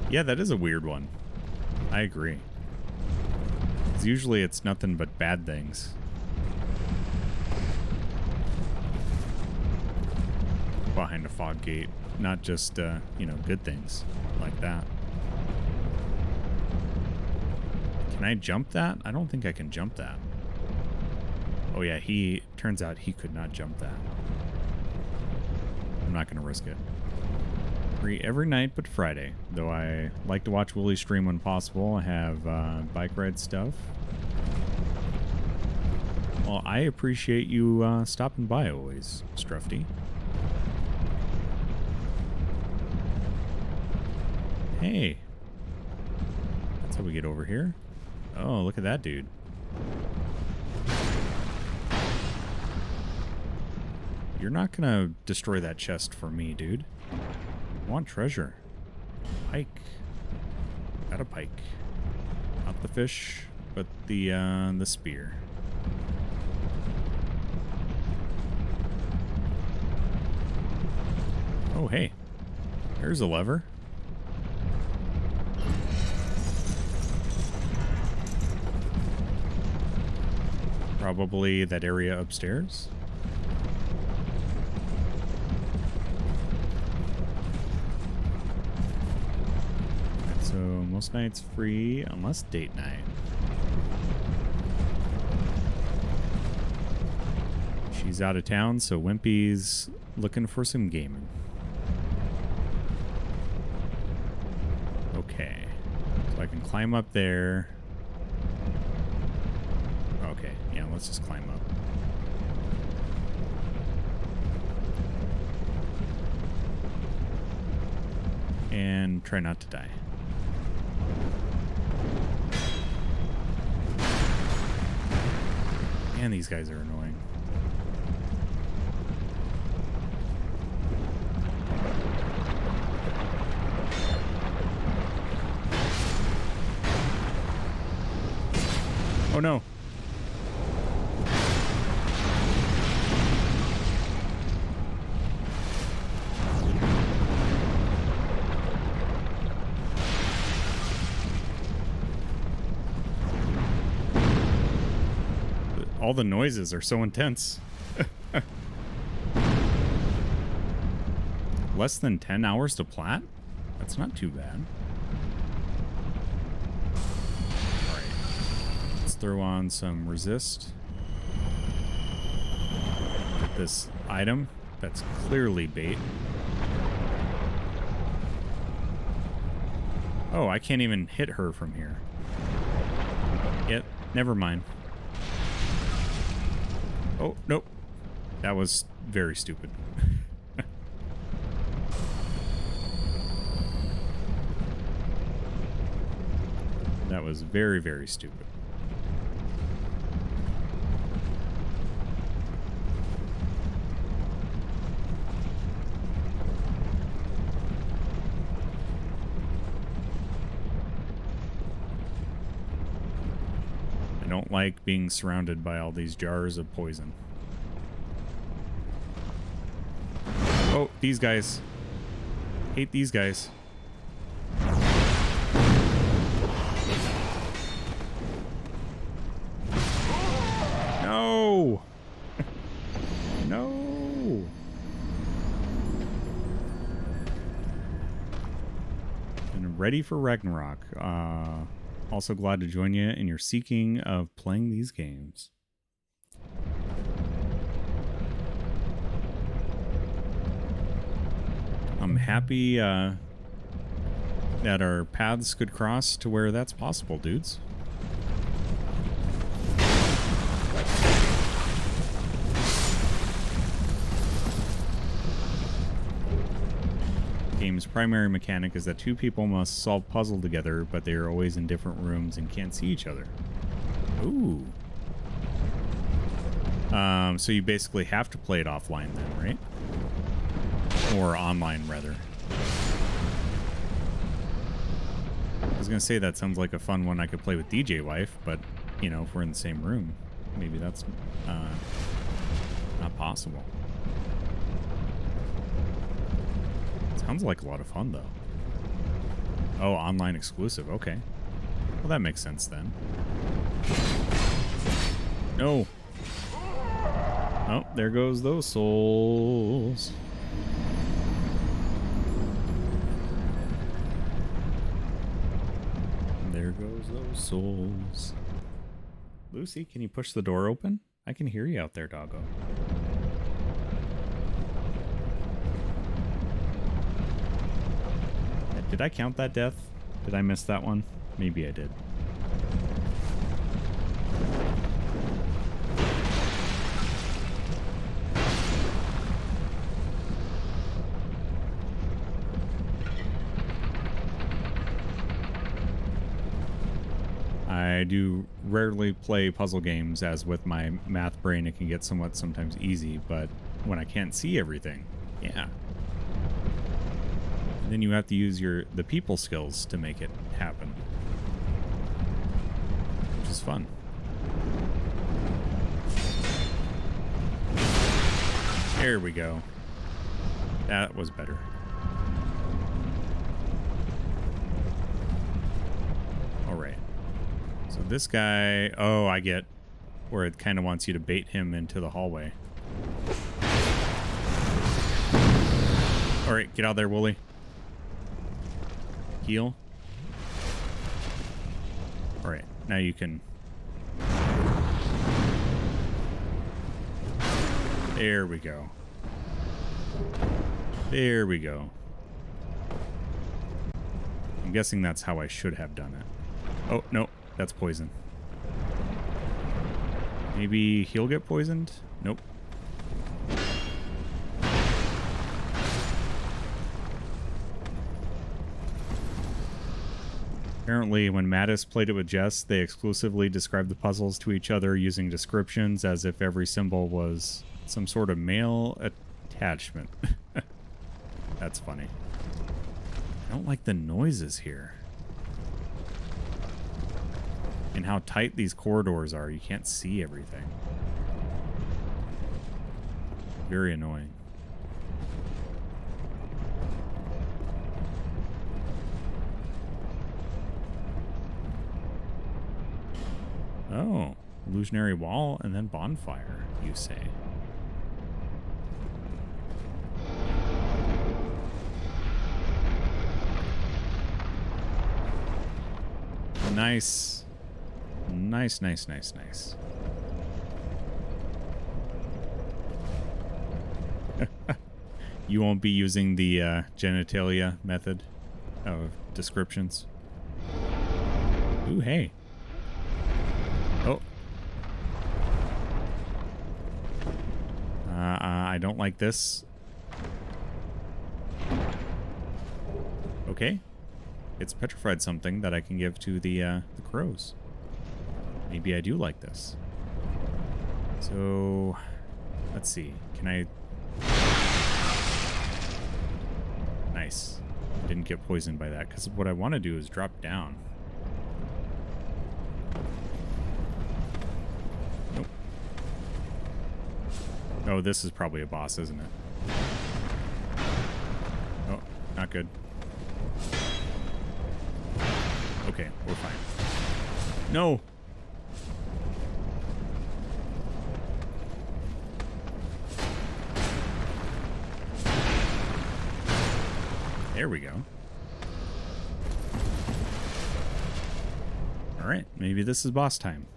Yeah, that is a weird one. I agree. 'Cause usually it's nothing but bad things. behind a fog gate, not just, you know, good things like that. Can I jump that? I don't think I can jump that. Oh yeah, turns out he could not jump that. I'm not going to risk it. Free every night but Friday, though I like to watch Wooly stream when possible. I have bike ride stuff. Well, I appreciate you stopping by always, Strufty. Hey. That's how we get over here. Oh, look at that dude. You're not gonna destroy that chest for me, dude. I want treasure. Pike. Got a pike. Not the fish, but the spear. Oh, hey. There's a lever. Probably that area upstairs. So most nights free unless date night. She's out of town, so Wimpy's looking for some gaming. Okay. So I can climb up there. Okay, yeah, let's just climb up. And try not to die. Man, these guys are annoying. Oh no. All the noises are so intense. Less than 10 hours to plat? That's not too bad. Alright. Let's throw on some resist. Get this item that's clearly bait. Oh, I can't even hit her from here. Yep, never mind. Oh, nope. That was very stupid. That was very, very stupid. I don't like being surrounded by all these jars of poison. Oh, these guys. Hate these guys. No! No! And I'm ready for Ragnarok. Also glad to join you in your seeking of playing these games. I'm happy that our paths could cross to where that's possible, dudes. Game's primary mechanic is that two people must solve puzzle together, but they are always in different rooms and can't see each other. Ooh. So you basically have to play it offline then, right? Or online, rather. I was gonna say that sounds like a fun one I could play with DJ Wife, but, you know, if we're in the same room, maybe that's not possible. Sounds like a lot of fun, though. Oh, online exclusive. Okay. Well, that makes sense then. No. Oh, there goes those souls. goes those souls. Lucy, can you push the door open? I can hear you out there, doggo. Did I count that death? Did I miss that one? Maybe I did. I do rarely play puzzle games, as with my math brain it can get sometimes easy, but when I can't see everything, yeah. And then you have to use the people skills to make it happen, which is fun. There we go. That was better. All right. So this guy, oh, I get where it kind of wants you to bait him into the hallway. All right, get out there, Wooly. Heal. All right, now you can. There we go. There we go. I'm guessing that's how I should have done it. Oh, no. That's poison. Maybe he'll get poisoned? Nope. Apparently, when Mattis played it with Jess, they exclusively described the puzzles to each other using descriptions as if every symbol was some sort of male attachment. That's funny. I don't like the noises here. And how tight these corridors are. You can't see everything. Very annoying. Oh, illusionary wall and then bonfire, you say. Nice. Nice, nice, nice, nice. You won't be using the genitalia method of descriptions. Ooh, hey. Oh. I don't like this. Okay. It's petrified something that I can give to the crows. Maybe I do like this. So, let's see. Can I... Nice. Didn't get poisoned by that, because what I want to do is drop down. Nope. Oh, this is probably a boss, isn't it? Oh, not good. Okay, we're fine. No! There we go. Alright, maybe this is boss time.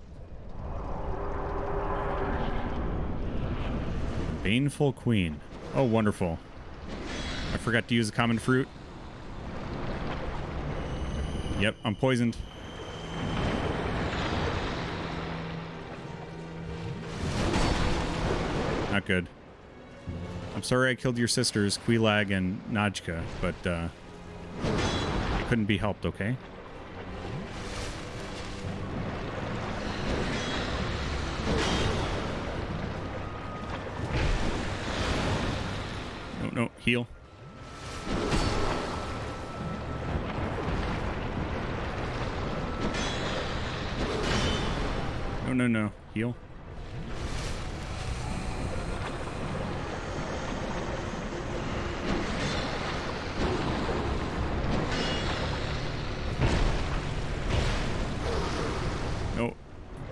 Baneful Queen. Oh, wonderful. I forgot to use a common fruit. Yep, I'm poisoned. Not good. I'm sorry I killed your sisters, Quilag and Najka, but it couldn't be helped, okay? No, no, heal. No, no, no, heal.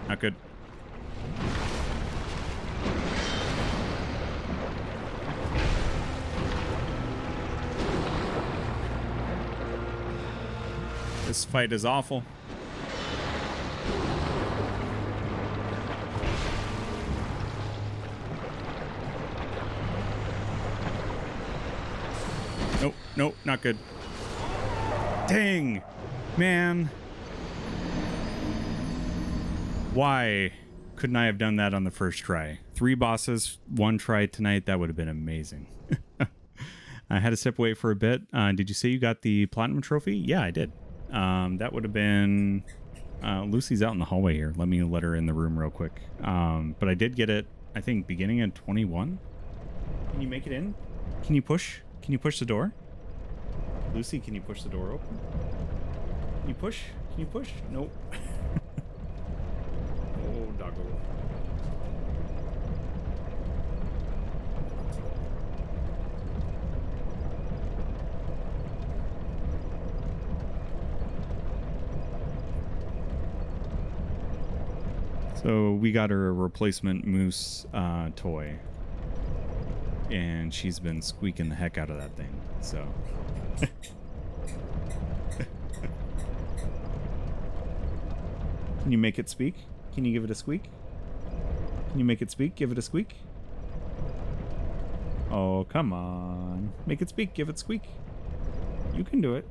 Not good. This fight is awful. Nope, not good. Dang, man. Why couldn't I have done that on the first try? 3 bosses, 1 try tonight. That would have been amazing. I had to step away for a bit. Did you say you got the platinum trophy? Yeah, I did. That would have been... Lucy's out in the hallway here. Let me let her in the room real quick. But I did get it, I think, beginning at 21. Can you make it in? Can you push? Can you push the door? Lucy, can you push the door open? Can you push? Can you push? Nope. Oh, doggo. So we got her a replacement moose toy, and she's been squeaking the heck out of that thing. So can you make it speak? Can you give it a squeak? Can you make it speak? Give it a squeak. Oh, come on. Make it speak. Give it squeak. You can do it.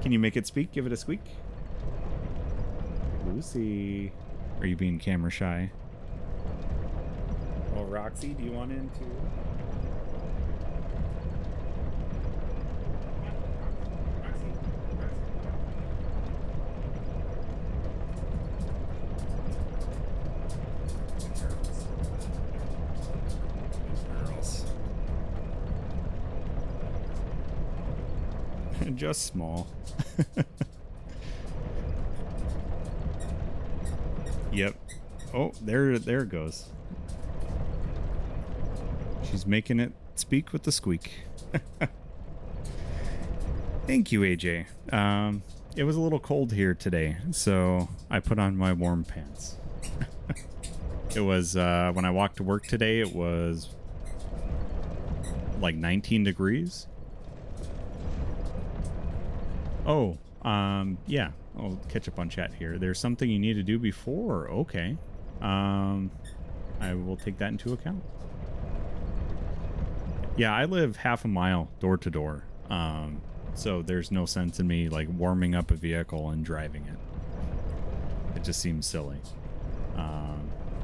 Can you make it speak? Give it a squeak. Lucy, are you being camera shy? Oh, Roxy, do you want in too? Just small. Yep. Oh, there it goes. She's making it speak with the squeak. Thank you, AJ. It was a little cold here today, so I put on my warm pants. It was, when I walked to work today, it was like 19 degrees. Oh, yeah. I'll catch up on chat here. There's something you need to do before. Okay. I will take that into account. Yeah, I live half a mile door to door. So there's no sense in me like warming up a vehicle and driving it. It just seems silly.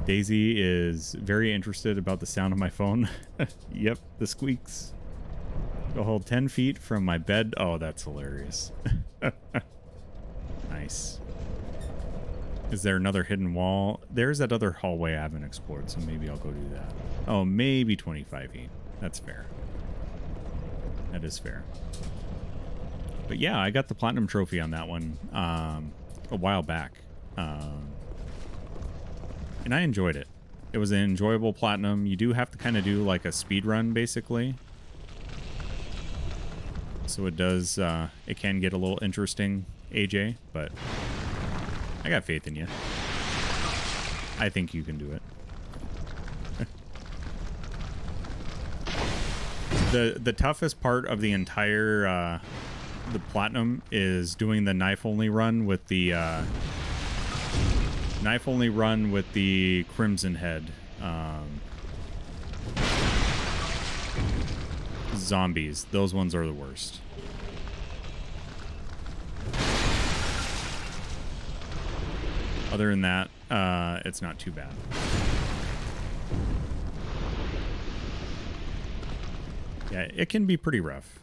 Daisy is very interested about the sound of my phone. Yep, the squeaks. Go hold 10 feet from my bed. Oh, that's hilarious. Nice. Is there another hidden wall? There's that other hallway I haven't explored, so maybe I'll go do that. Oh, maybe 25 feet. That's fair. That is fair. But yeah, I got the platinum trophy on that one a while back. And I enjoyed it. It was an enjoyable platinum. You do have to kind of do like a speed run, basically. So it does, it can get a little interesting, AJ, but I got faith in you. I think you can do it. The toughest part of the entire, the platinum is doing the knife-only run with the, Crimson Head, zombies. Those ones are the worst. Other than that, it's not too bad. Yeah, it can be pretty rough.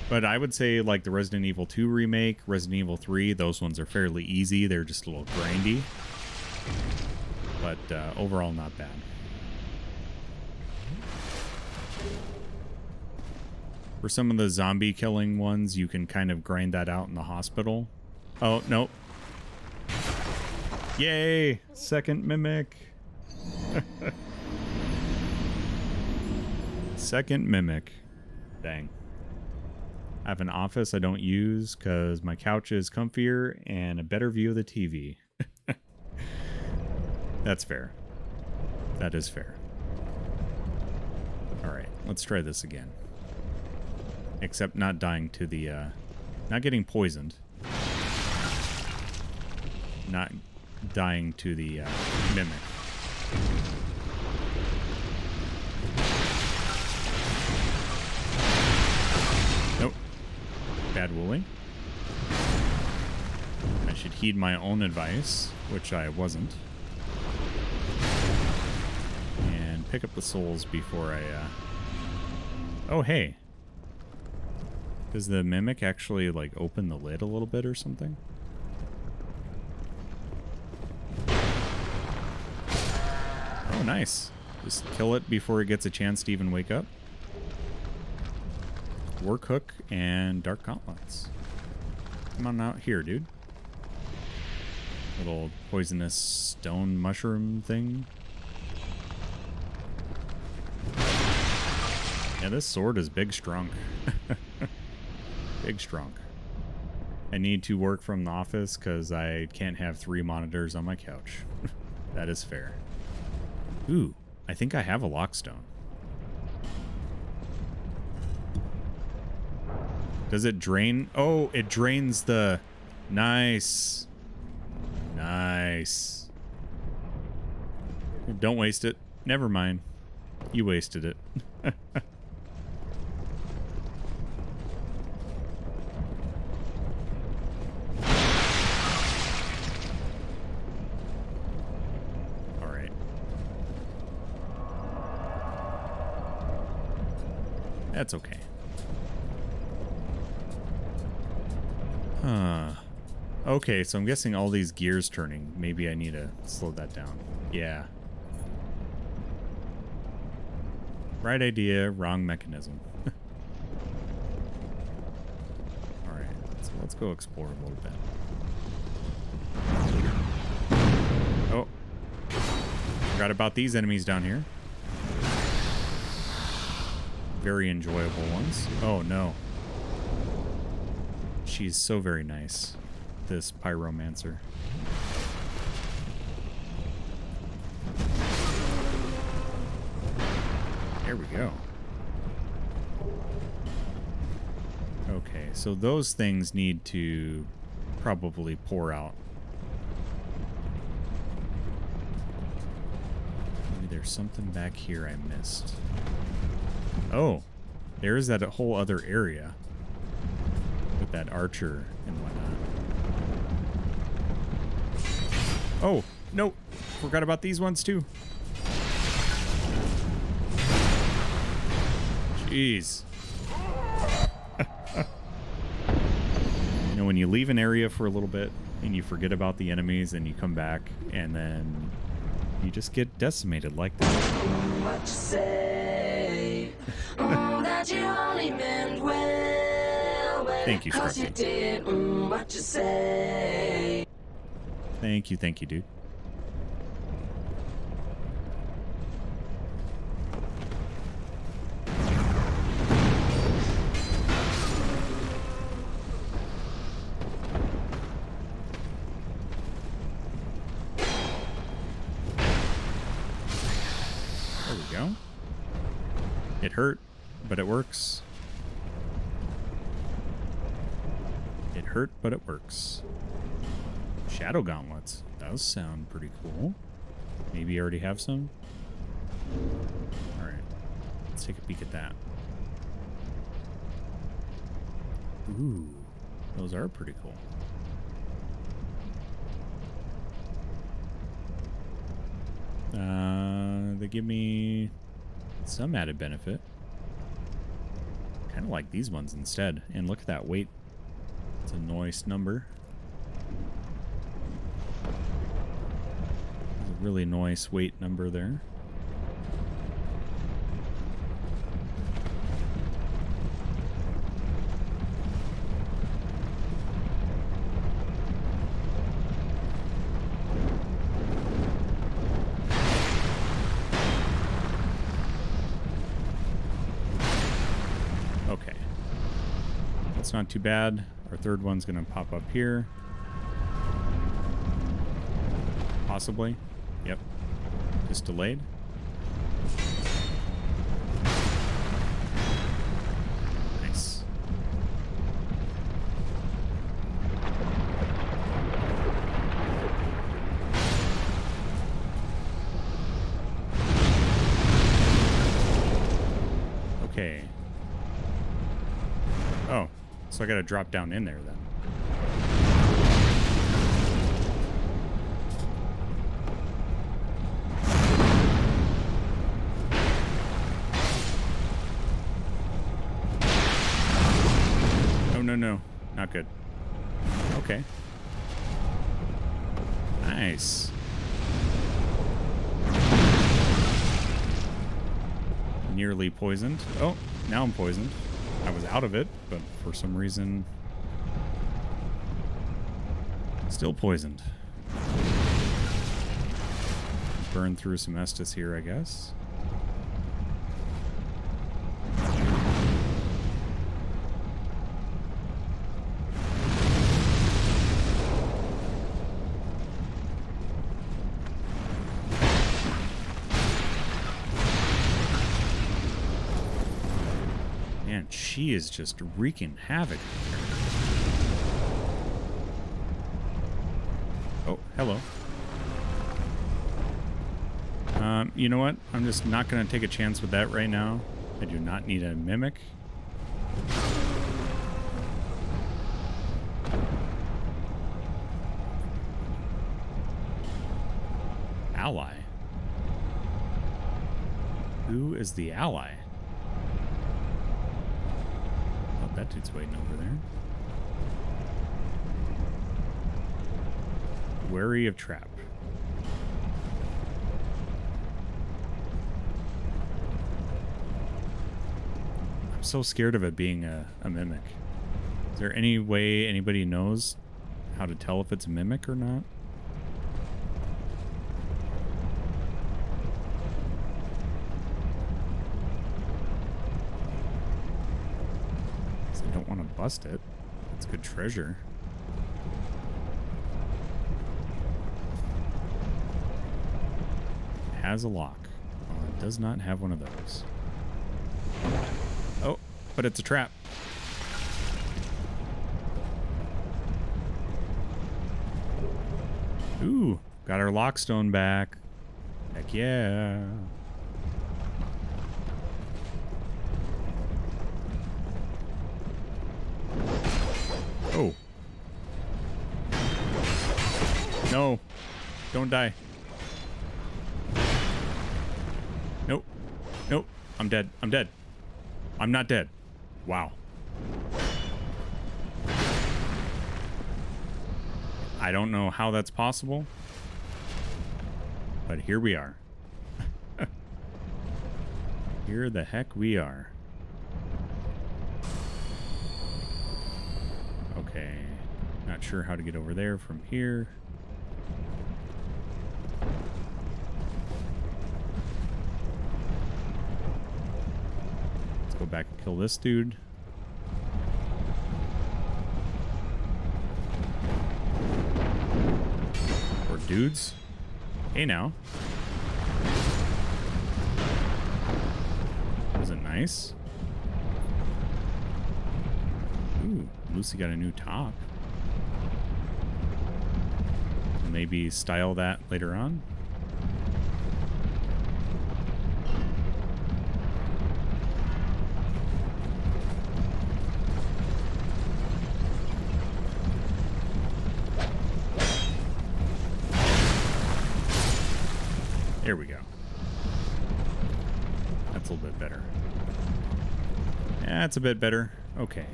But I would say like the Resident Evil 2 remake, Resident Evil 3, those ones are fairly easy. They're just a little grindy. But overall, not bad. For some of the zombie killing ones, you can kind of grind that out in the hospital. Oh, nope. Yay! Second mimic. Second mimic. Dang. I have an office I don't use because my couch is comfier and a better view of the TV. That's fair. That is fair. Alright, let's try this again. Except not dying to the, not getting poisoned. Not dying to the, mimic. Bad Wooly. I should heed my own advice, which I wasn't. And pick up the souls before I... Oh, hey. Does the Mimic actually, like, open the lid a little bit or something? Oh, nice. Just kill it before it gets a chance to even wake up. Work Hook and Dark Gauntlets. Come on out here, dude. Little poisonous stone mushroom thing. Yeah, this sword is big strong. Big strong. I need to work from the office because I can't have 3 monitors on my couch. That is fair. Ooh, I think I have a lockstone. Does it drain? Oh, it drains the... Nice. Nice. Don't waste it. Never mind. You wasted it. Alright. That's okay. Huh. Okay, so I'm guessing all these gears turning. Maybe I need to slow that down. Yeah. Right idea, wrong mechanism. Alright, so let's go explore a little bit. Oh. Forgot about these enemies down here. Very enjoyable ones. Oh, no. She's so very nice, this pyromancer. There we go. Okay, so those things need to probably pour out. Maybe there's something back here I missed. Oh, there's that whole other area. With that archer and whatnot. Oh, no. Forgot about these ones too. Jeez. You know, when you leave an area for a little bit and you forget about the enemies and you come back and then you just get decimated like that. What you say? That you only meant well. Thank you, Scruffy. Thank you, dude. There we go. It hurt, but it works. It hurt, but it works. Shadow Gauntlets. Those sound pretty cool. Maybe you already have some? Alright. Let's take a peek at that. Ooh. Those are pretty cool. They give me some added benefit. Kind of like these ones instead. And look at that weight. It's a nice number. A really nice weight number there. Okay. That's not too bad. Our third one's going to pop up here. Possibly. Yep. Just delayed. Nice. Okay. Oh. So I gotta drop down in there then. Oh, no, no. Not good. Okay. Nice. Nearly poisoned. Oh, now I'm poisoned. I was out of it, but for some reason, still poisoned. Burn through some Estus here, I guess. Man, she is just wreaking havoc. Oh, hello. You know what? I'm just not going to take a chance with that right now. I do not need a mimic. Ally? Who is the ally? Oh, that dude's waiting over there. Wary of trap. I'm so scared of it being a mimic. Is there any way anybody knows how to tell if it's a mimic or not? I don't want to bust it. It's good treasure. It has a lock. Well, it does not have one of those. Oh, but it's a trap. Ooh, got our lockstone back. Heck yeah. Oh. No. Don't die. Nope. Nope. I'm dead. I'm dead. I'm not dead. Wow. I don't know how that's possible, but here we are. Here the heck we are. Okay. Not sure how to get over there from here. Let's go back and kill this dude. Or dudes. Hey now. Wasn't nice. Ooh, Lucy got a new top. Maybe style that later on. There we go. That's a little bit better. Yeah, that's a bit better. Okay.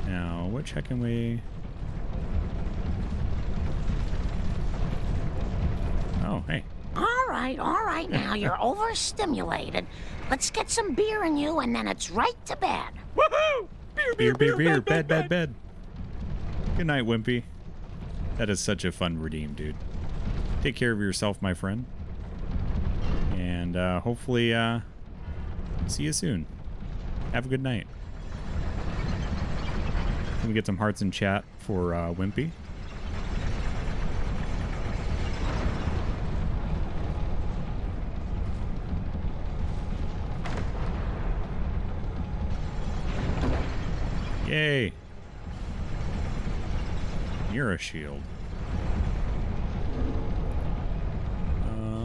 Now, what check can we... Oh, hey. All right, now you're overstimulated. Let's get some beer in you, and then it's right to bed. Woohoo! Beer, bed. Good night, Wimpy. That is such a fun redeem, dude. Take care of yourself, my friend. And hopefully see you soon. Have a good night. Let me get some hearts in chat for Wimpy. Yay! You're a shield.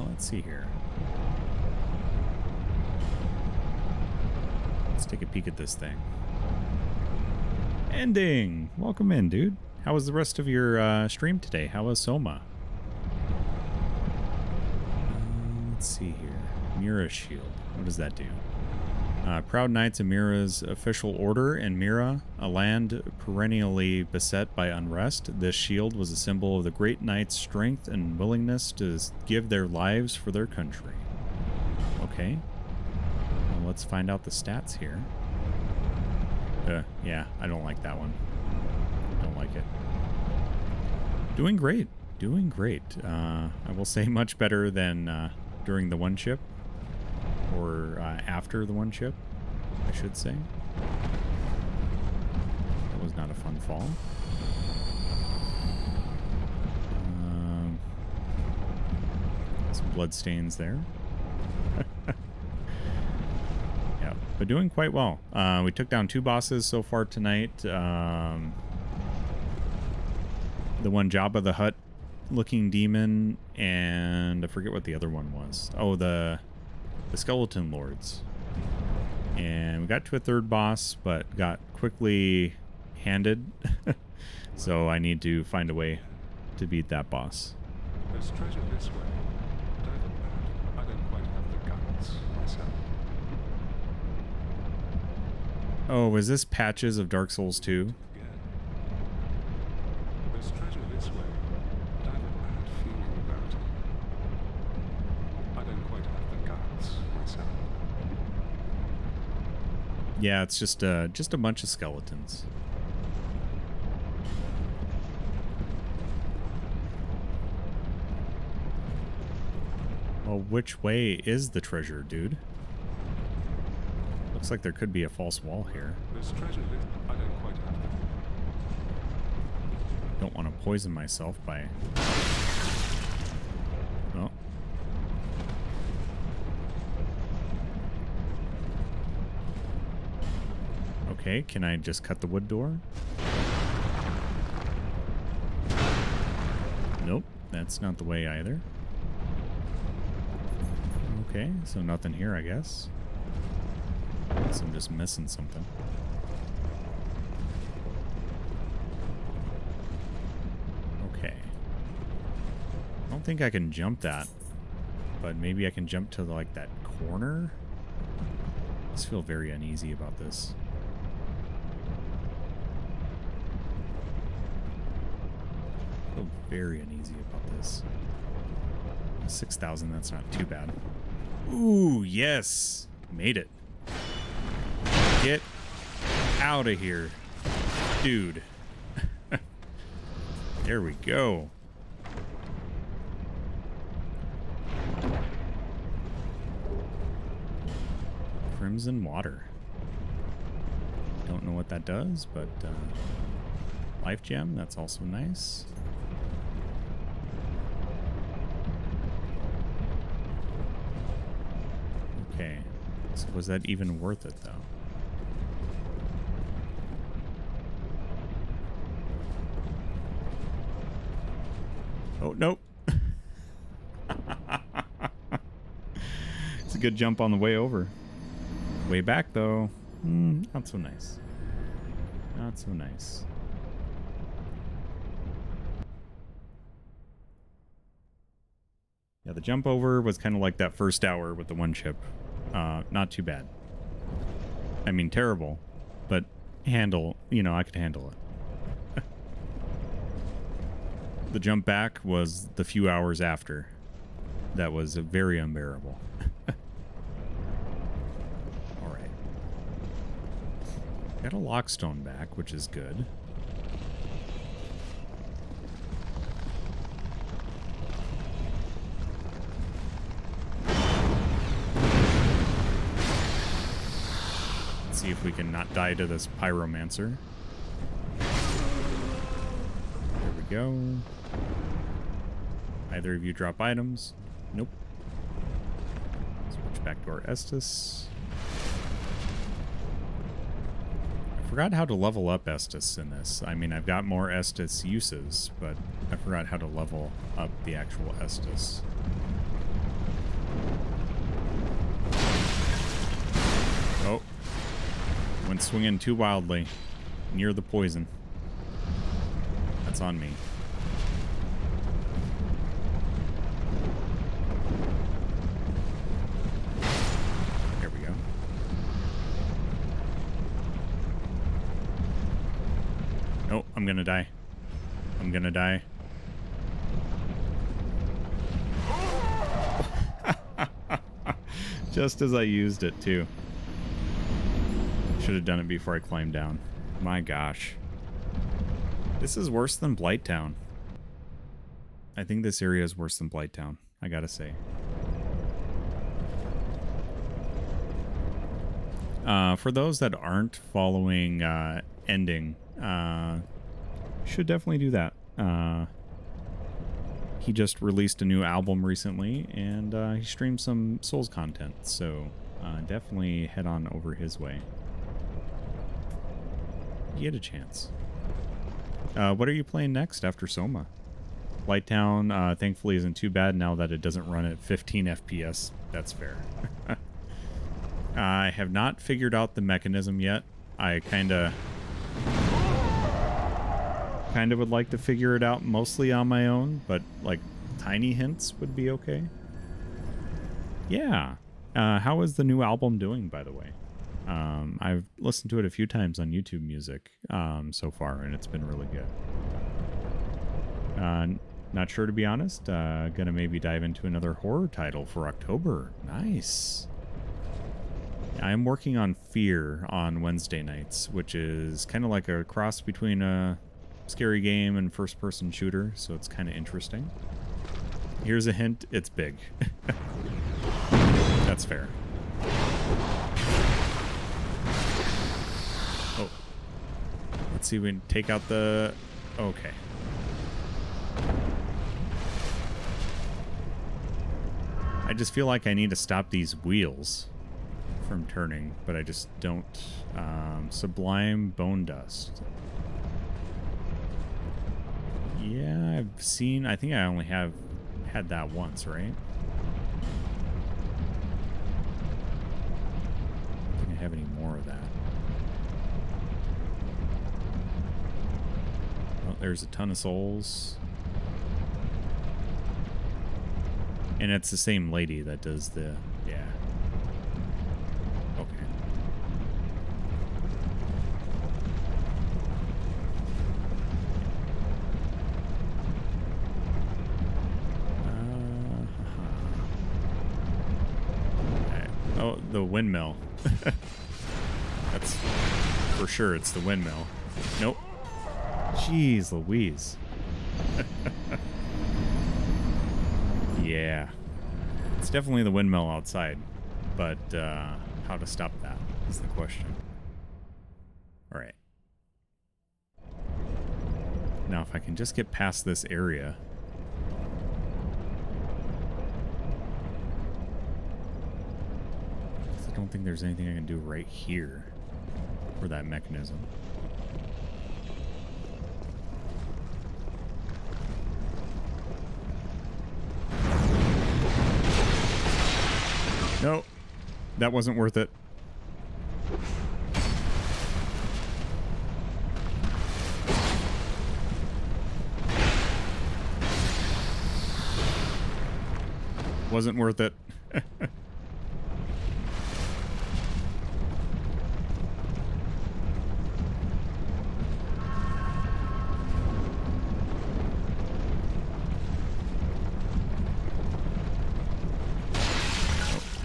Let's see here. Let's take a peek at this thing. Ending. Welcome in, dude. How was the rest of your stream today? How was Soma? Let's see here. Mira Shield. What does that do? Proud Knights of Mira's official order in Mira, a land perennially beset by unrest. This shield was a symbol of the great knights' strength and willingness to give their lives for their country. Okay. Well, let's find out the stats here. Yeah, I don't like that one. Don't like it. Doing great. Doing great. I will say much better than during the one chip. Or after the one chip, I should say. That was not a fun fall. Some blood stains there. Yeah, but doing quite well. We took down 2 bosses so far tonight. The one Jabba the Hutt looking demon, and I forget what the other one was. Oh, the Skeleton Lords. And we got to a 3rd boss, but got quickly handed. So I need to find a way to beat that boss. There's treasure this way. I don't quite have the guts myself. Oh, is this patches of Dark Souls 2? There's treasure this way. I have a bad feeling about it. I don't quite have the guts myself. Yeah, it's just a bunch of skeletons. Well, which way is the treasure, dude? Looks like there could be a false wall here. There's treasure this. I don't quite have it. Don't want to poison myself by... Oh. Okay, can I just cut the wood door? Nope, that's not the way either. Okay, so nothing here, I guess. Guess I'm just missing something. Okay. I don't think I can jump that, but maybe I can jump to like that corner. I just feel very uneasy about this. I feel very uneasy about this. 6,000, that's not too bad. Ooh, yes! Made it. Get out of here, dude. There we go. Crimson water. Don't know what that does, but life gem, that's also nice. Okay, so was that even worth it though? Oh, nope. It's a good jump on the way over. Way back, though. Not so nice. Not so nice. Yeah, the jump over was kind of like that first hour with the one chip. Not too bad. I mean, terrible. But I could handle it. The jump back was the few hours after. That was very unbearable. Alright. Got a lockstone back, which is good. Let's see if we can not die to this pyromancer. There we go. Either of you drop items? Nope. Switch back to our Estus. I forgot how to level up Estus in this. I mean, I've got more Estus uses, but I forgot how to level up the actual Estus. Oh. Went swinging too wildly. near the poison. That's on me. There we go. Oh, I'm gonna die. I'm gonna die. Just as I used it, too. Should have done it before I climbed down. My gosh. This is worse than Blighttown. I think this area is worse than Blighttown, I gotta say. For those that aren't following Ending, should definitely do that. He just released a new album recently, and he streamed some Souls content, so definitely head on over his way. You get a chance. What are you playing next after Soma? Blighttown, thankfully, isn't too bad now that it doesn't run at 15 FPS. That's fair. I have not figured out the mechanism yet. I kind of would like to figure it out mostly on my own, but like tiny hints would be okay. Yeah. How is the new album doing, by the way? I've listened to it a few times on YouTube Music so far, and it's been really good. Not sure, to be honest. Gonna maybe dive into another horror title for October. Nice. I'm working on Fear on Wednesday nights, which is kind of like a cross between a scary game and first-person shooter, so it's kind of interesting. Here's a hint. It's big. That's fair. Oh. Let's see if we can take out the... Okay. I just feel like I need to stop these wheels from turning, but I just don't. Sublime Bone Dust. Yeah, I've seen... I think I only have had that once, right? I don't think I have any more of that. Oh, there's a ton of souls. And it's the same lady that does the... Yeah. Okay. Oh, the windmill. That's for sure. It's the windmill. Nope. Jeez Louise. Yeah. It's definitely the windmill outside. But how to stop that is the question. All right. Now, if I can just get past this area... I don't think there's anything I can do right here for that mechanism. No, that wasn't worth it. Wasn't worth it.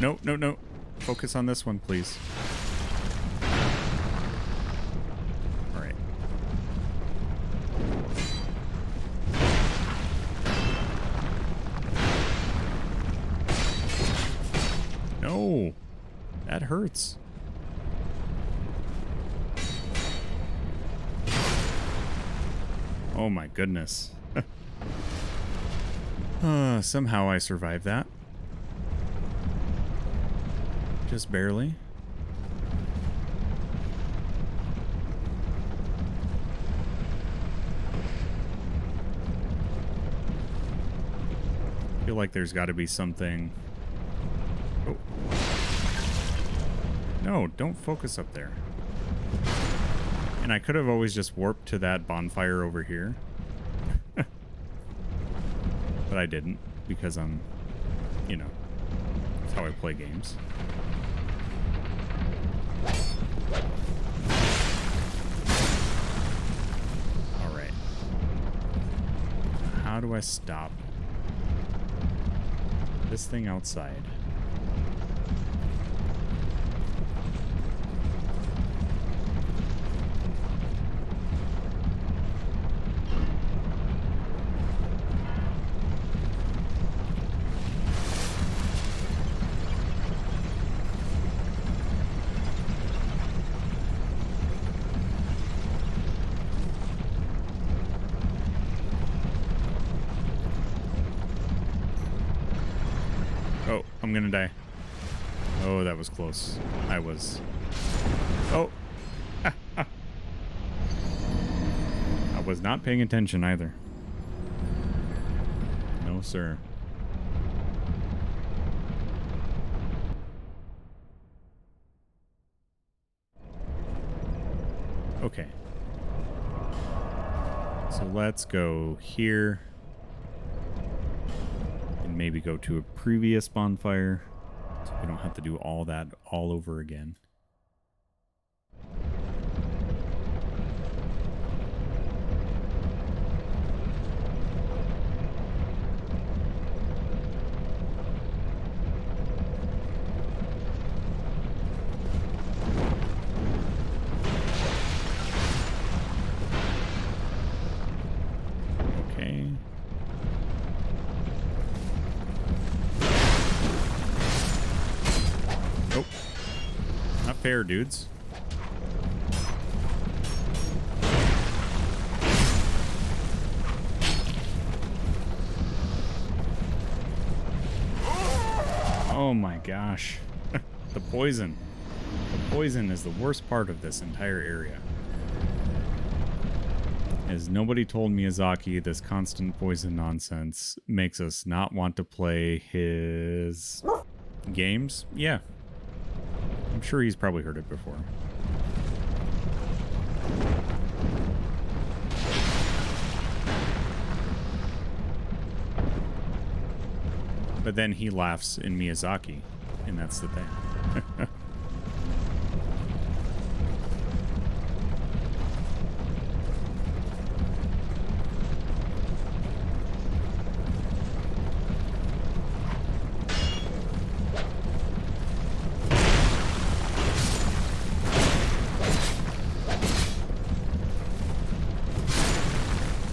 No, no, no. Focus on this one, please. All right. No. That hurts. Oh my goodness. Somehow I survived that. Just barely. I feel like there's got to be something. Oh. No, don't focus up there. And I could have always just warped to that bonfire over here. But I didn't, because I'm, you know, that's how I play games. Alright. How do I stop this thing outside? Oh, I'm gonna die. Oh, that was close. I was... Oh! I was not paying attention either. No, sir. Okay. So let's go here. And maybe go to a previous bonfire. So we don't have to do all that all over again. Okay. Nope. Not fair, dudes. Oh my gosh. The poison. The poison is the worst part of this entire area. As nobody told Miyazaki, this constant poison nonsense makes us not want to play his games. Yeah. I'm sure he's probably heard it before. But then he laughs in Miyazaki, and that's the thing.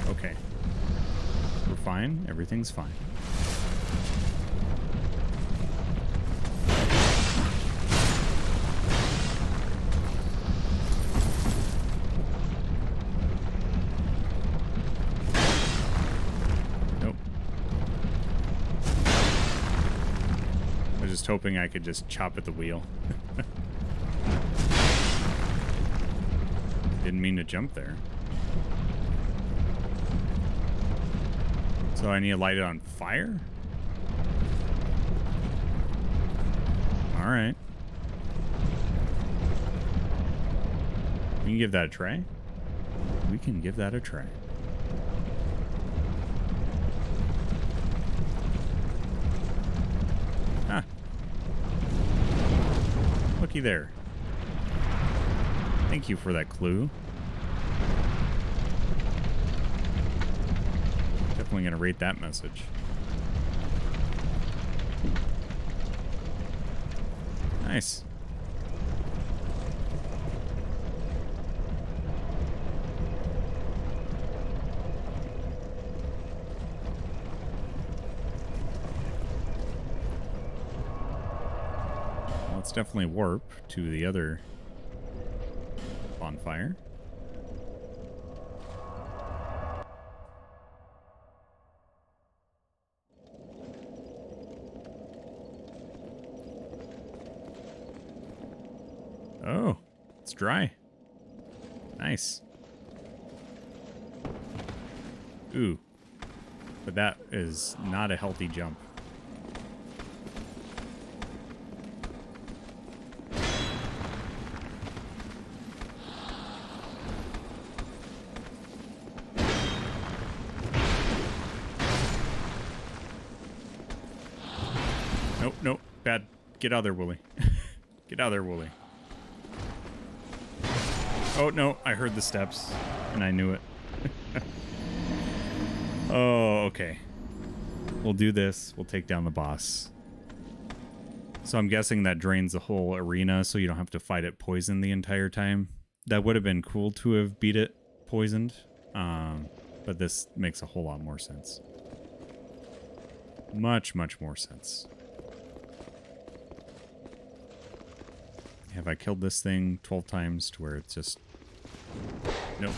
Okay. We're fine. Everything's fine. Hoping I could just chop at the wheel. Didn't mean to jump there. So I need to light it on fire? Alright. We can give that a try. We can give that a try. Ah. Looky there. Thank you for that clue. Definitely gonna rate that message. Nice. Let's definitely warp to the other bonfire. Oh, it's dry. Nice. Ooh. But that is not a healthy jump. Bad. Get out of there, Wooly. Get out of there, Wooly. Oh, no. I heard the steps, and I knew it. Oh, okay. We'll do this. We'll take down the boss. So I'm guessing that drains the whole arena, so you don't have to fight it poisoned the entire time. That would have been cool to have beat it poisoned, but this makes a whole lot more sense. Much, much more sense. Have I killed this thing 12 times to where it's just... Nope.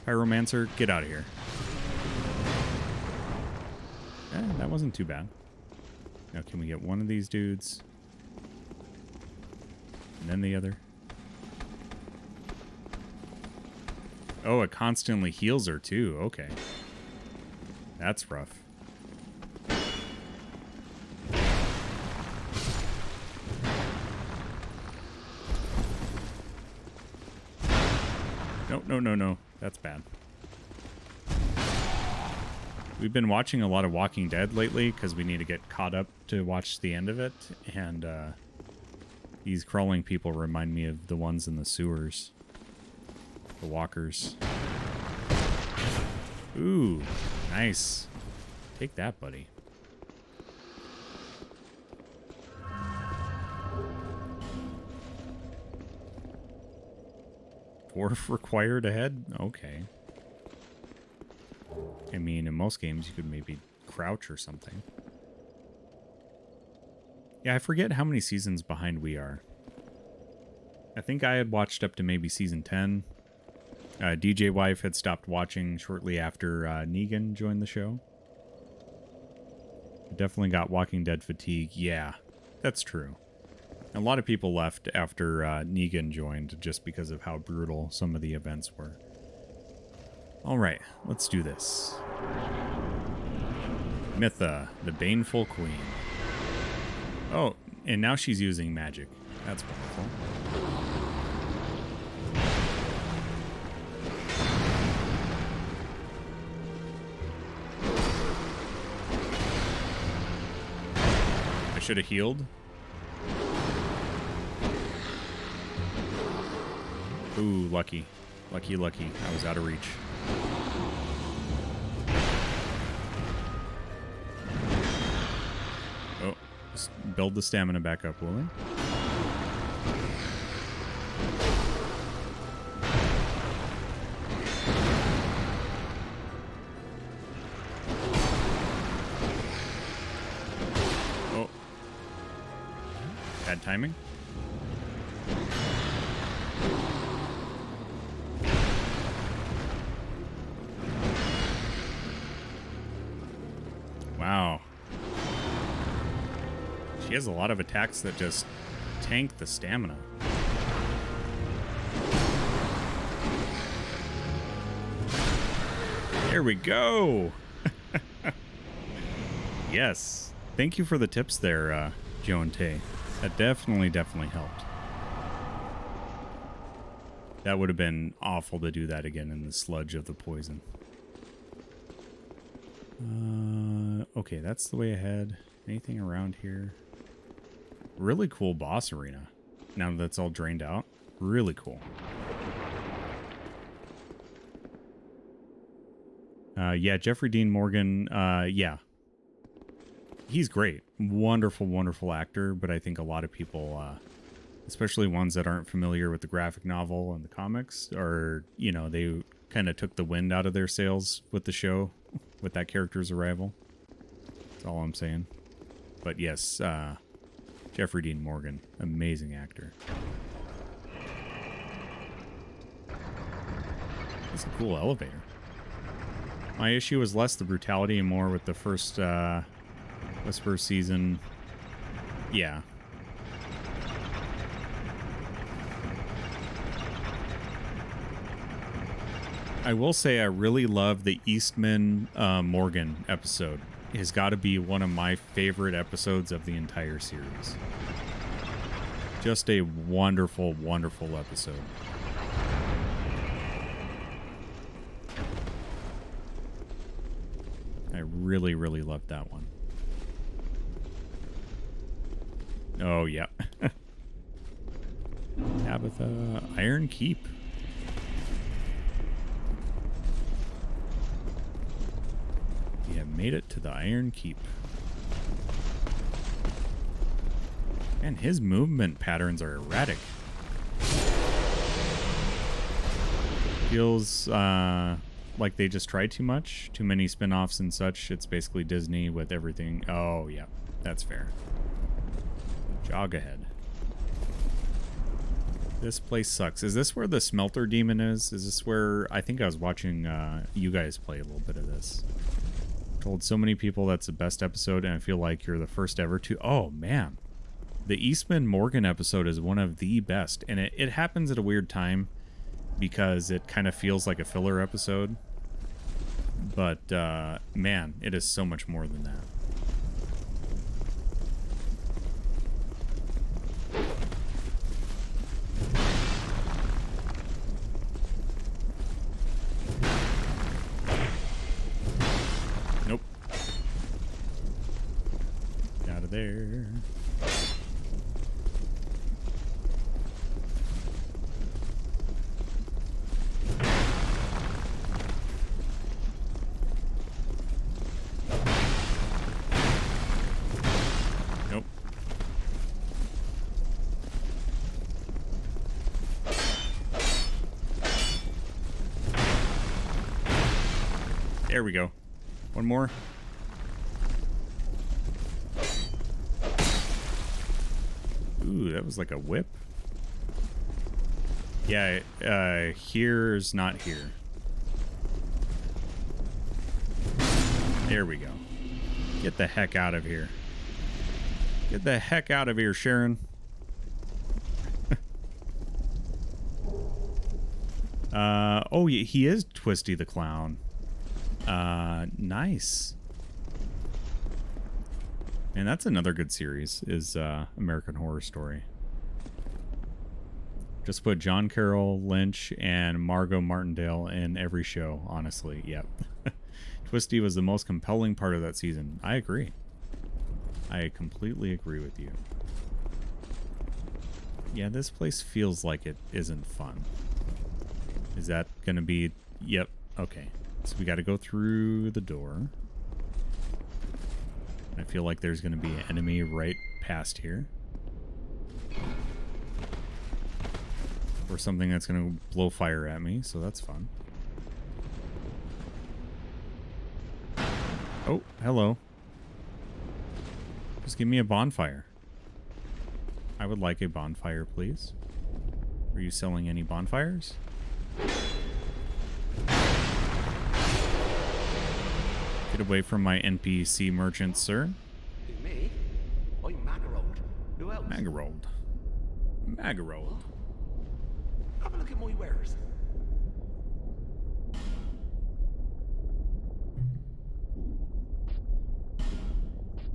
Pyromancer, get out of here. That wasn't too bad. Now can we get one of these dudes? And then the other. Oh, it constantly heals her too. Okay. That's rough. No. That's bad. We've been watching a lot of Walking Dead lately because we need to get caught up to watch the end of it. And these crawling people remind me of the ones in the sewers. The walkers. Ooh, nice. Take that, buddy. Dwarf required ahead? Okay. I mean, in most games, you could maybe crouch or something. Yeah, I forget how many seasons behind we are. I think I had watched up to maybe season 10. DJ Wife had stopped watching shortly after Negan joined the show. Definitely got Walking Dead fatigue. Yeah, that's true. A lot of people left after Negan joined just because of how brutal some of the events were. Alright, let's do this. Mytha, the Baneful Queen. Oh, and now she's using magic. That's wonderful. I should have healed. Ooh, lucky. Lucky. I was out of reach. Oh, just build the stamina back up, will we? Oh. Bad timing? Wow. She has a lot of attacks that just tank the stamina. There we go. Yes. Thank you for the tips there, Joe and Tay. That definitely helped. That would have been awful to do that again in the sludge of the poison. Okay, that's the way ahead. Anything around here? Really cool boss arena. Now that that's all drained out. Really cool. Yeah, Jeffrey Dean Morgan, yeah. He's great. Wonderful actor, but I think a lot of people, especially ones that aren't familiar with the graphic novel and the comics, or, you know, they kind of took the wind out of their sails with the show, with that character's arrival. That's all I'm saying. But yes, Jeffrey Dean Morgan, amazing actor. That's a cool elevator. My issue was less the brutality and more with the first Whisper season. Yeah. I will say I really love the Eastman Morgan episode. It has got to be one of my favorite episodes of the entire series. Just a wonderful episode. really, really loved that one. Oh, yeah. Tabitha, Iron Keep. We have made it to the Iron Keep. And his movement patterns are erratic. Feels like they just tried too much. Too many spin-offs and such. It's basically Disney with everything. Oh, yeah. That's fair. Jog ahead. This place sucks. Is this where the Smelter Demon is? Is this where... I think I was watching you guys play a little bit of this. Told so many people that's the best episode, and I feel like you're the first ever to... Oh, man. The Eastman Morgan episode is one of the best, and it happens at a weird time because it kind of feels like a filler episode. But, man, it is so much more than that. Nope. Get out of there. Nope. There we go. One more. Ooh, that was like a whip. Yeah, here's not here. There we go. Get the heck out of here. Get the heck out of here, Sharon. Oh, he is Twisty the Clown. Nice. And that's another good series, is American Horror Story. Just put John Carroll Lynch and Margot Martindale in every show, honestly. Yep. Twisty was the most compelling part of that season. I agree. I completely agree with you. Yeah, this place feels like it isn't fun. Is that going to be... Yep. Okay. So we got to go through the door. I feel like there's going to be an enemy right past here. Or something that's going to blow fire at me, so that's fun. Oh, hello. Just give me a bonfire. I would like a bonfire, please. Are you selling any bonfires? Get away from my NPC merchant, sir. Who, me? I'm Magarold. Who else? Magarold. Magarold. Have a look at my wares.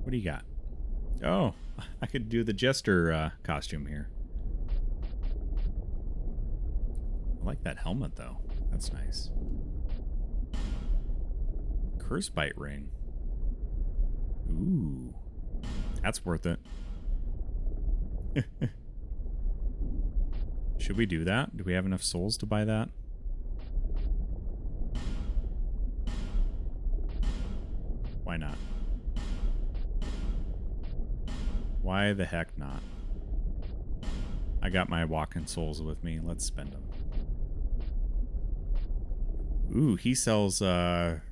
What do you got? Oh, I could do the jester costume here. I like that helmet, though. That's nice. Curse bite ring. Ooh. That's worth it. Should we do that? Do we have enough souls to buy that? Why not? Why the heck not? I got my walking souls with me. Let's spend them. Ooh, he sells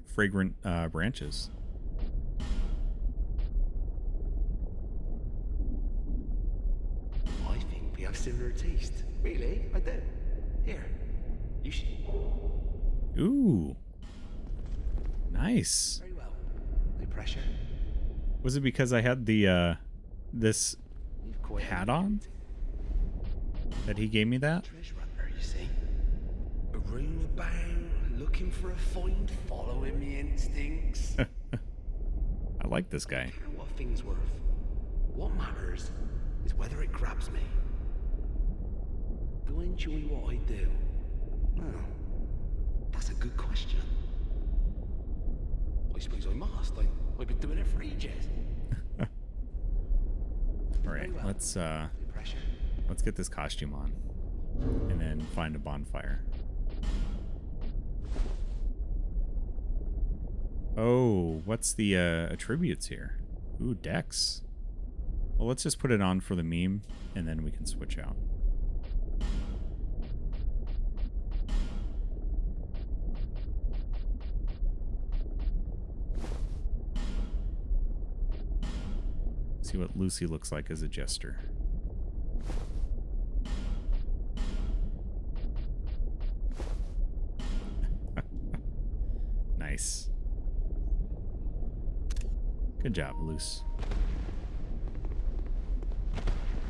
fragrant branches. I think we have similar taste. Really? I do. Here, you should. Ooh. Nice. Very well. No pressure. Was it because I had the this hat on that he gave me that? Treasure hunter, you see. A room about, looking for a find, following me instincts. I like this guy. I don't care what thing's worth. What matters is whether it grabs me. Do I enjoy what I do? Well, that's a good question. I suppose I must. I've been doing it for ages. All right, let's get this costume on, and then find a bonfire. Oh, what's the attributes here? Ooh, Dex. Well, let's just put it on for the meme, and then we can switch out. See what Lucy looks like as a jester. Nice. Good job, Luce.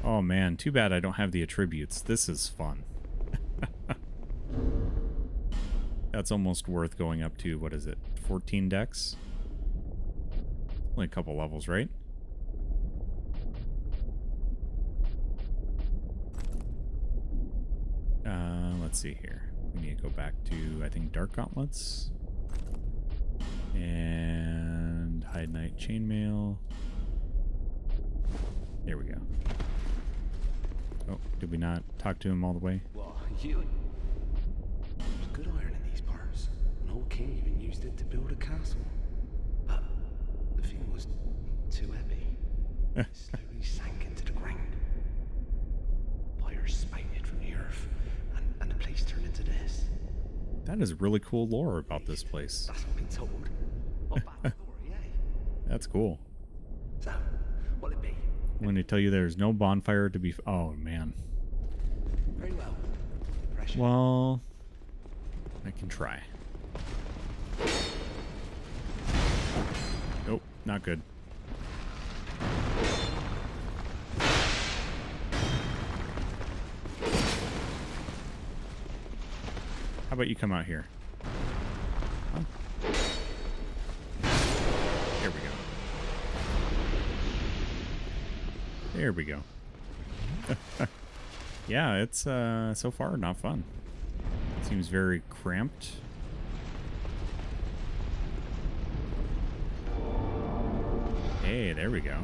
Oh man, too bad I don't have the attributes. This is fun. That's almost worth going up to, what is it, 14 Dex? Only a couple levels, right? Let's see here. We need to go back to, I think, Dark Gauntlets. And Hide Knight Chainmail. There we go. Oh, did we not talk to him all the way? Well, there's good iron in these parts. An old king even used it to build a castle. But the thing was too heavy. It slowly sank into the ground. Fire spouted from the earth, and the place turned into this. That is really cool lore about this place. That's what I've been told. Not bad story, eh? That's cool. So, what'll it be? I'm going to tell you there's no bonfire to be... Oh, man. Very well. Pressure. Well, I can try. Nope, not good. How about you come out here? Huh? There we go. There we go. Yeah, it's so far not fun. Seems very cramped. Hey, there we go.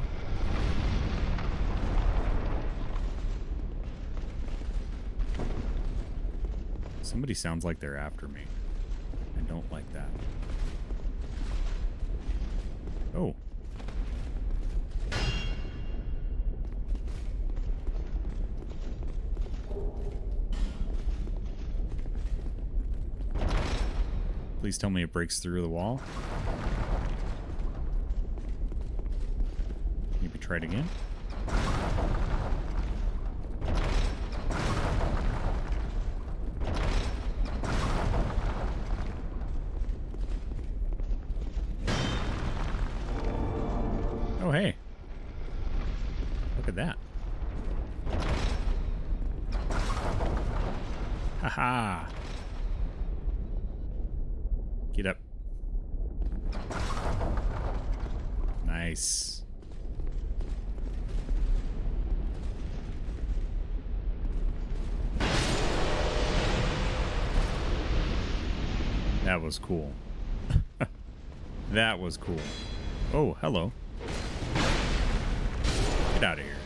Somebody sounds like they're after me. I don't like that. Oh. Please tell me it breaks through the wall. Maybe try it again. Oh, hey. Look at that. Haha. Get up. Nice. That was cool. That was cool. Oh, hello. Get out of here.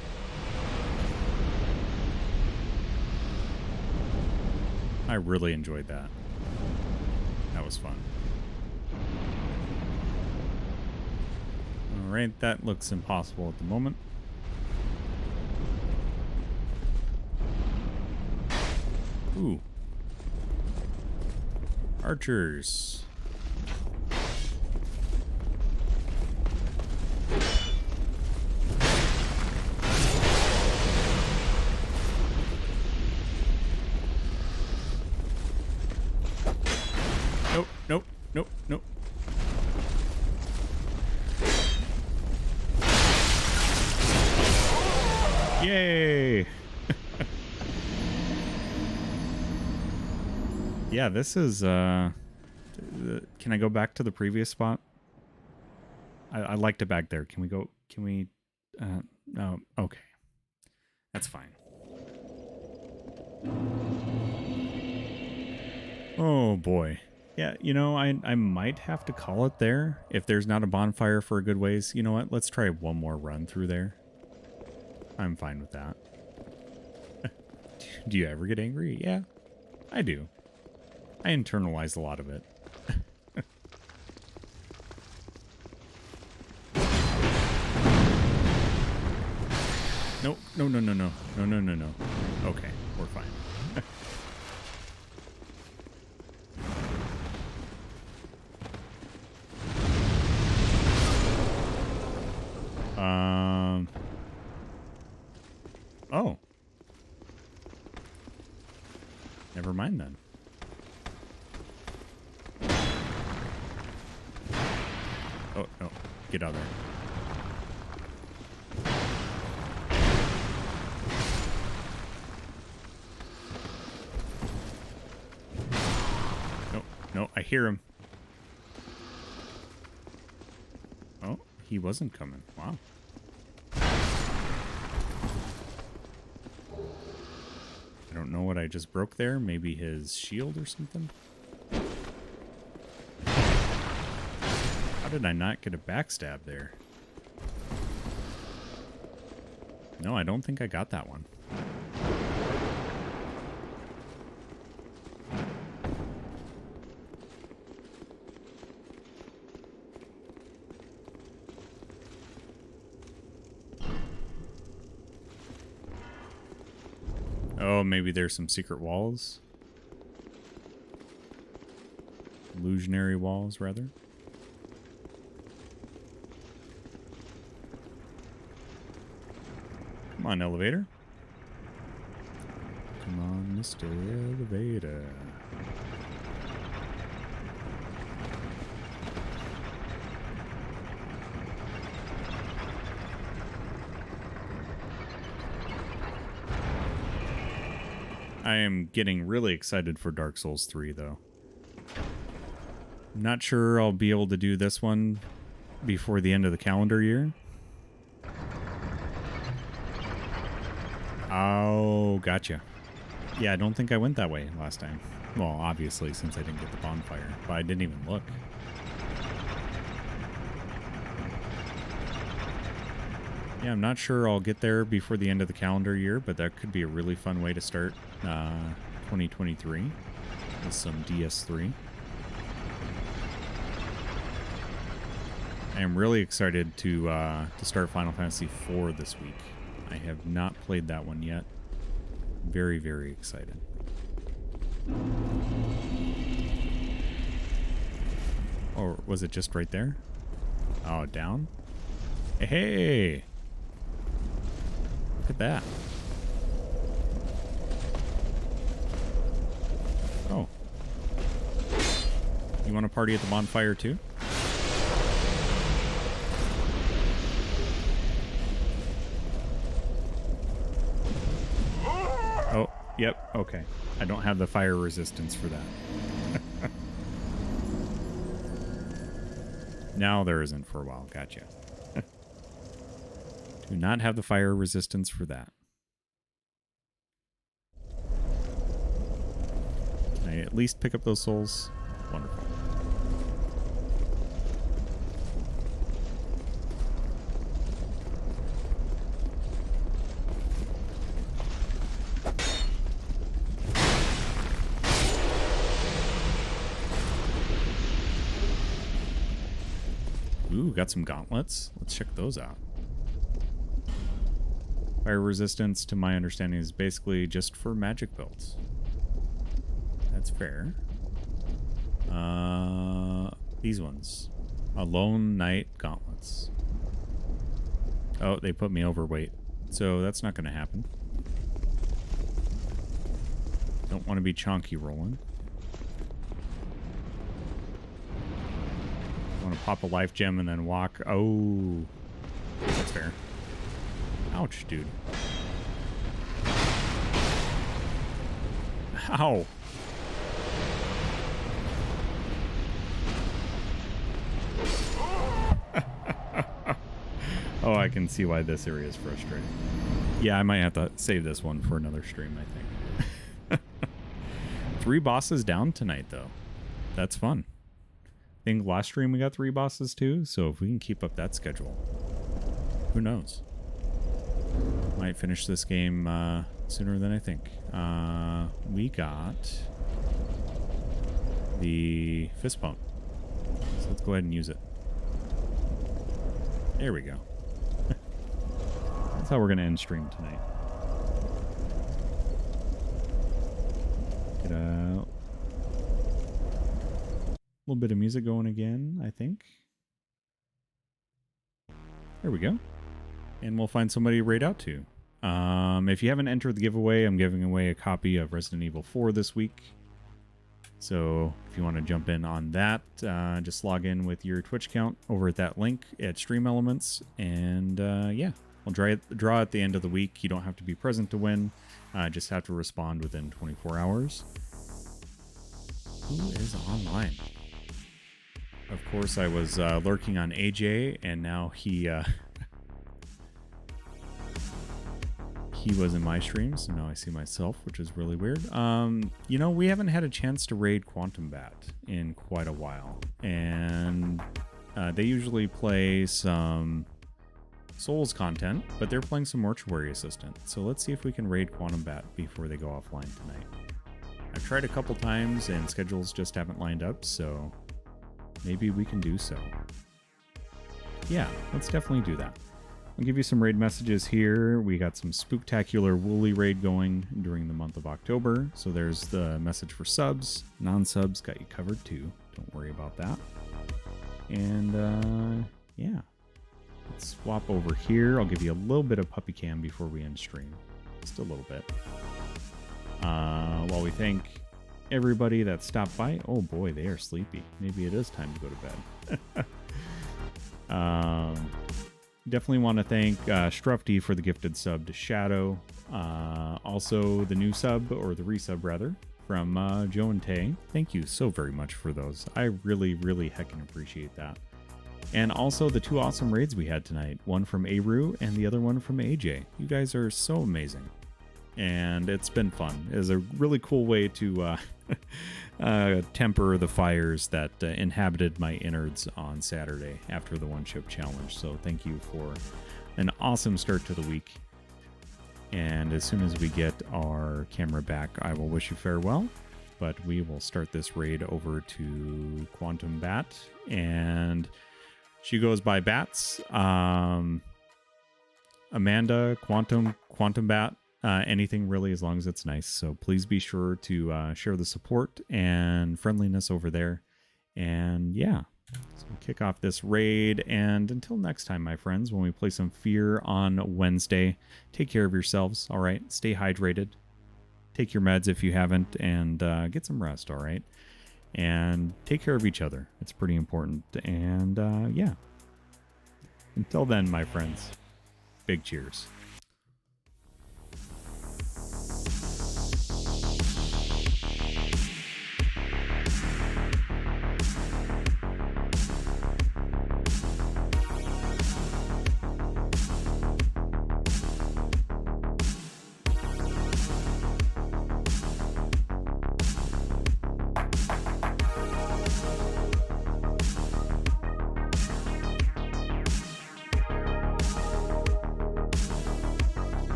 I really enjoyed that. That was fun. Alright, that looks impossible at the moment. Ooh. Archers. Nope, nope, nope, nope. Yay! Yeah, this is, can I go back to the previous spot? I liked it back there. Can we go, no, okay. That's fine. Oh boy. Yeah, you know, I might have to call it there if there's not a bonfire for a good ways. You know what? Let's try one more run through there. I'm fine with that. Do you ever get angry? Yeah, I do. I internalize a lot of it. No, no, no, no, no. No, no, no, no. Okay, we're fine. Oh. Never mind then. Oh, no. Get out of there. No, no, I hear him. Oh, he wasn't coming. Wow. I don't know what I just broke there. Maybe his shield or something. How did I not get a backstab there? No, I don't think I got that one. Oh, maybe there's some secret walls. Illusionary walls, rather. Come on, elevator. Come on, Mr. Elevator. I am getting really excited for Dark Souls 3, though. I'm not sure I'll be able to do this one before the end of the calendar year. Oh, gotcha. Yeah, I don't think I went that way last time. Well, obviously, since I didn't get the bonfire, but I didn't even look. Yeah, I'm not sure I'll get there before the end of the calendar year, but that could be a really fun way to start 2023 with some DS3. I am really excited to start Final Fantasy IV this week. I have not played that one yet. Very, very excited. Or was it just right there? Oh, down? Hey! Look at that. Oh. You want to party at the bonfire too? Oh, yep, okay. I don't have the fire resistance for that. Now there isn't for a while. Gotcha. Do not have the fire resistance for that. Can I at least pick up those souls? Wonderful. Ooh, got some gauntlets. Let's check those out. Fire resistance, to my understanding, is basically just for magic builds. That's fair. These ones. Alone Knight gauntlets. Oh, they put me overweight. So that's not going to happen. Don't want to be chonky rolling. Want to pop a life gem and then walk. Oh, that's fair. Ouch, dude. Ow. Oh, I can see why this area is frustrating. Yeah, I might have to save this one for another stream, I think. 3 bosses down tonight, though. that's fun. I think last stream we got 3 bosses too, so if we can keep up that schedule, who knows? Might finish this game sooner than I think. We got the fist pump, so let's go ahead and use it. There we go. That's how we're going to end stream tonight. Get a little bit of music going again, I think. There we go. And we'll find somebody to raid out to. If you haven't entered the giveaway, I'm giving away a copy of Resident Evil 4 this week. So if you want to jump in on that, just log in with your Twitch account over at that link at Stream Elements. And yeah, we'll draw at the end of the week. You don't have to be present to win. Just have to respond within 24 hours. Who is online? Of course, I was lurking on AJ, and now he was in my stream, so now I see myself, which is really weird. You know, we haven't had a chance to raid Quantum Bat in quite a while, and they usually play some Souls content, but they're playing some Mortuary Assistant. So let's see if we can raid Quantum Bat before they go offline tonight. I've tried a couple times, and schedules just haven't lined up, so maybe we can do so. Yeah, let's definitely do that. I'll give you some raid messages here. We got some Spooktacular Wooly raid going during the month of October. So there's the message for subs. Non-subs got you covered too. Don't worry about that. And yeah. Let's swap over here. I'll give you a little bit of puppy cam before we end stream. Just a little bit. While we thank everybody that stopped by. Oh boy, they are sleepy. Maybe it is time to go to bed. Definitely want to thank Strufty for the gifted sub to Shadow. Also the new sub, or the resub rather, from Joe and Tay. Thank you so very much for those. I really, really heckin' appreciate that. And also the 2 awesome raids we had tonight. One from Aru and the other one from AJ. You guys are so amazing. And it's been fun. It's a really cool way to temper the fires that inhabited my innards on Saturday after the one-ship challenge. So thank you for an awesome start to the week. And as soon as we get our camera back, I will wish you farewell. But we will start this raid over to Quantum Bat. And she goes by Bats. Amanda, Quantum Bat. Anything really, as long as it's nice. So please be sure to share the support and friendliness over there. And yeah, so we'll kick off this raid. And until next time, my friends, when we play some Fear on Wednesday, take care of yourselves, all right? Stay hydrated. Take your meds if you haven't, and get some rest, all right? And take care of each other. It's pretty important. And yeah, until then, my friends, big cheers.